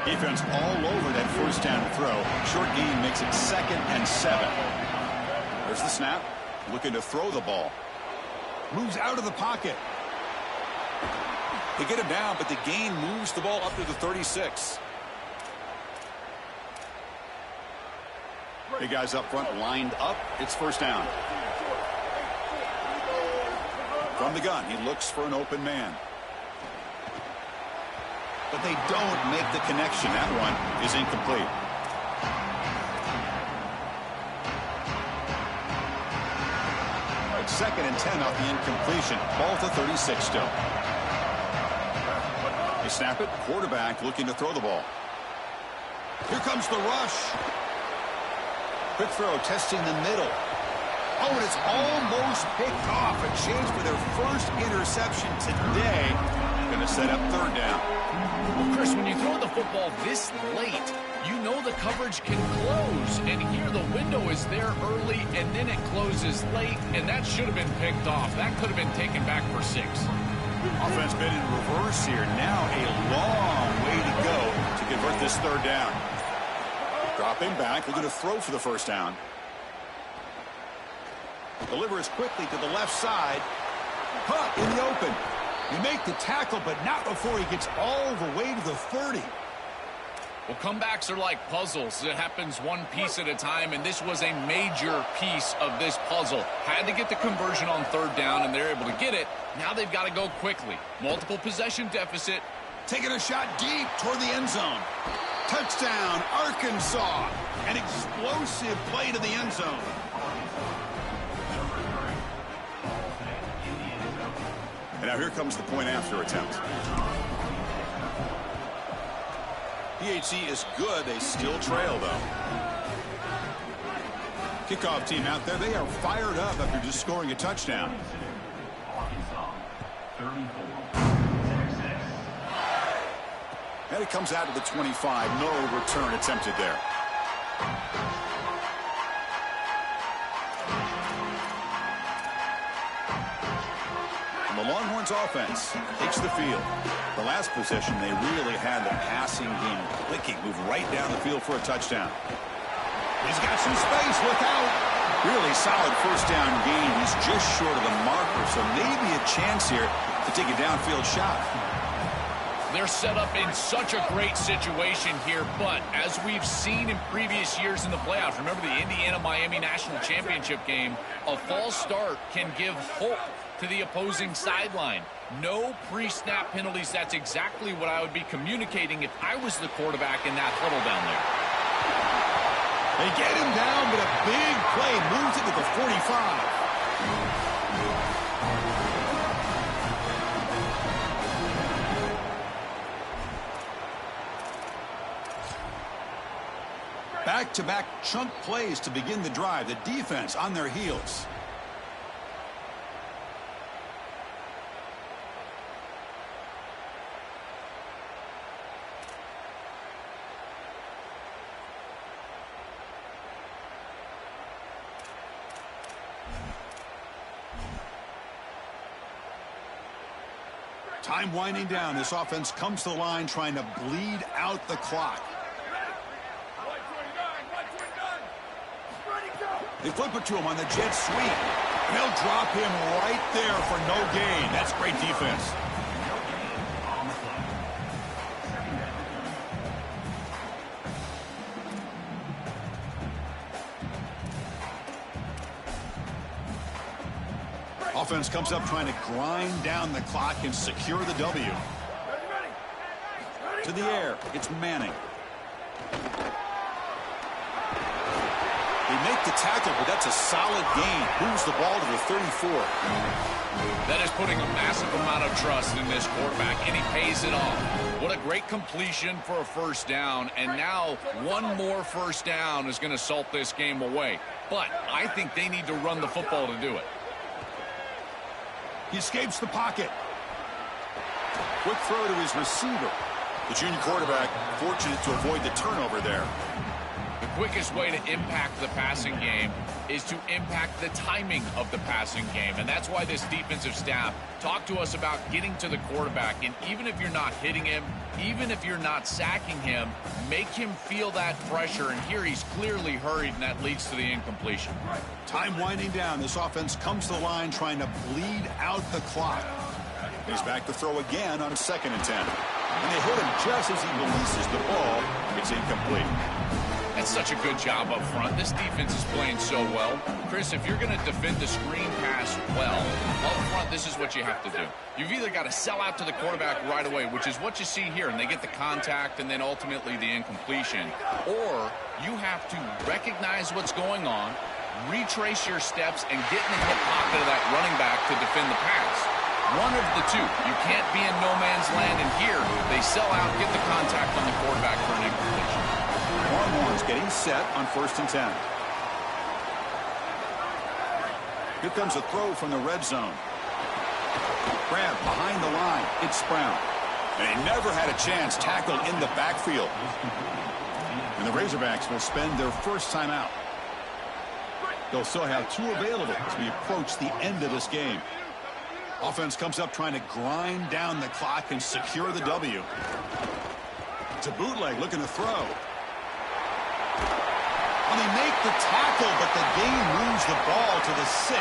Defense all over that first down throw. Short gain makes it 2nd and 7. There's the snap. Looking to throw the ball. Moves out of the pocket. They get him down, but the gain moves the ball up to the 36. Big guys up front lined up. It's first down. From the gun, he looks for an open man. But they don't make the connection. That one is incomplete. It's 2nd and 10 off the incompletion. Ball to 36 still. They snap it. Quarterback looking to throw the ball. Here comes the rush. Quick throw, testing the middle. Oh, and it's almost picked off. A chance for their first interception today. Going to set up third down. Well, Chris, when you throw the football this late, you know the coverage can close. And here the window is there early, and then it closes late, and that should have been picked off. That could have been taken back for 6. Offense been in reverse here. Now a long way to go to convert this third down. Dropping back, looking to throw for the first down. Delivers quickly to the left side. Caught in the open. You make the tackle, but not before he gets all the way to the 30. Well, comebacks are like puzzles. It happens one piece at a time, and this was a major piece of this puzzle. Had to get the conversion on third down, and they're able to get it. Now they've got to go quickly. Multiple possession deficit. Taking a shot deep toward the end zone. Touchdown, Arkansas. An explosive play to the end zone. And now here comes the point after attempt. PHC is good. They still trail, though. Kickoff team out there. They are fired up after just scoring a touchdown. And it comes out to the 25. No return attempted there. And the Longhorns offense takes the field. The last possession, they really had the passing game clicking. Move right down the field for a touchdown. He's got some space. Look out. Really solid first down gain. He's just short of the marker, so maybe a chance here to take a downfield shot. They're set up in such a great situation here, but as we've seen in previous years in the playoffs, remember the Indiana-Miami National Championship game, a false start can give hope to the opposing sideline. No pre-snap penalties. That's exactly what I would be communicating if I was the quarterback in that huddle down there. They get him down, but a big play moves it to the 45. Back-to-back chunk plays to begin the drive. The defense on their heels. Time winding down. This offense comes to the line trying to bleed out the clock. They flip it to him on the jet sweep. And they'll drop him right there for no gain. That's great defense. Offense comes up trying to grind down the clock and secure the W. To the air, it's Manning. They make the tackle, but that's a solid gain. Moves the ball to the 34. That is putting a massive amount of trust in this quarterback, and he pays it off. What a great completion for a first down, and now one more first down is going to salt this game away. But I think they need to run the football to do it. He escapes the pocket. Quick throw to his receiver. The junior quarterback fortunate to avoid the turnover there. The quickest way to impact the passing game is to impact the timing of the passing game. And that's why this defensive staff talked to us about getting to the quarterback. And even if you're not hitting him, even if you're not sacking him, make him feel that pressure. And here he's clearly hurried, and that leads to the incompletion. Time winding down. This offense comes to the line trying to bleed out the clock. He's back to throw again on 2nd and 10. And they hit him just as he releases the ball. It's incomplete. That's such a good job up front. This defense is playing so well. Chris, if you're going to defend the screen pass well, up front, this is what you have to do. You've either got to sell out to the quarterback right away, which is what you see here, and they get the contact and then ultimately the incompletion. Or you have to recognize what's going on, retrace your steps, and get in the hip pocket of that running back to defend the pass. One of the two. You can't be in no man's land, and here they sell out, get the contact on the quarterback for an incompletion. Longhorns getting set on 1st and 10. Here comes a throw from the red zone. Grab behind the line. It's Brown. And he never had a chance tackled in the backfield. And the Razorbacks will spend their first time out. They'll still have 2 available as we approach the end of this game. Offense comes up trying to grind down the clock and secure the W. To bootleg, looking to throw. And they make the tackle, but the gain moves the ball to the 6.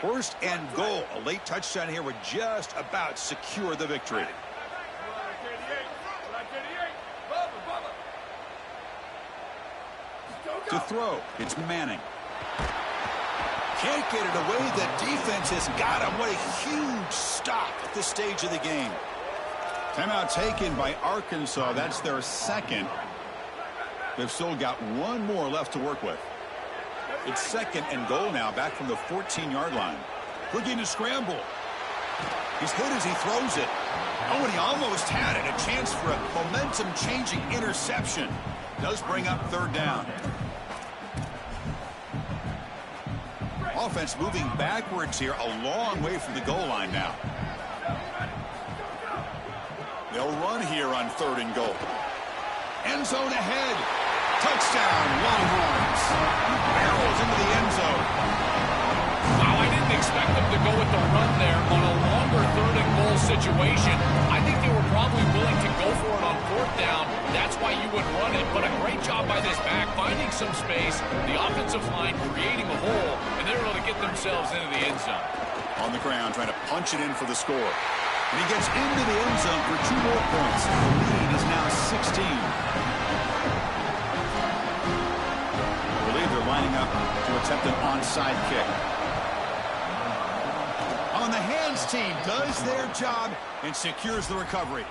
First and goal. A late touchdown here would just about secure the victory. To throw, it's Manning. Can't get it away. The defense has got him. What a huge stop at this stage of the game. Timeout taken by Arkansas. That's their second. They've still got one more left to work with. It's 2nd and goal now, back from the 14-yard line. Looking to scramble. He's hit as he throws it. Oh, and he almost had it. A chance for a momentum-changing interception. Does bring up 3rd down. Offense moving backwards here, a long way from the goal line now. They'll run here on 3rd and goal. End zone ahead. Touchdown, Longhorns. Barrels into the end zone. Wow, I didn't expect them to go with the run there on a longer 3rd and goal situation. I think they were probably willing to go for it on 4th down. That's why you would run it, but a great job by this back, finding some space, the offensive line creating a hole, and they're able to get themselves into the end zone. On the ground, trying to punch it in for the score. And he gets into the end zone for 2 more points. The lead is now 16. I believe they're lining up to attempt an onside kick. On the hands team does their job and secures the recovery.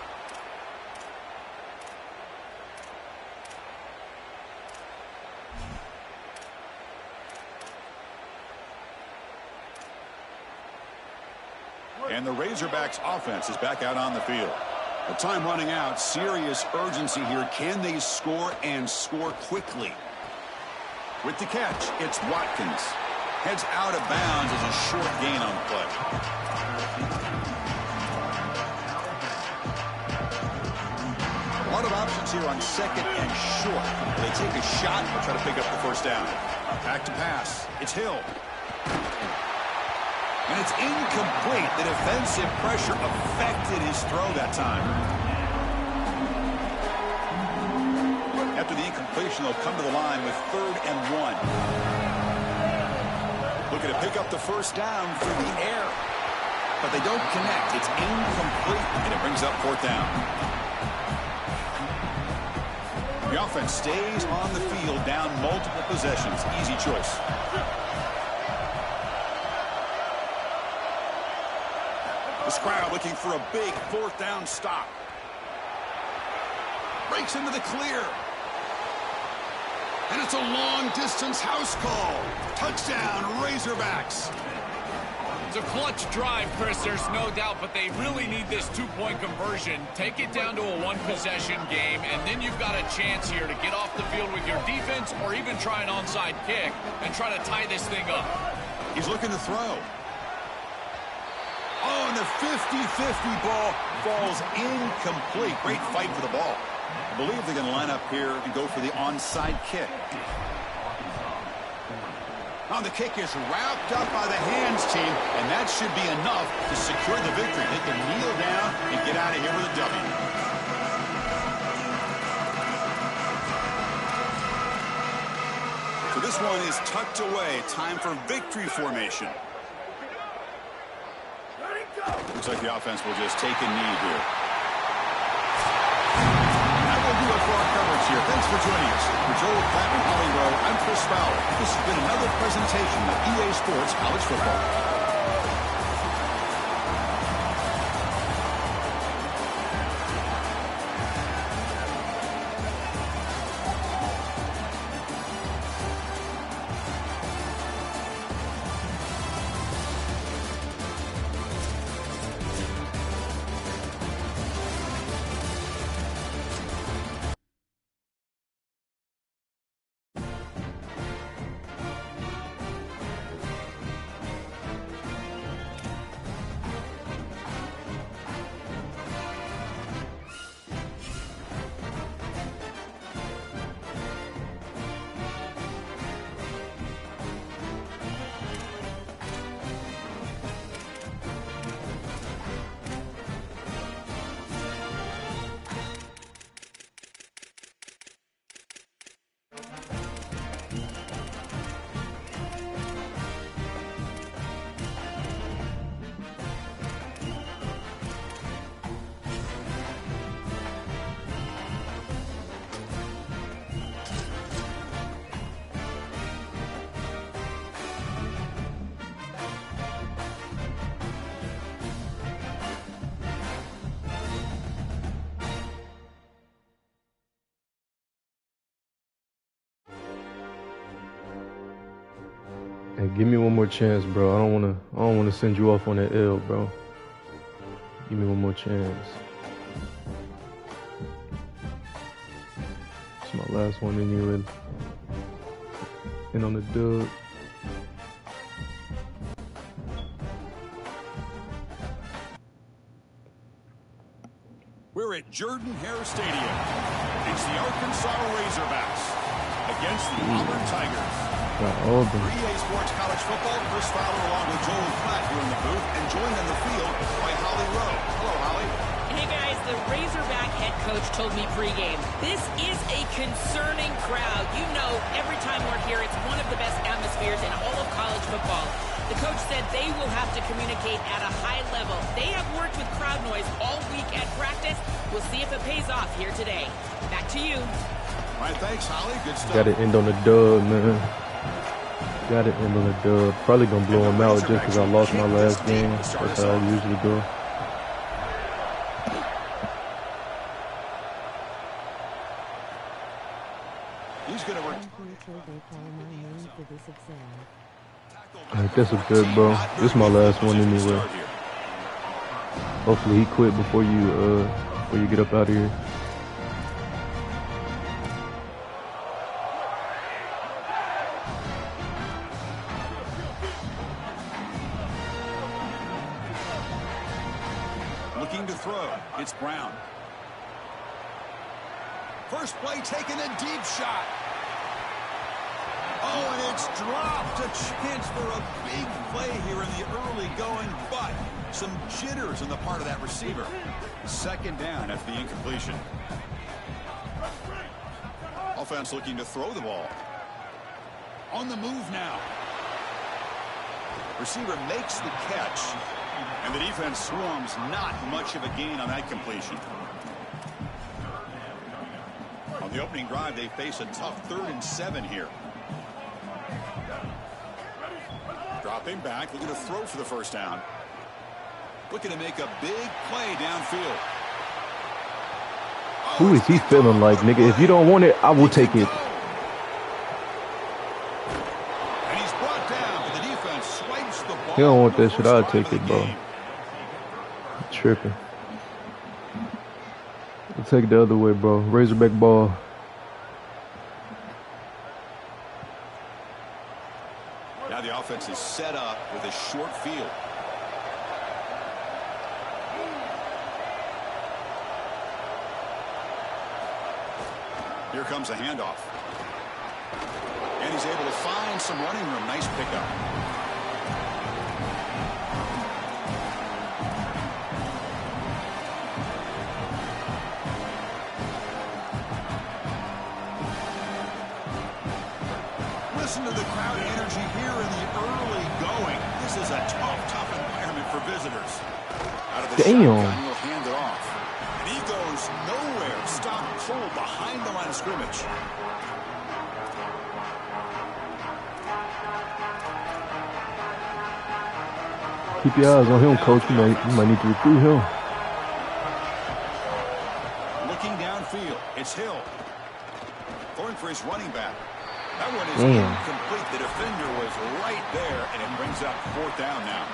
And the Razorbacks offense is back out on the field. The time running out, serious urgency here. Can they score and score quickly? With the catch, it's Watkins. Heads out of bounds as a short gain on the play. A lot of options here on 2nd and short. They take a shot and try to pick up the 1st down. Back to pass. It's Hill. And it's incomplete. The defensive pressure affected his throw that time. After the incompletion, they'll come to the line with 3rd and 1. Looking to pick up the 1st down through the air. But they don't connect. It's incomplete, and it brings up 4th down. The offense stays on the field, down multiple possessions. Easy choice. This crowd looking for a big 4th down stop. Breaks into the clear. And it's a long-distance house call. Touchdown, Razorbacks. It's a clutch drive, Chris, there's no doubt, but they really need this 2-point conversion. Take it down to a 1-possession game, and then you've got a chance here to get off the field with your defense or even try an onside kick and try to tie this thing up. He's looking to throw. Oh, and the 50-50 ball falls incomplete. Great fight for the ball. I believe they're going to line up here and go for the onside kick. Oh, the kick is wrapped up by the hands team, and that should be enough to secure the victory. They can kneel down and get out of here with a W. So this one is tucked away. Time for victory formation. Looks like the offense will just take a knee here. That will do it for our coverage here. Thanks for joining us. For Joel Platt and Holly Rowe, I'm Chris Fowler. This has been another presentation of EA Sports College Football. Hey, give me one more chance, bro. I don't wanna send you off on that L, bro. Give me one more chance. It's my last one anyway. And on the dub. We're at Jordan-Hare Stadium. It's the Arkansas Razorbacks against the Auburn Tigers. Auburn. 3A Sports College Football, Chris Fowler along with Joel Klatt here in the booth, and joined on the field by Holly Rowe. Hello, Holly. Hey guys, the Razorback head coach told me pregame, this is a concerning crowd. You know, every time we're here, it's one of the best atmospheres in all of college football. The coach said they will have to communicate at a high level. They have worked with crowd noise all week at practice. We'll see if it pays off here today. Back to you. All right, thanks, Holly. Good stuff. Got to end on the dub, man. Got to end on the dub. Probably going to blow him out just because I lost my last game. That's how I usually go. He's going to work. That's a good, bro. This is my last one anyway. Hopefully he quit before you get up out of here. Looking to throw. It's Brown. First play taken, a deep shot. Oh, and it's dropped. A chance for a big play here in the early going, but some jitters on the part of that receiver. Second down after the incompletion. Offense looking to throw the ball. On the move now. Receiver makes the catch, and the defense swarms. Not much of a gain on that completion. On the opening drive, they face a tough 3rd and 7 here. Dropping back, looking to throw for the first down. Looking to make a big play downfield. Who is he feeling like, nigga? If you don't want it, I will take it. And he's brought down, but the defense swipes the ball. You don't want that shit, I'll take it, bro. Tripping. I'll take it the other way, bro. Razorback ball. Now the offense is set up with a short field. Here comes a handoff. And he's able to find some running room. Nice pickup. Listen to the crowd energy here in the early going. This is a tough environment for visitors. Out of the shotgun, he'll hand it off. And he goes nowhere. Stop cold behind the line of scrimmage. Keep your eyes on him, coach. You might need to recruit him. Looking downfield, it's Hill. Throwing for his running back. That one is incomplete. The defender was right there, and it brings up 4th down now.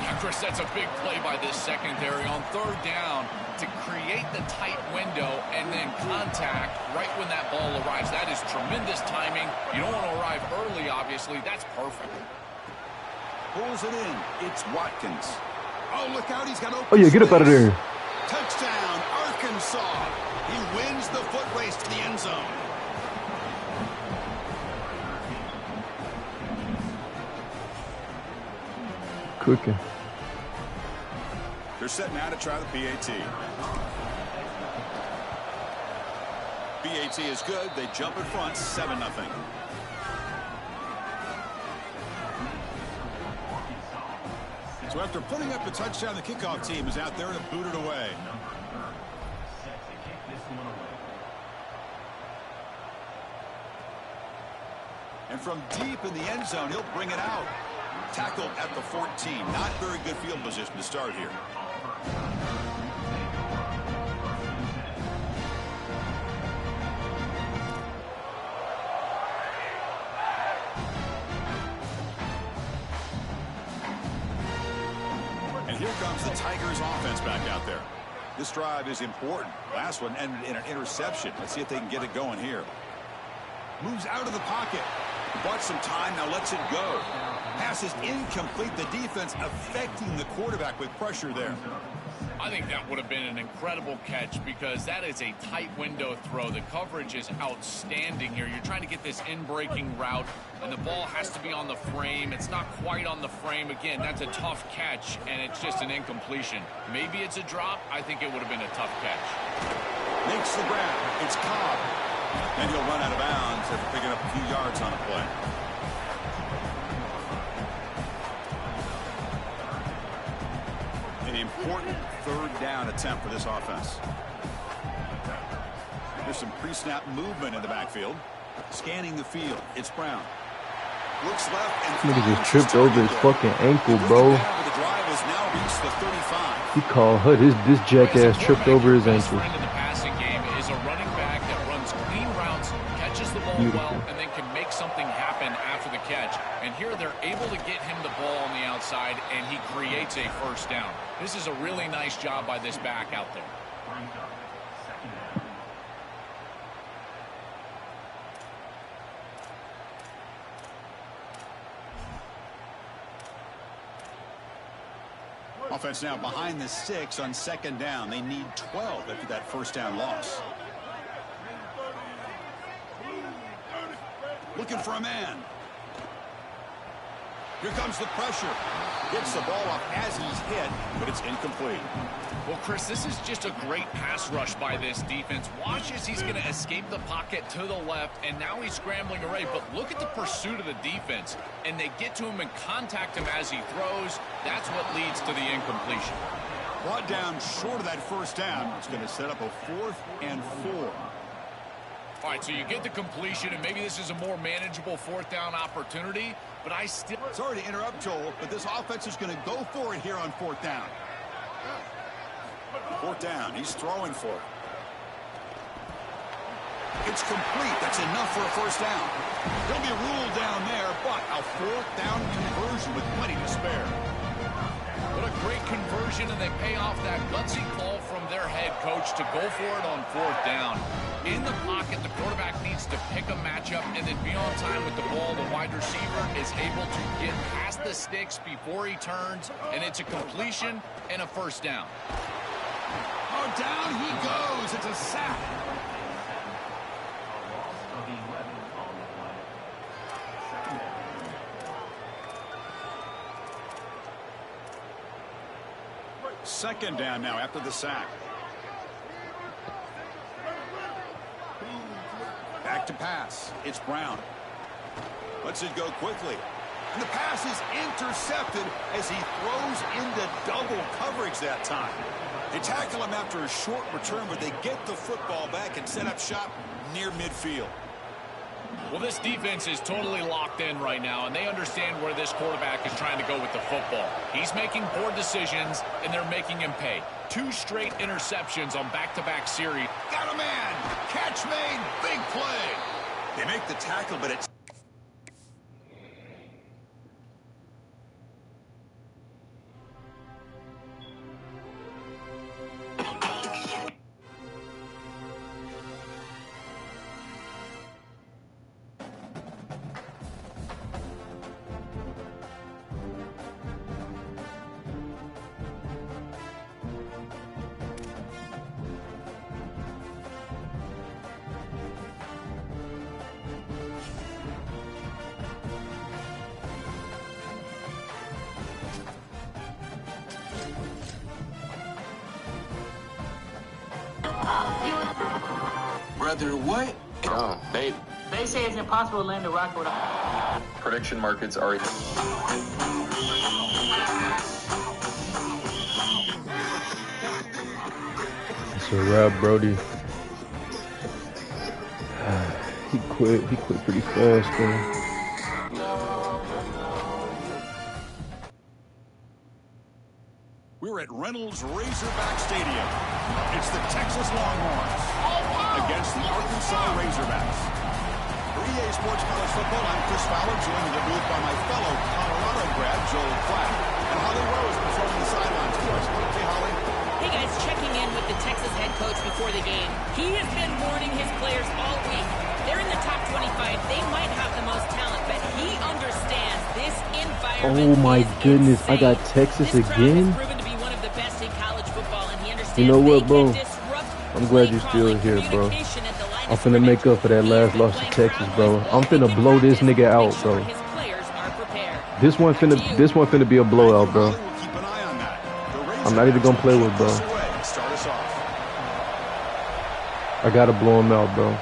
Yeah, Chris, that's a big play by this secondary on 3rd down to create the tight window and then contact right when that ball arrives. That is tremendous timing. You don't want to arrive early, obviously. That's perfect. Pulls it in. It's Watkins. Oh, look out. He's got open. Oh, yeah, get up out of there. Touchdown, Arkansas. He wins the foot race to the end zone. Cooking. They're set now to try the PAT. PAT is good. They jump in front, 7-0. So after putting up the touchdown, the kickoff team is out there to boot it away. And from deep in the end zone, he'll bring it out. Tackled at the 14. Not very good field position to start here. And here comes the Tigers offense back out there. This drive is important. Last one ended in an interception. Let's see if they can get it going here. Moves out of the pocket. Bought some time, now lets it go. Pass is incomplete. The defense affecting the quarterback with pressure there. I think that would have been an incredible catch because that is a tight window throw. The coverage is outstanding here. You're trying to get this in-breaking route, and the ball has to be on the frame. It's not quite on the frame. Again, that's a tough catch, and it's just an incompletion. Maybe it's a drop. I think it would have been a tough catch. Makes the grab. It's Cobb. And he'll run out of bounds after picking up a few yards on a play. An important third down attempt for this offense. There's some pre-snap movement in the backfield. Scanning the field. It's Brown. Looks left and nigga just tripped over his fucking ankle, bro. The drive has now reached the 35. He called her this jackass tripped over his ankle. In the passing game is a running back that runs clean routes, catches the ball well, and then can make something happen after the catch. And here they're able to get him the ball on the outside, and he creates a first down. This is a really nice job by this back out there. Offense now behind the 6 on second down. They need 12 after that first down loss. Looking for a man. Here comes the pressure. Gets the ball up as he's hit, but it's incomplete. Well, Chris, this is just a great pass rush by this defense. Watch as he's going to escape the pocket to the left, and now he's scrambling away. But look at the pursuit of the defense, and they get to him and contact him as he throws. That's what leads to the incompletion. Brought down short of that first down. It's going to set up a 4th and 4. All right, so you get the completion, and maybe this is a more manageable fourth down opportunity, but I still... Sorry to interrupt, Joel, but this offense is going to go for it here on 4th down. 4th down, he's throwing for it. It's complete. That's enough for a first down. There'll be a rule down there, but a 4th down conversion with plenty to spare. What a great conversion, and they pay off that gutsy call from their head coach to go for it on 4th down. In the pocket, the quarterback needs to pick a matchup and then be on time with the ball. The wide receiver is able to get past the sticks before he turns, and it's a completion and a first down. Oh, down he goes. It's a sack. Second down now after the sack. Back to pass. It's Brown. Lets it go quickly. And the pass is intercepted as he throws into double coverage that time. They tackle him after a short return, but they get the football back and set up shop near midfield. Well, this defense is totally locked in right now, and they understand where this quarterback is trying to go with the football. He's making poor decisions, and they're making him pay. 2 straight interceptions on back-to-back series. Got a man. Catch made. Big play. They make the tackle, but it's... Brother, what? Oh, babe. They say it's impossible to land a rocket without... Prediction markets are... It's a wrap, Brody. He quit. He quit pretty fast, though. We're at Reynolds Razorback Stadium. It's the Texas Longhorns against the Arkansas Razorbacks. For EA Sports College Football, I'm Chris Fowler, joined in the booth by my fellow Colorado grad, Joel Klatt, and Holly Rose patrolling the sideline. environment. Oh my is goodness, I got insane. Texas This crowd has again. proven to be one of the best in college football, and he understands You know they what, bro? can disrupt I'm glad play you're still calling, here, bro. communication at the line I'm of finna scrimmage. make up for that He last has been loss to playing Texas, Cowboys bro. all I'm week finna in blow this practice nigga to make out, sure bro. his players are prepared. This one finna be a blowout, bro. We'll keep an eye on that. The I'm not even gonna play with, bro. Razorbacks will kick this away. Start us off. I gotta blow him out, bro.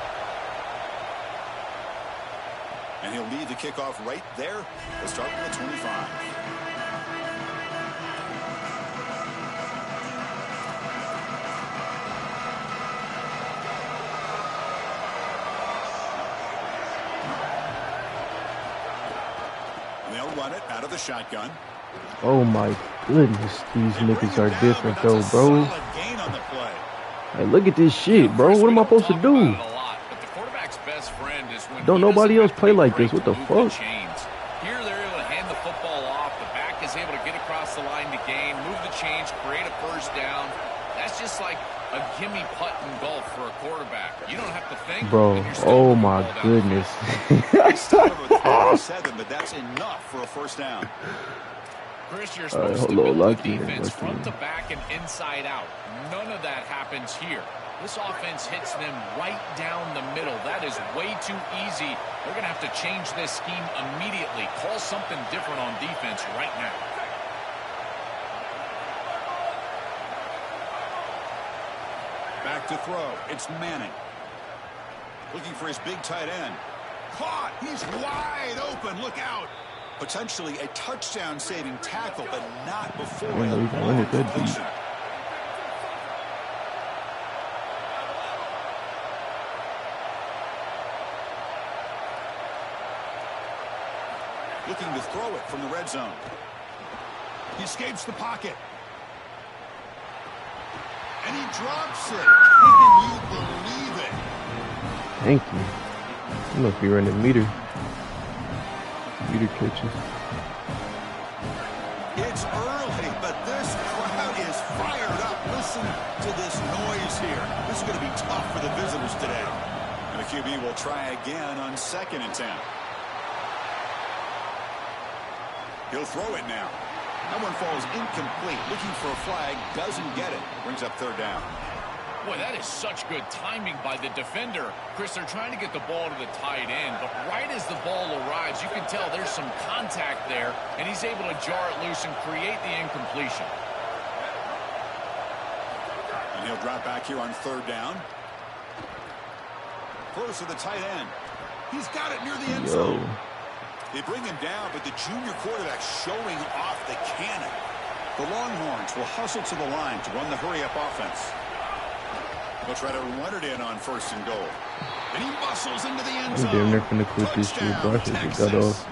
And he'll lead the kickoff right there. We'll start with the 25. And they'll run it out of the shotgun. Oh my goodness, these They bring niggas him are down, different but though, that's a bro. solid gain on the play. Hey, look at this shit, bro. What am I supposed to do? Don't nobody else play like this. What the fuck? Here they're able to hand the football off. The back is able to get across the line to gain, move the chains, create a first down. That's just like a gimme putt in golf for a quarterback. You don't have to think. Bro, oh my goodness. They started with 47, but that's enough for a first down. Chris, you're supposed to hello, build lucky, the defense lucky. front to back and inside out. None of that happens here. This offense hits them right down the middle. That is way too easy. They're going to have to change this scheme immediately. Call something different on defense right now. Back to throw. It's Manning. Looking for his big tight end. Caught. He's wide open. Look out. Potentially a touchdown-saving tackle, but not before I know he can run it that deep. completion. Looking to throw it from the red zone. He escapes the pocket. And he drops it. Can you believe it? Thank you. You must be running meter catches. It's early, but this crowd is fired up. Listen to this noise here. This is going to be tough for the visitors today. And the QB will try again on 2nd and 10. He'll throw it now. That one falls incomplete. Looking for a flag. Doesn't get it. Brings up 3rd down. Boy, that is such good timing by the defender. Chris, they're trying to get the ball to the tight end, but right as the ball arrives, you can tell there's some contact there, and he's able to jar it loose and create the incompletion. And he'll drop back here on 3rd down. Close to the tight end. He's got it near the end zone. They bring him down, but the junior quarterback showing off the cannon. The Longhorns will hustle to the line to run the hurry-up offense. They'll try to run it in on 1st and goal. And he muscles into the end zone. Damn near finna quit this shit, bro. I should have got off.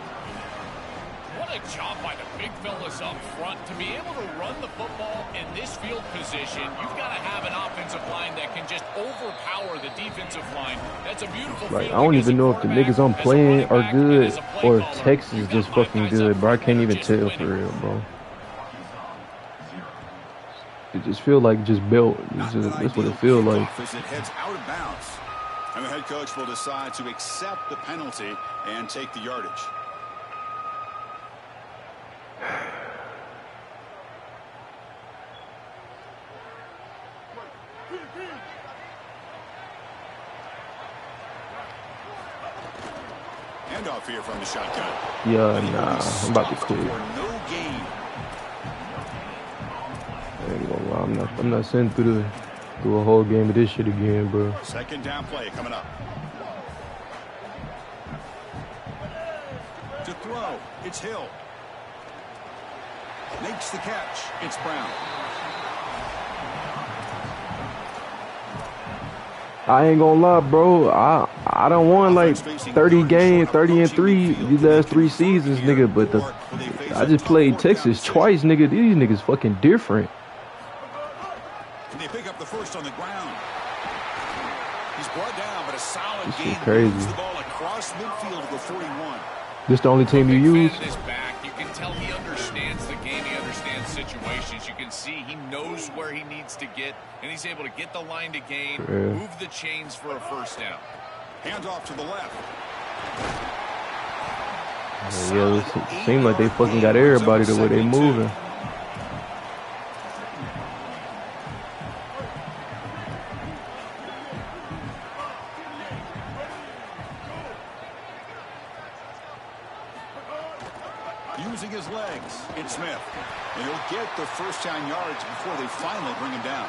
What a job by the big fellas up front. To be able to run the football in this field position, you've got to have an offensive line that can just overpower the defensive line. That's a beautiful Like, I feeling don't as a even know if the quarterback, niggas I'm as a playing running are back, good and as a play or caller. Texas You've is got just my fucking guys up good, bro. I front can't that are even just tell winning. for real, bro. It just feel like just built. That's what it feel like. As it heads out of bounds. And the head coach will decide to accept the penalty and take the yardage. Handoff here from the shotgun. Yeah, nah, I'm about to quit. For no gain. I ain't gonna lie, I'm not sitting through a whole game of this shit again, bro. 2nd down play coming up. To throw, it's Hill. Makes the catch. It's Brown. I ain't gonna lie, bro. I don't want like 30 games, 30-3 these last 3 seasons, nigga. But I just played Texas twice, nigga. These niggas fucking different. And they pick up the first on the ground. He's brought down, but a solid This shit gain. crazy. Moves the ball across midfield to the 41. This the only team you use? His back. You can tell he understands the game. He understands situations. You can see he knows where he needs to get, and he's able to get the line to gain, move the chains for a first down. Hands off to the left. Yeah, it seems like they fucking got everybody the way they moving. Using his legs, it's Smith. And he'll get the first down yards before they finally bring him down.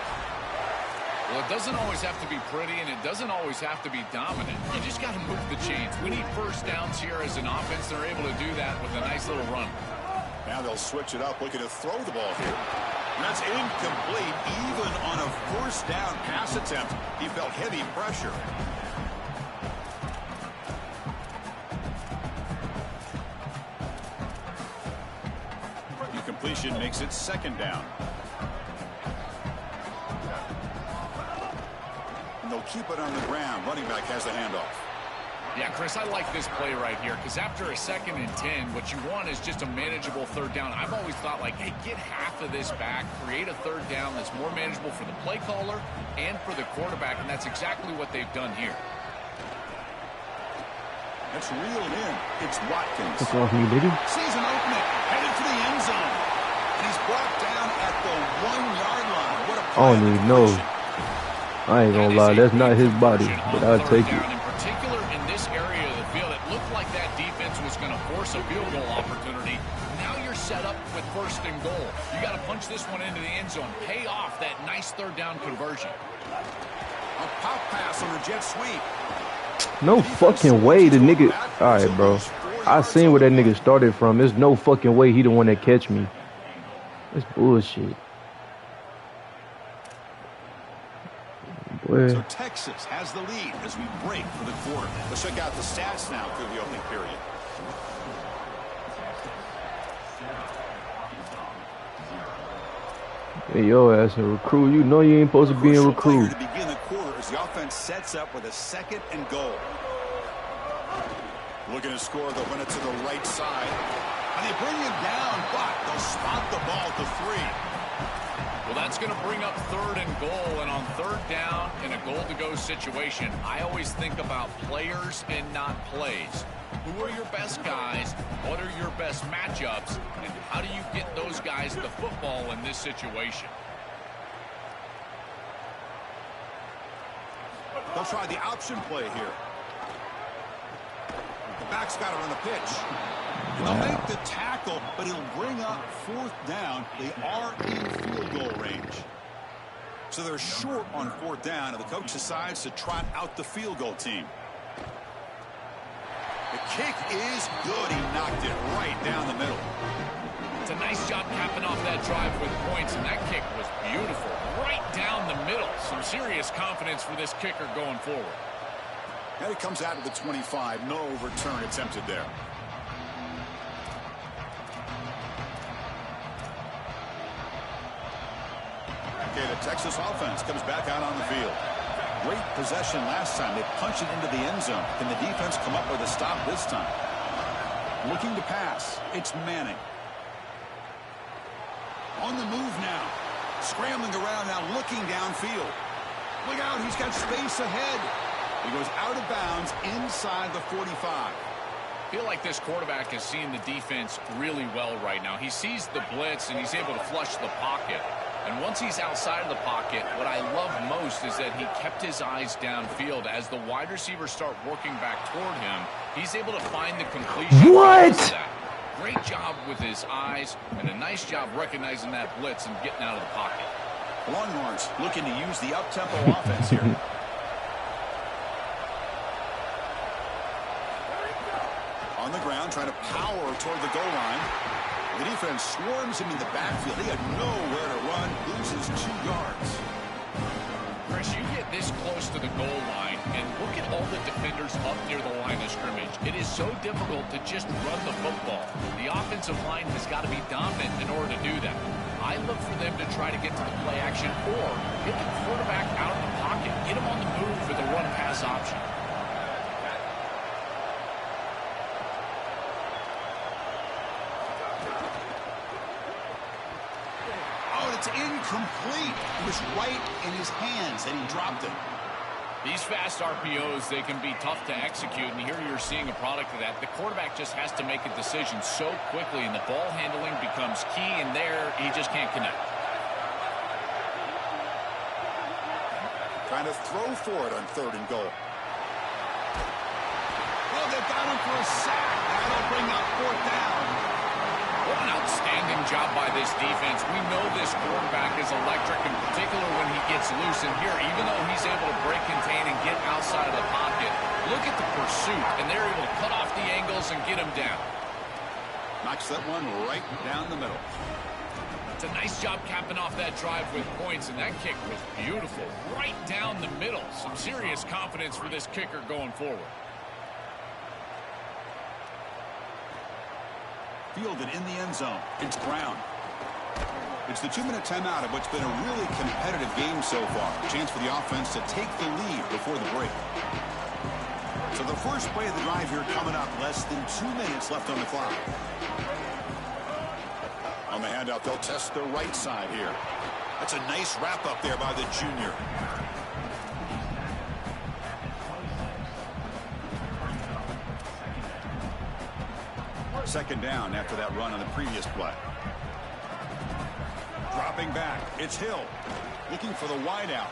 Well, it doesn't always have to be pretty, and it doesn't always have to be dominant. You just got to move the chains. We need first downs here as an offense. They're able to do that with a nice little run. Now they'll switch it up, looking to throw the ball here. And that's incomplete. Even on a first down pass attempt, he felt heavy pressure. Incompletion makes it second down. And they'll keep it on the ground. Running back has the handoff. Yeah, Chris, I like this play right here because after a 2nd and 10, what you want is just a manageable third down. I've always thought, like, hey, get half of this back, create a third down that's more manageable for the play caller and for the quarterback, and that's exactly what they've done here. That's reeled in. It's Watkins. What's off me, nigga? Sees an opening, headed for the end zone. And he's brought down at the 1-yard line. What a I don't even know. I ain't gonna lie, that's not his body, but I'll take it. In particular, in this area of the field, it looked like that defense was going to force a field goal opportunity. Now you're set up with 1st and goal. You got to punch this one into the end zone. Pay off that nice third down conversion. A pop pass on a jet sweep. No fucking way the nigga. All right, bro. I seen where that nigga started from. There's no fucking way he the one that catch me. That's bullshit. Boy. So Texas has the lead as we break for the quarter. Let's check out the stats now through the opening period. Hey, yo, ass a recruit. You know you ain't supposed to be in recruit. To begin the quarter as the offense sets up with a 2nd and goal. Looking to score, they'll run it to the right side. And they bring him down, but they'll spot the ball to 3. Well, that's going to bring up 3rd and goal, and on 3rd down in a goal-to-go situation, I always think about players and not plays. Who are your best guys? What are your best matchups? And how do you get those guys the football in this situation? They'll try the option play here. The back's got it on the pitch. And they'll make the tackle, but he'll bring up 4th down. They are in field goal range. So they're short on 4th down, and the coach decides to trot out the field goal team. The kick is good. He knocked it right down the middle. It's a nice job capping off that drive with points, and that kick was beautiful. Right down the middle. Some serious confidence for this kicker going forward. And it comes out of the 25. No return attempted there. Okay, the Texas offense comes back out on the field. Great possession last time. They punch it into the end zone. Can the defense come up with a stop this time? Looking to pass. It's Manning. On the move now. Scrambling around now, looking downfield. Look out, he's got space ahead. He goes out of bounds inside the 45. I feel like this quarterback is seeing the defense really well right now. He sees the blitz, and he's able to flush the pocket. And once he's outside of the pocket, what I love most is that he kept his eyes downfield. As the wide receivers start working back toward him, he's able to find the completion. What? Great job with his eyes, and a nice job recognizing that blitz and getting out of the pocket. Longhorns looking to use the up-tempo offense here. On the ground, trying to power toward the goal line. The defense swarms him in the backfield. He had nowhere to run, loses 2 yards. Chris, you get this close to the goal line, and look at all the defenders up near the line of scrimmage. It is so difficult to just run the football. The offensive line has got to be dominant in order to do that. I look for them to try to get to the play action or get the quarterback out of the pocket, get him on the move for the run-pass option. It's incomplete. It was right in his hands, and he dropped it. These fast RPOs, they can be tough to execute, and here you're seeing a product of that. The quarterback just has to make a decision so quickly, and the ball handling becomes key, and there he just can't connect. Trying to throw for it on 3rd and goal. Oh, they've got him for a sack. That'll bring up 4th down. What an outstanding job by this defense. We know this quarterback is electric, in particular when he gets loose. And here, even though he's able to break, contain, and get outside of the pocket, look at the pursuit, and they're able to cut off the angles and get him down. Knocks that one right down the middle. It's a nice job capping off that drive with points, and that kick was beautiful. Right down the middle. Some serious confidence for this kicker going forward. Fielded in the end zone. It's Brown. It's the 2-minute timeout of what's been a really competitive game so far. Chance for the offense to take the lead before the break. So the first play of the drive here coming up. Less than 2 minutes left on the clock. On the handout, they'll test the right side here. That's a nice wrap up there by the junior. Second down after that run on the previous play. Dropping back, it's Hill. Looking for the wideout.